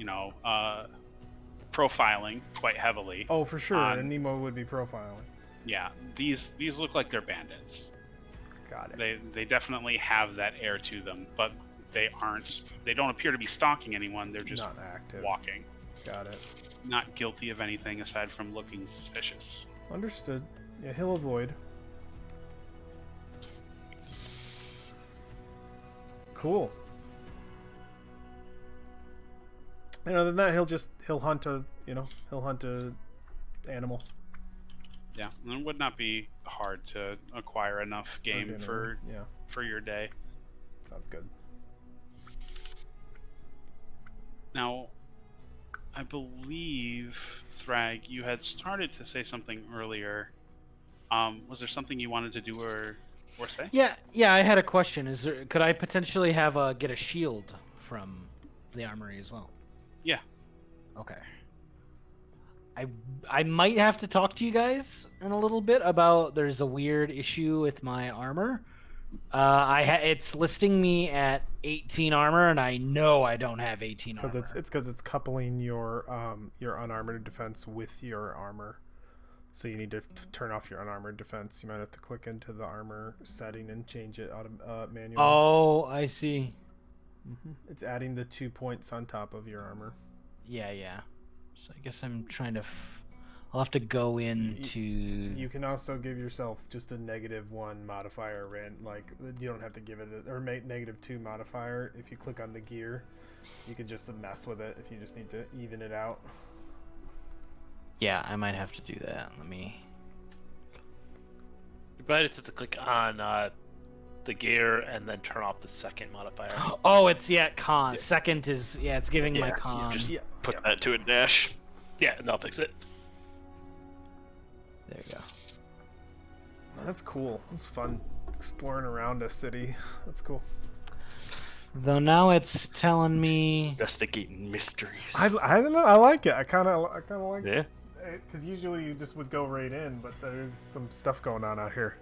profiling quite heavily. Oh, for sure. And Nemo would be profiling. Yeah, these look like they're bandits. Got it. They definitely have that air to them, but they don't appear to be stalking anyone. They're just not active. Walking. Got it. Not guilty of anything aside from looking suspicious. Understood. Yeah, he'll avoid. Cool. And other than that, he'll hunt a animal. Yeah, and it would not be hard to acquire enough game for your day. Sounds good. Now, I believe, Thrag, you had started to say something earlier. Was there something you wanted to do or say? Yeah, I had a question. Could I potentially get a shield from the armory as well? Yeah. Okay. I might have to talk to you guys in a little bit about there's a weird issue with my armor. It's listing me at 18 armor, and I know I don't have 18 Because armor. it's because it's coupling your unarmored defense with your armor. So you need to turn off your unarmored defense. You might have to click into the armor setting and change it manually. Oh, I see. It's adding the 2 points on top of your armor. Yeah. So I guess I'm trying to. I'll have to go into. You can also give yourself just a -1 modifier, like you don't have to give it or make -2 modifier. If you click on the gear, you can just mess with it if you just need to even it out. Yeah, I might have to do that. Let me. You might have to click on the gear and then turn off the second modifier. Oh, it's con. Second is it's giving my con. Just put that to a dash. Yeah, and I'll fix it. There you go. That's cool. It's fun exploring around a city. That's cool. Though now it's telling me. Investigating mysteries. I don't know. I like it. I kind of like Yeah. it because usually you just would go right in, but there's some stuff going on out here.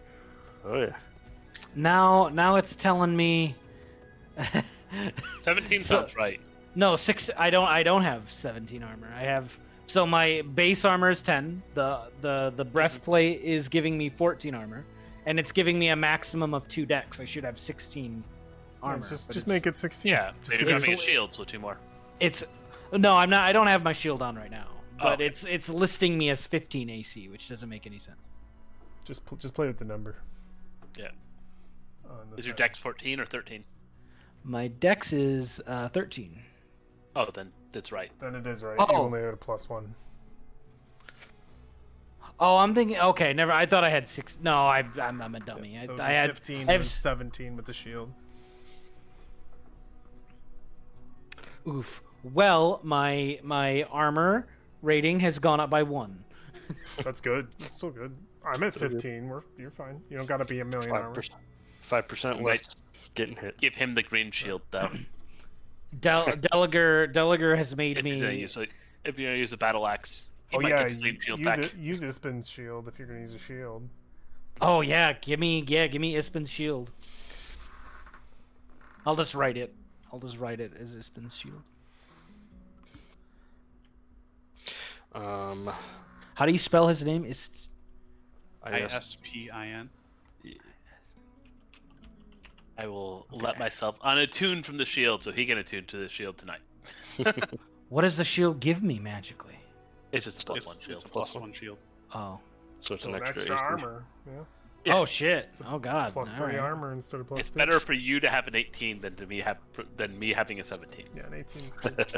Oh yeah. Now it's telling me. 17 sounds right. No, 6. I don't have 17 armor. I have. So my base armor is 10. The breastplate is giving me 14 armor, and it's giving me a maximum of 2 decks. I should have 16 armor. Just make it 16. Yeah, Just maybe give having a it- shield, so 2 more. It's no, I'm not. I don't have my shield on right now, but okay. it's listing me as 15 AC, which doesn't make any sense. Just play with the number. Yeah. On the Is your side. dex 14 or 13? My dex is 13. Oh, then that's right. Then it is right. Oh. You only had a +1. Oh, I'm thinking. Okay, never. I thought I had 6. No, I'm a dummy. So I had 15 I have, and 17 with the shield. Oof. Well, my armor rating has gone up by 1. That's good. That's still good. I'm at 15. You're fine. You don't gotta be a million armor. 5% You less getting hit. Give him the green shield, though. Delager has made if he's gonna me. use if you're gonna use a battle axe, he Oh might yeah, get the green shield use back. it. Use Ispin's shield if you're gonna use a shield. Oh yeah, give me Ispin's shield. I'll just write it as Ispin's shield. How do you spell his name? ISPIN. I will let myself unattune from the shield so he can attune to the shield tonight. What does the shield give me magically? It's just a +1 shield. It's a +1 shield. Oh. So it's So an an extra, extra AC. armor. Yeah. Yeah. Oh shit. Oh god. +3 Alright. armor instead of +2. It's better for you to have an 18 than me having a 17. Yeah, an 18 is good.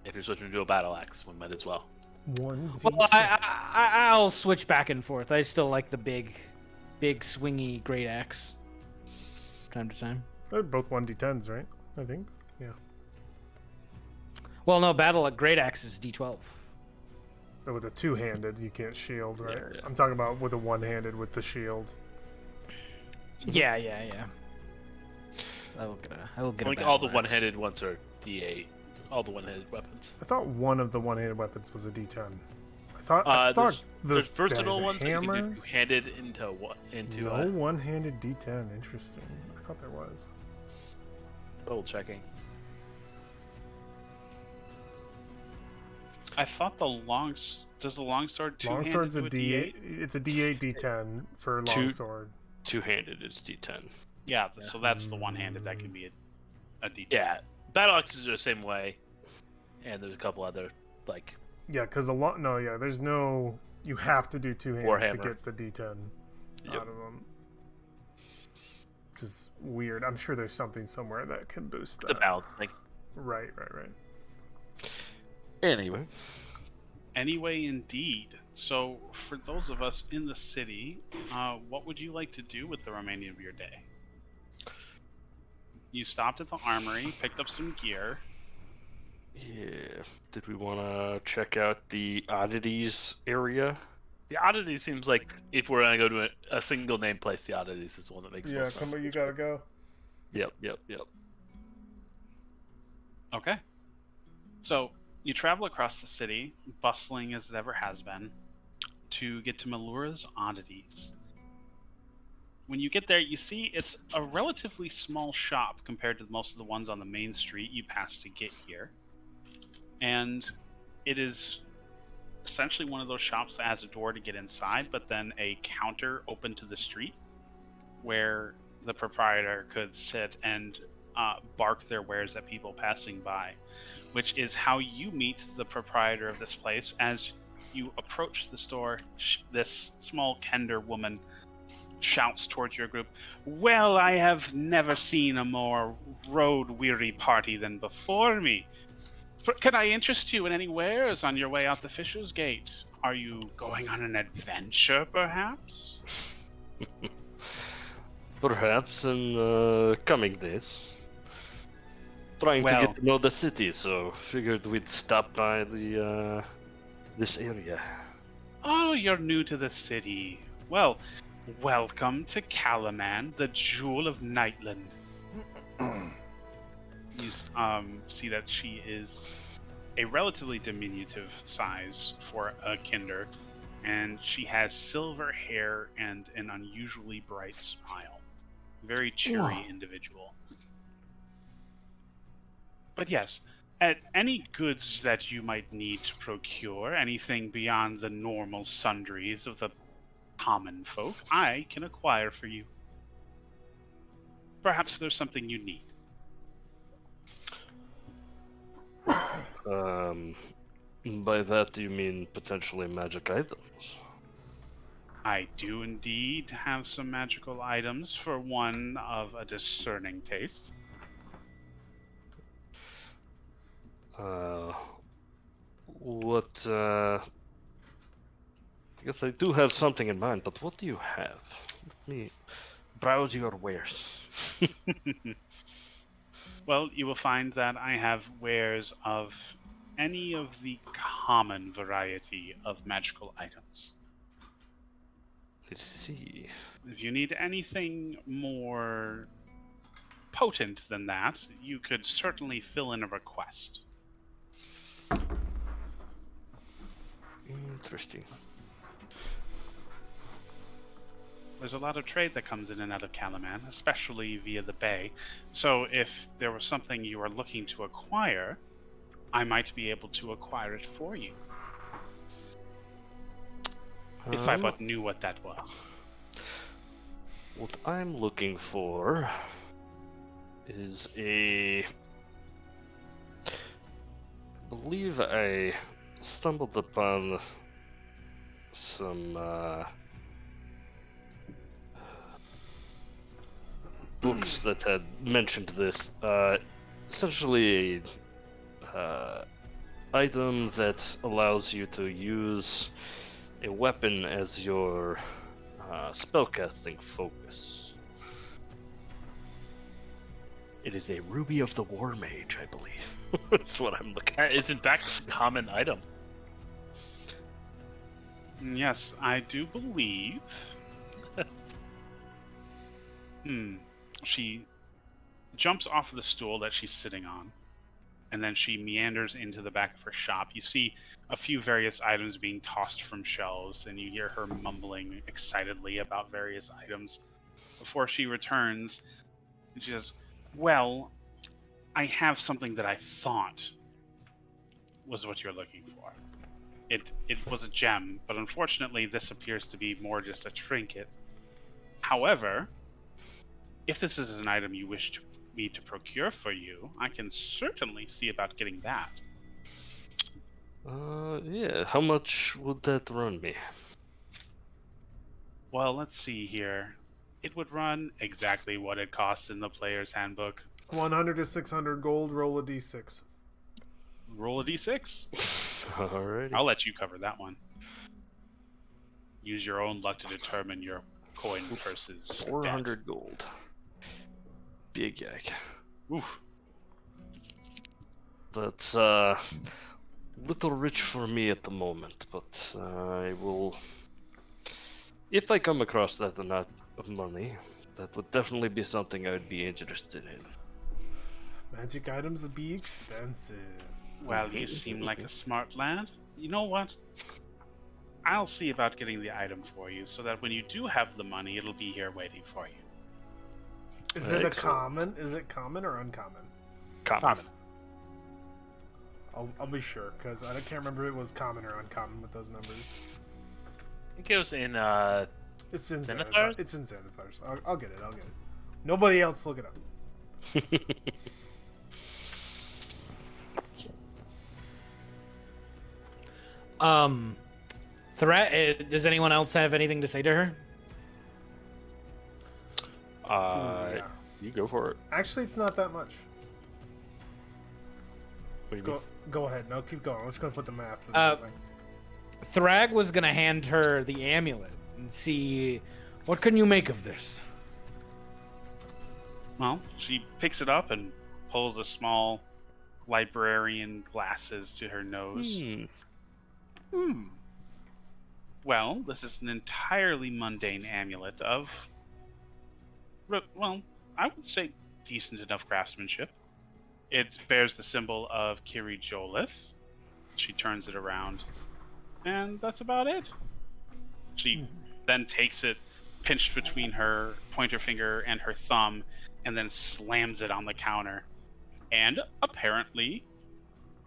If you're switching to a battle axe, we might as well. Well, I'll switch back and forth. I still like the big swingy great axe. Time to time. They're both 1d10s, right? I think. Yeah. Well, no, battle at great axe is D12. But with a two-handed, you can't shield, right? Yeah. I'm talking about with a one-handed with the shield. Yeah. I will get. Like a all the battle axe. one-handed ones are D8. All the one-handed weapons. I thought one of the one-handed weapons was a d10. I thought There's versatile there's a ones that you hammer. can do two-handed into No one-handed d10. Interesting. I thought there was. double checking. I thought does the longsword two-handed Longsword's a do d8. It's a d8 d10 for Two- longsword. Two-handed is D10. Yeah, so that's the one-handed. That could be a D10. Yeah, battle axes are the same way, and there's a couple other like Yeah, because there's no. You have to do two hands to Warhammer. get the d10 Yep. out of them. Which is weird. I'm sure there's something somewhere that can boost it's a that. balance thing. Right. Anyway, Anyway, indeed. So, for those of us in the city, what would you like to do with the remaining of your day? You stopped at the armory, picked up some gear. yeah. Did we want to check out the oddities area? The oddity seems like if we're gonna go to a single name place, the oddities is the one that makes Yeah, most sense. you gotta go. Yep. Okay. So, you travel across the city, bustling as it ever has been, to get to Melura's Oddities. When you get there, you see it's a relatively small shop compared to most of the ones on the main street you pass to get here. And it is essentially one of those shops that has a door to get inside, but then a counter open to the street where the proprietor could sit and bark their wares at people passing by, which is how you meet the proprietor of this place. As you approach the store, this small Kender woman shouts towards your group, "Well, I have never seen a more road-weary party than before me. Can I interest you in any wares on your way out the Fisher's Gate? Are you going on an adventure, perhaps?" Perhaps in coming days. Trying to Well- get to know the city, so figured we'd stop by the this area. Oh, you're new to the city. Well, welcome to Calaman, the jewel of Nightland. You see that she is a relatively diminutive size for a Kinder, and she has silver hair and an unusually bright smile. Very cheery individual. But yes, at any goods that you might need to procure, anything beyond the normal sundries of the common folk, I can acquire for you. Perhaps there's something you need. By that do you mean potentially magic items? I do indeed have some magical items for one of a discerning taste. What, I guess I do have something in mind, but what do you have? Let me browse your wares. Well, you will find that I have wares of any of the common variety of magical items. Let's see. If you need anything more potent than that, you could certainly fill in a request. Interesting. There's a lot of trade that comes in and out of Calaman, especially via the bay. So if there was something you were looking to acquire, I might be able to acquire it for you. If I but knew what that was. What I'm looking for is I believe I stumbled upon some books that had mentioned this. Essentially a item that allows you to use a weapon as your spellcasting focus. It is a Ruby of the War Mage, I believe. That's what I'm looking That is in fact a common item. Yes, I do believe. She jumps off of the stool that she's sitting on, and then she meanders into the back of her shop. You see a few various items being tossed from shelves, and you hear her mumbling excitedly about various items before she returns. And she says, "Well, I have something that I thought was what you're looking for. It was a gem, but unfortunately this appears to be more just a trinket. However, if this is an item you wish me to procure for you, I can certainly see about getting that." Yeah, how much would that run me? Well, let's see here. It would run exactly what it costs in the player's handbook. 100 to 600 gold, roll a d6. Roll a d6. Alrighty. I'll let you cover that one. Use your own luck to determine your coin purse's 400 gold. Big yak. Oof. That's little rich for me at the moment, but I will. If I come across that amount of money, that would definitely be something I would be interested in. Magic items would be expensive. Well, you seem like a smart lad. You know what? I'll see about getting the item for you so that when you do have the money, it'll be here waiting for you. Is it a Excellent. common? Is it common or uncommon? Common. I'll be sure because I can't remember if it was common or uncommon with those numbers. I think it was in It's in Xanathars? Xanathars. It's in Xanathars. I'll get it. I'll get it. Nobody else look it up. Does anyone else have anything to say to her? Yeah. You go for it. Actually, it's not that much. What do you mean? Go ahead. No, keep going. I'm just gonna put the math. Thrag was gonna hand her the amulet and see what can you make of this. Well, she picks it up and pulls a small librarian glasses to her nose. Well, this is an entirely mundane amulet of, well, I would say decent enough craftsmanship. It bears the symbol of Kiri Jolith. She turns it around, and that's about it. She then takes it, pinched between her pointer finger and her thumb, and then slams it on the counter. And apparently,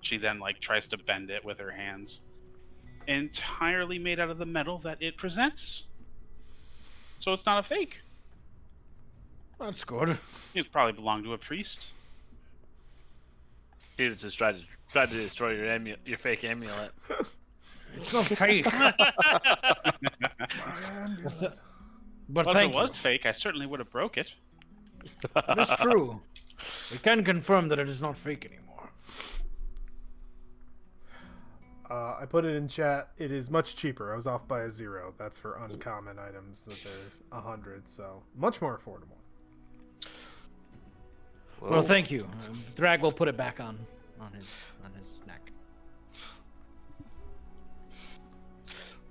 she then tries to bend it with her hands. Entirely made out of the metal that it presents. So it's not a fake. That's good. It probably belonged to a priest. He just tried to destroy your fake amulet. It's not fake. But Well, if thank it was fake, I certainly would have broke it. you. It's true. We can confirm that it is not fake anymore. I put it in chat. It is much cheaper. I was off by a 0. That's for uncommon items that they're 100, so much more affordable. Well, thank you. Thrag will put it back on his neck.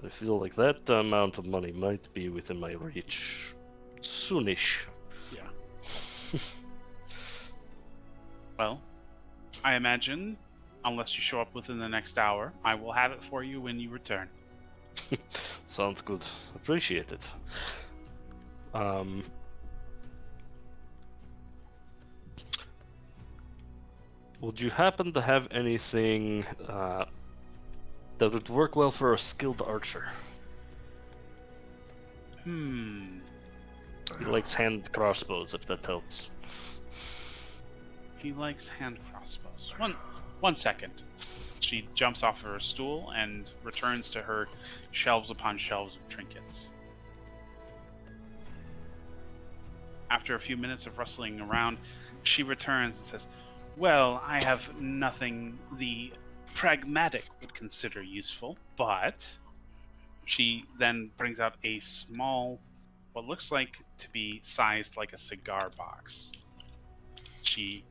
I feel like that amount of money might be within my reach soonish. Yeah. Well, I imagine, unless you show up within the next hour, I will have it for you when you return. Sounds good. Appreciate it. Would you happen to have anything that would work well for a skilled archer? He likes hand crossbows, if that helps. He likes hand crossbows. One second. She jumps off of her stool and returns to her shelves upon shelves of trinkets. After a few minutes of rustling around, she returns and says, "Well, I have nothing the pragmatic would consider useful, but..." She then brings out a small, what looks like to be sized like a cigar box. She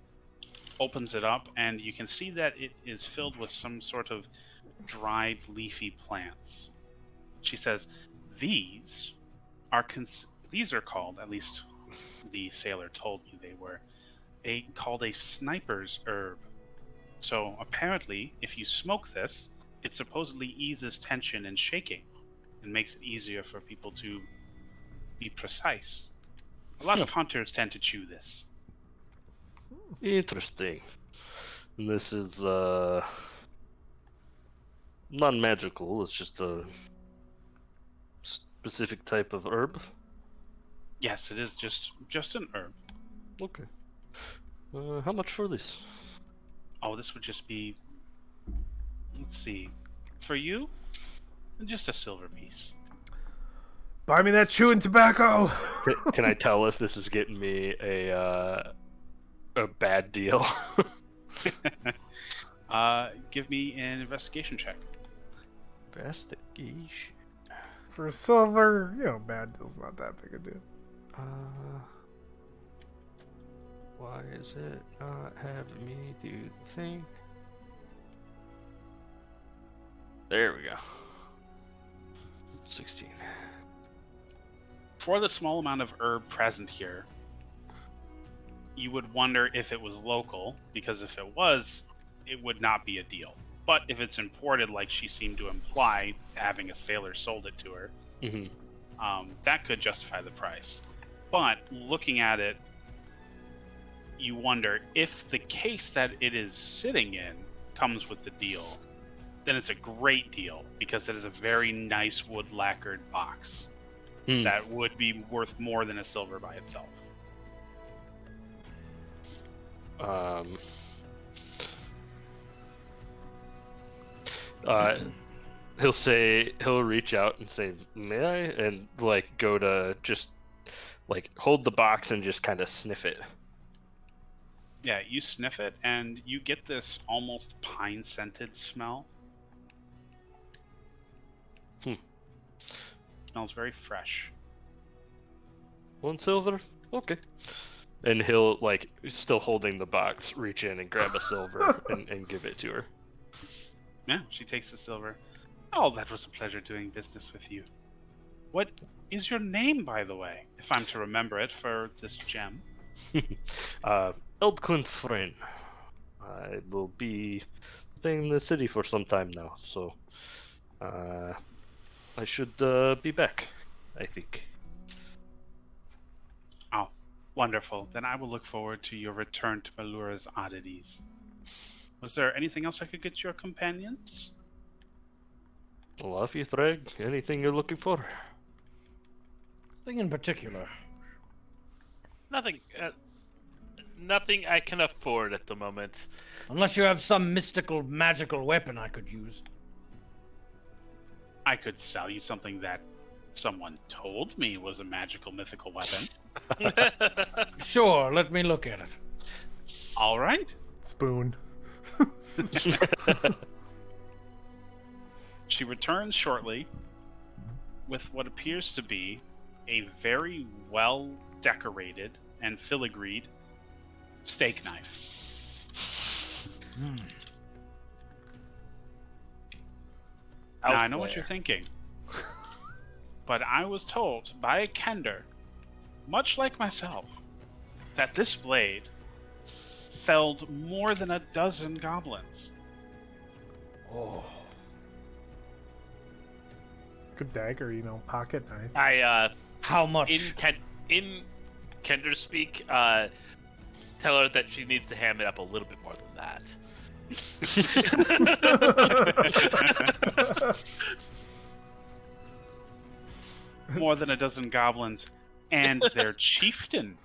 opens it up, and you can see that it is filled with some sort of dried leafy plants. She says, these are called, at least the sailor told me they were, called a sniper's herb. So apparently, if you smoke this, it supposedly eases tension and shaking, and makes it easier for people to be precise. A lot of hunters tend to chew this. Interesting. And this is non-magical. It's just a specific type of herb. Yes, it is just an herb. Okay. How much for this? Oh, this would just be, let's see, for you, just a silver piece. Buy me that chewing tobacco. Can I tell if this is getting me a bad deal? Give me an investigation check. Investigation. For silver, bad deal's not that big a deal. Why is it not having me do the thing? There we go. 16. For the small amount of herb present here, you would wonder if it was local, because if it was, it would not be a deal. But if it's imported, like she seemed to imply, having a sailor sold it to her, that could justify the price. But looking at it, you wonder if the case that it is sitting in comes with the deal, then it's a great deal because it is a very nice wood lacquered box that would be worth more than a silver by itself. He'll reach out and say, "May I?" and like go to just like hold the box and just kind of sniff it. Yeah, you sniff it and you get this almost pine scented smell. Smells very fresh. 1 silver? Okay. And he'll, like, still holding the box, reach in and grab a silver and give it to her. Yeah, she takes the silver. Oh, that was a pleasure doing business with you. What is your name, by the way, if I'm to remember it for this gem? Eldquint Fryn. I will be staying in the city for some time now, so I should be back, I think. Oh, wonderful. Then I will look forward to your return to Malura's oddities. Was there anything else I could get your companions? Laffy, Thrag, anything you're looking for? Nothing in particular. Nothing. Nothing I can afford at the moment. Unless you have some mystical, magical weapon I could use. I could sell you something that someone told me was a magical, mythical weapon. Sure, let me look at it. All right. Spoon. She returns shortly with what appears to be a very well decorated and filigreed steak knife. Now, I know what you're thinking, but I was told by a kender, much like myself, that this blade felled more than a dozen goblins. Oh. Good dagger, pocket knife. How much? In Kender speak, tell her that she needs to ham it up a little bit more than that. More than a dozen goblins and their chieftain.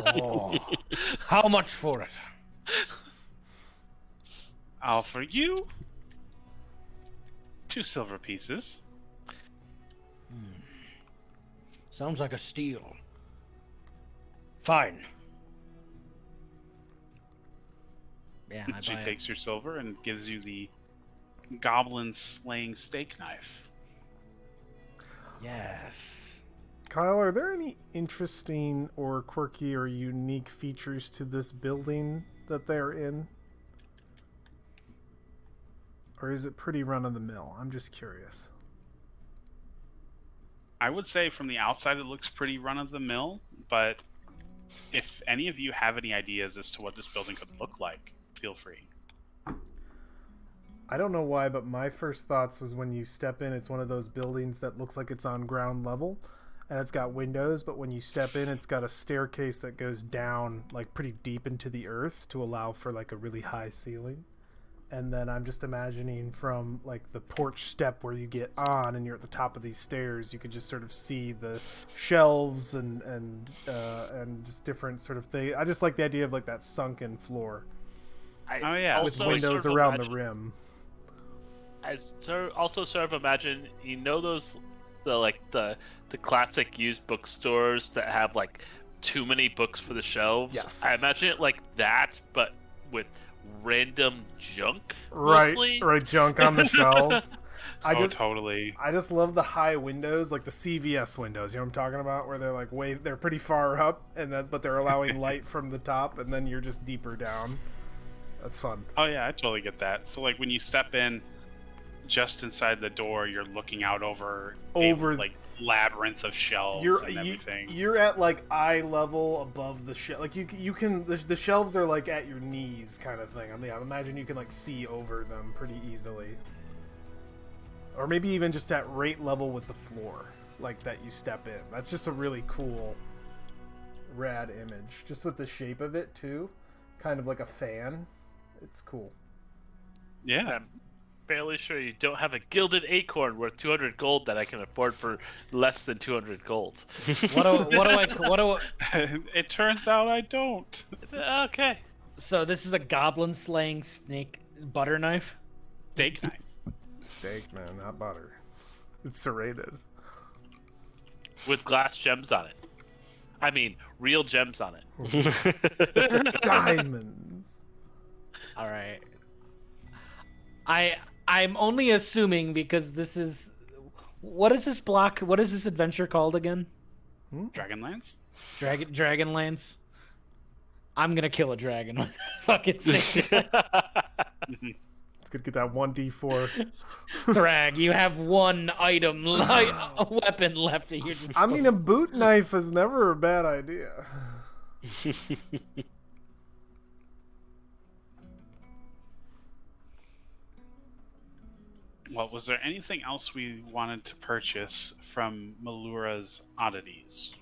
Oh. How much for it? I'll offer you 2 silver pieces. Sounds like a steal. Fine. Yeah, I She buy it. takes your silver and gives you the goblin slaying steak knife. Yes. Kyle, are there any interesting or quirky or unique features to this building that they're in? Or is it pretty run-of-the-mill? I'm just curious. I would say from the outside it looks pretty run-of-the-mill, but if any of you have any ideas as to what this building could look like, feel free. I don't know why, but my first thoughts was when you step in, it's one of those buildings that looks like it's on ground level, and it's got windows, but when you step in, it's got a staircase that goes down, like, pretty deep into the earth to allow for, like, a really high ceiling. And then I'm just imagining from, like, the porch step where you get on and you're at the top of these stairs, you could just sort of see the shelves and just different sort of things. I just like the idea of, like, that sunken floor Oh yeah, with also windows sort of around imagine- the rim. I also sort of imagine, the classic used bookstores that have like too many books for the shelves. Yes. I imagine it like that, but with random junk. Right, mostly. right, junk on the shelves. totally. I just love the high windows, like the CVS windows. You know what I'm talking about, where they're like they're pretty far up, but they're allowing light from the top, and then you're just deeper down. That's fun. Oh yeah, I totally get that. So like when you step in, just inside the door, you're looking out over Over- like labyrinth of shelves and everything. You're at like eye level above the shelf. Like you can the shelves are like at your knees kind of thing. I mean, I imagine you can like see over them pretty easily, or maybe even just at rate level with the floor, like that you step in. That's just a really cool, rad image, just with the shape of it too, kind of like a fan. It's cool. Yeah. I'm fairly sure you don't have a gilded acorn worth 200 gold that I can afford for less than 200 gold. What do It turns out I don't. Okay. So this is a goblin slaying snake butter knife. Steak knife. Steak, man, not butter. It's serrated. With glass gems on it. I mean, real gems on it. Diamonds. All right. I'm only assuming because this is what is this block? What is this adventure called again? Dragonlance? Dragonlance. I'm gonna kill a dragon with this fucking stick. It's gonna get that 1d4. Thrag, you have one item, a weapon left at your disposal. I mean, a boot knife is never a bad idea. Well, was there anything else we wanted to purchase from Malura's oddities?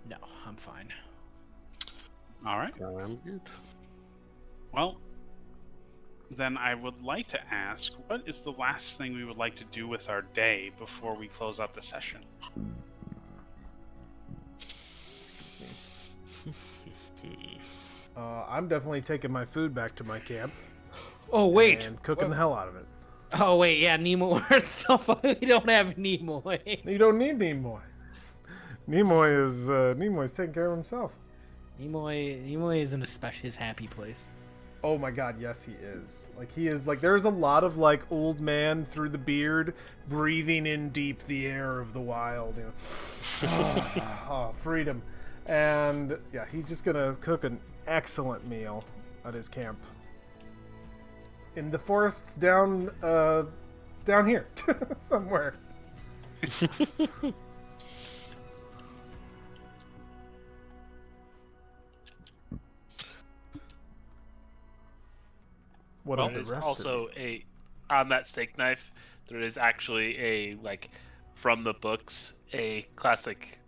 No, I'm fine. All right. I'm good. Well, then I would like to ask, what is the last thing we would like to do with our day before we close out the session? I'm definitely taking my food back to my camp Oh wait. and cooking the hell out of it. Oh wait, yeah, Nimoy stuff. We don't have Nimoy. You don't need Nimoy. Nimoy's taking care of himself. Nimoy is in his happy place. Oh my god, yes he is. Like he is like there's a lot of like old man through the beard breathing in deep the air of the wild, you know. Oh, freedom. And yeah, he's just gonna cook an excellent meal at his camp. In the forests down here. Somewhere. What Well, of the There's rest also on that steak knife, there is actually a, like, from the books, a classic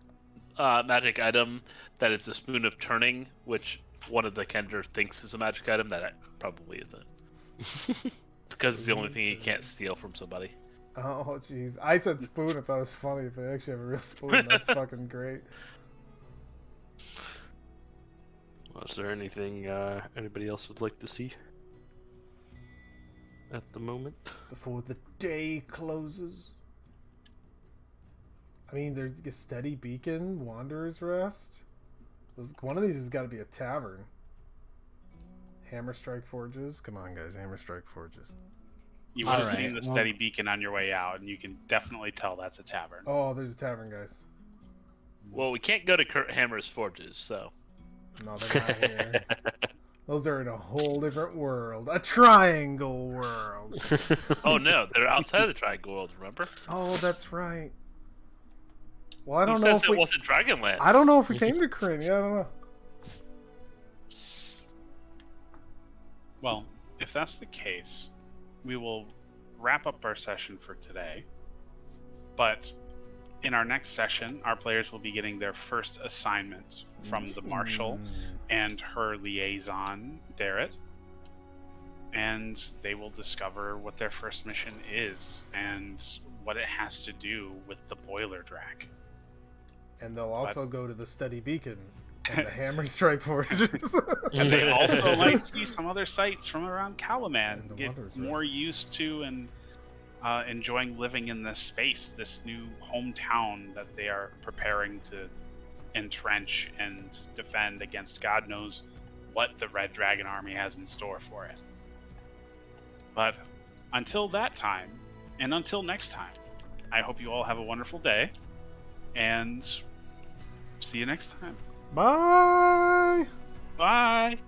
magic item that it's a spoon of turning, which one of the Kender thinks is a magic item that it probably isn't. Because it's the only thing you can't steal from somebody. Oh, jeez. I said spoon. I thought it was funny if they actually have a real spoon. That's fucking great. Well, is there anything anybody else would like to see at the moment? Before the day closes. I mean, there's a steady beacon, Wanderer's Rest. One of these has got to be a tavern. Hammer Strike Forges. Come on, guys. Hammer Strike Forges. You would have Alright, seen the well- steady beacon on your way out, and you can definitely tell that's a tavern. Oh, there's a tavern, guys. Well, we can't go to Kurt Hammer's Forges, so. No, they're not here. Those are in a whole different world. A triangle world. Oh no, they're outside of the Triangle World, remember? Oh, that's right. Well, I Who don't know says if it we... wasn't Dragonlance? I don't know if we came to Kryn. Yeah, I don't know. Well, if that's the case, we will wrap up our session for today. But in our next session, our players will be getting their first assignment from the Marshal and her liaison, Darrett. And they will discover what their first mission is and what it has to do with the Boiler Drac. And they'll also go to the Steady Beacon and the Hammer Strike Forges. And they also might see some other sights from around Calaman, And the get Wanderer's more used to and enjoying living in this space, this new hometown that they are preparing to entrench and defend against God knows what the Red Dragon Army has in store for it. But until that time, and until next time, I hope you all have a wonderful day, and see you next time. Bye! Bye!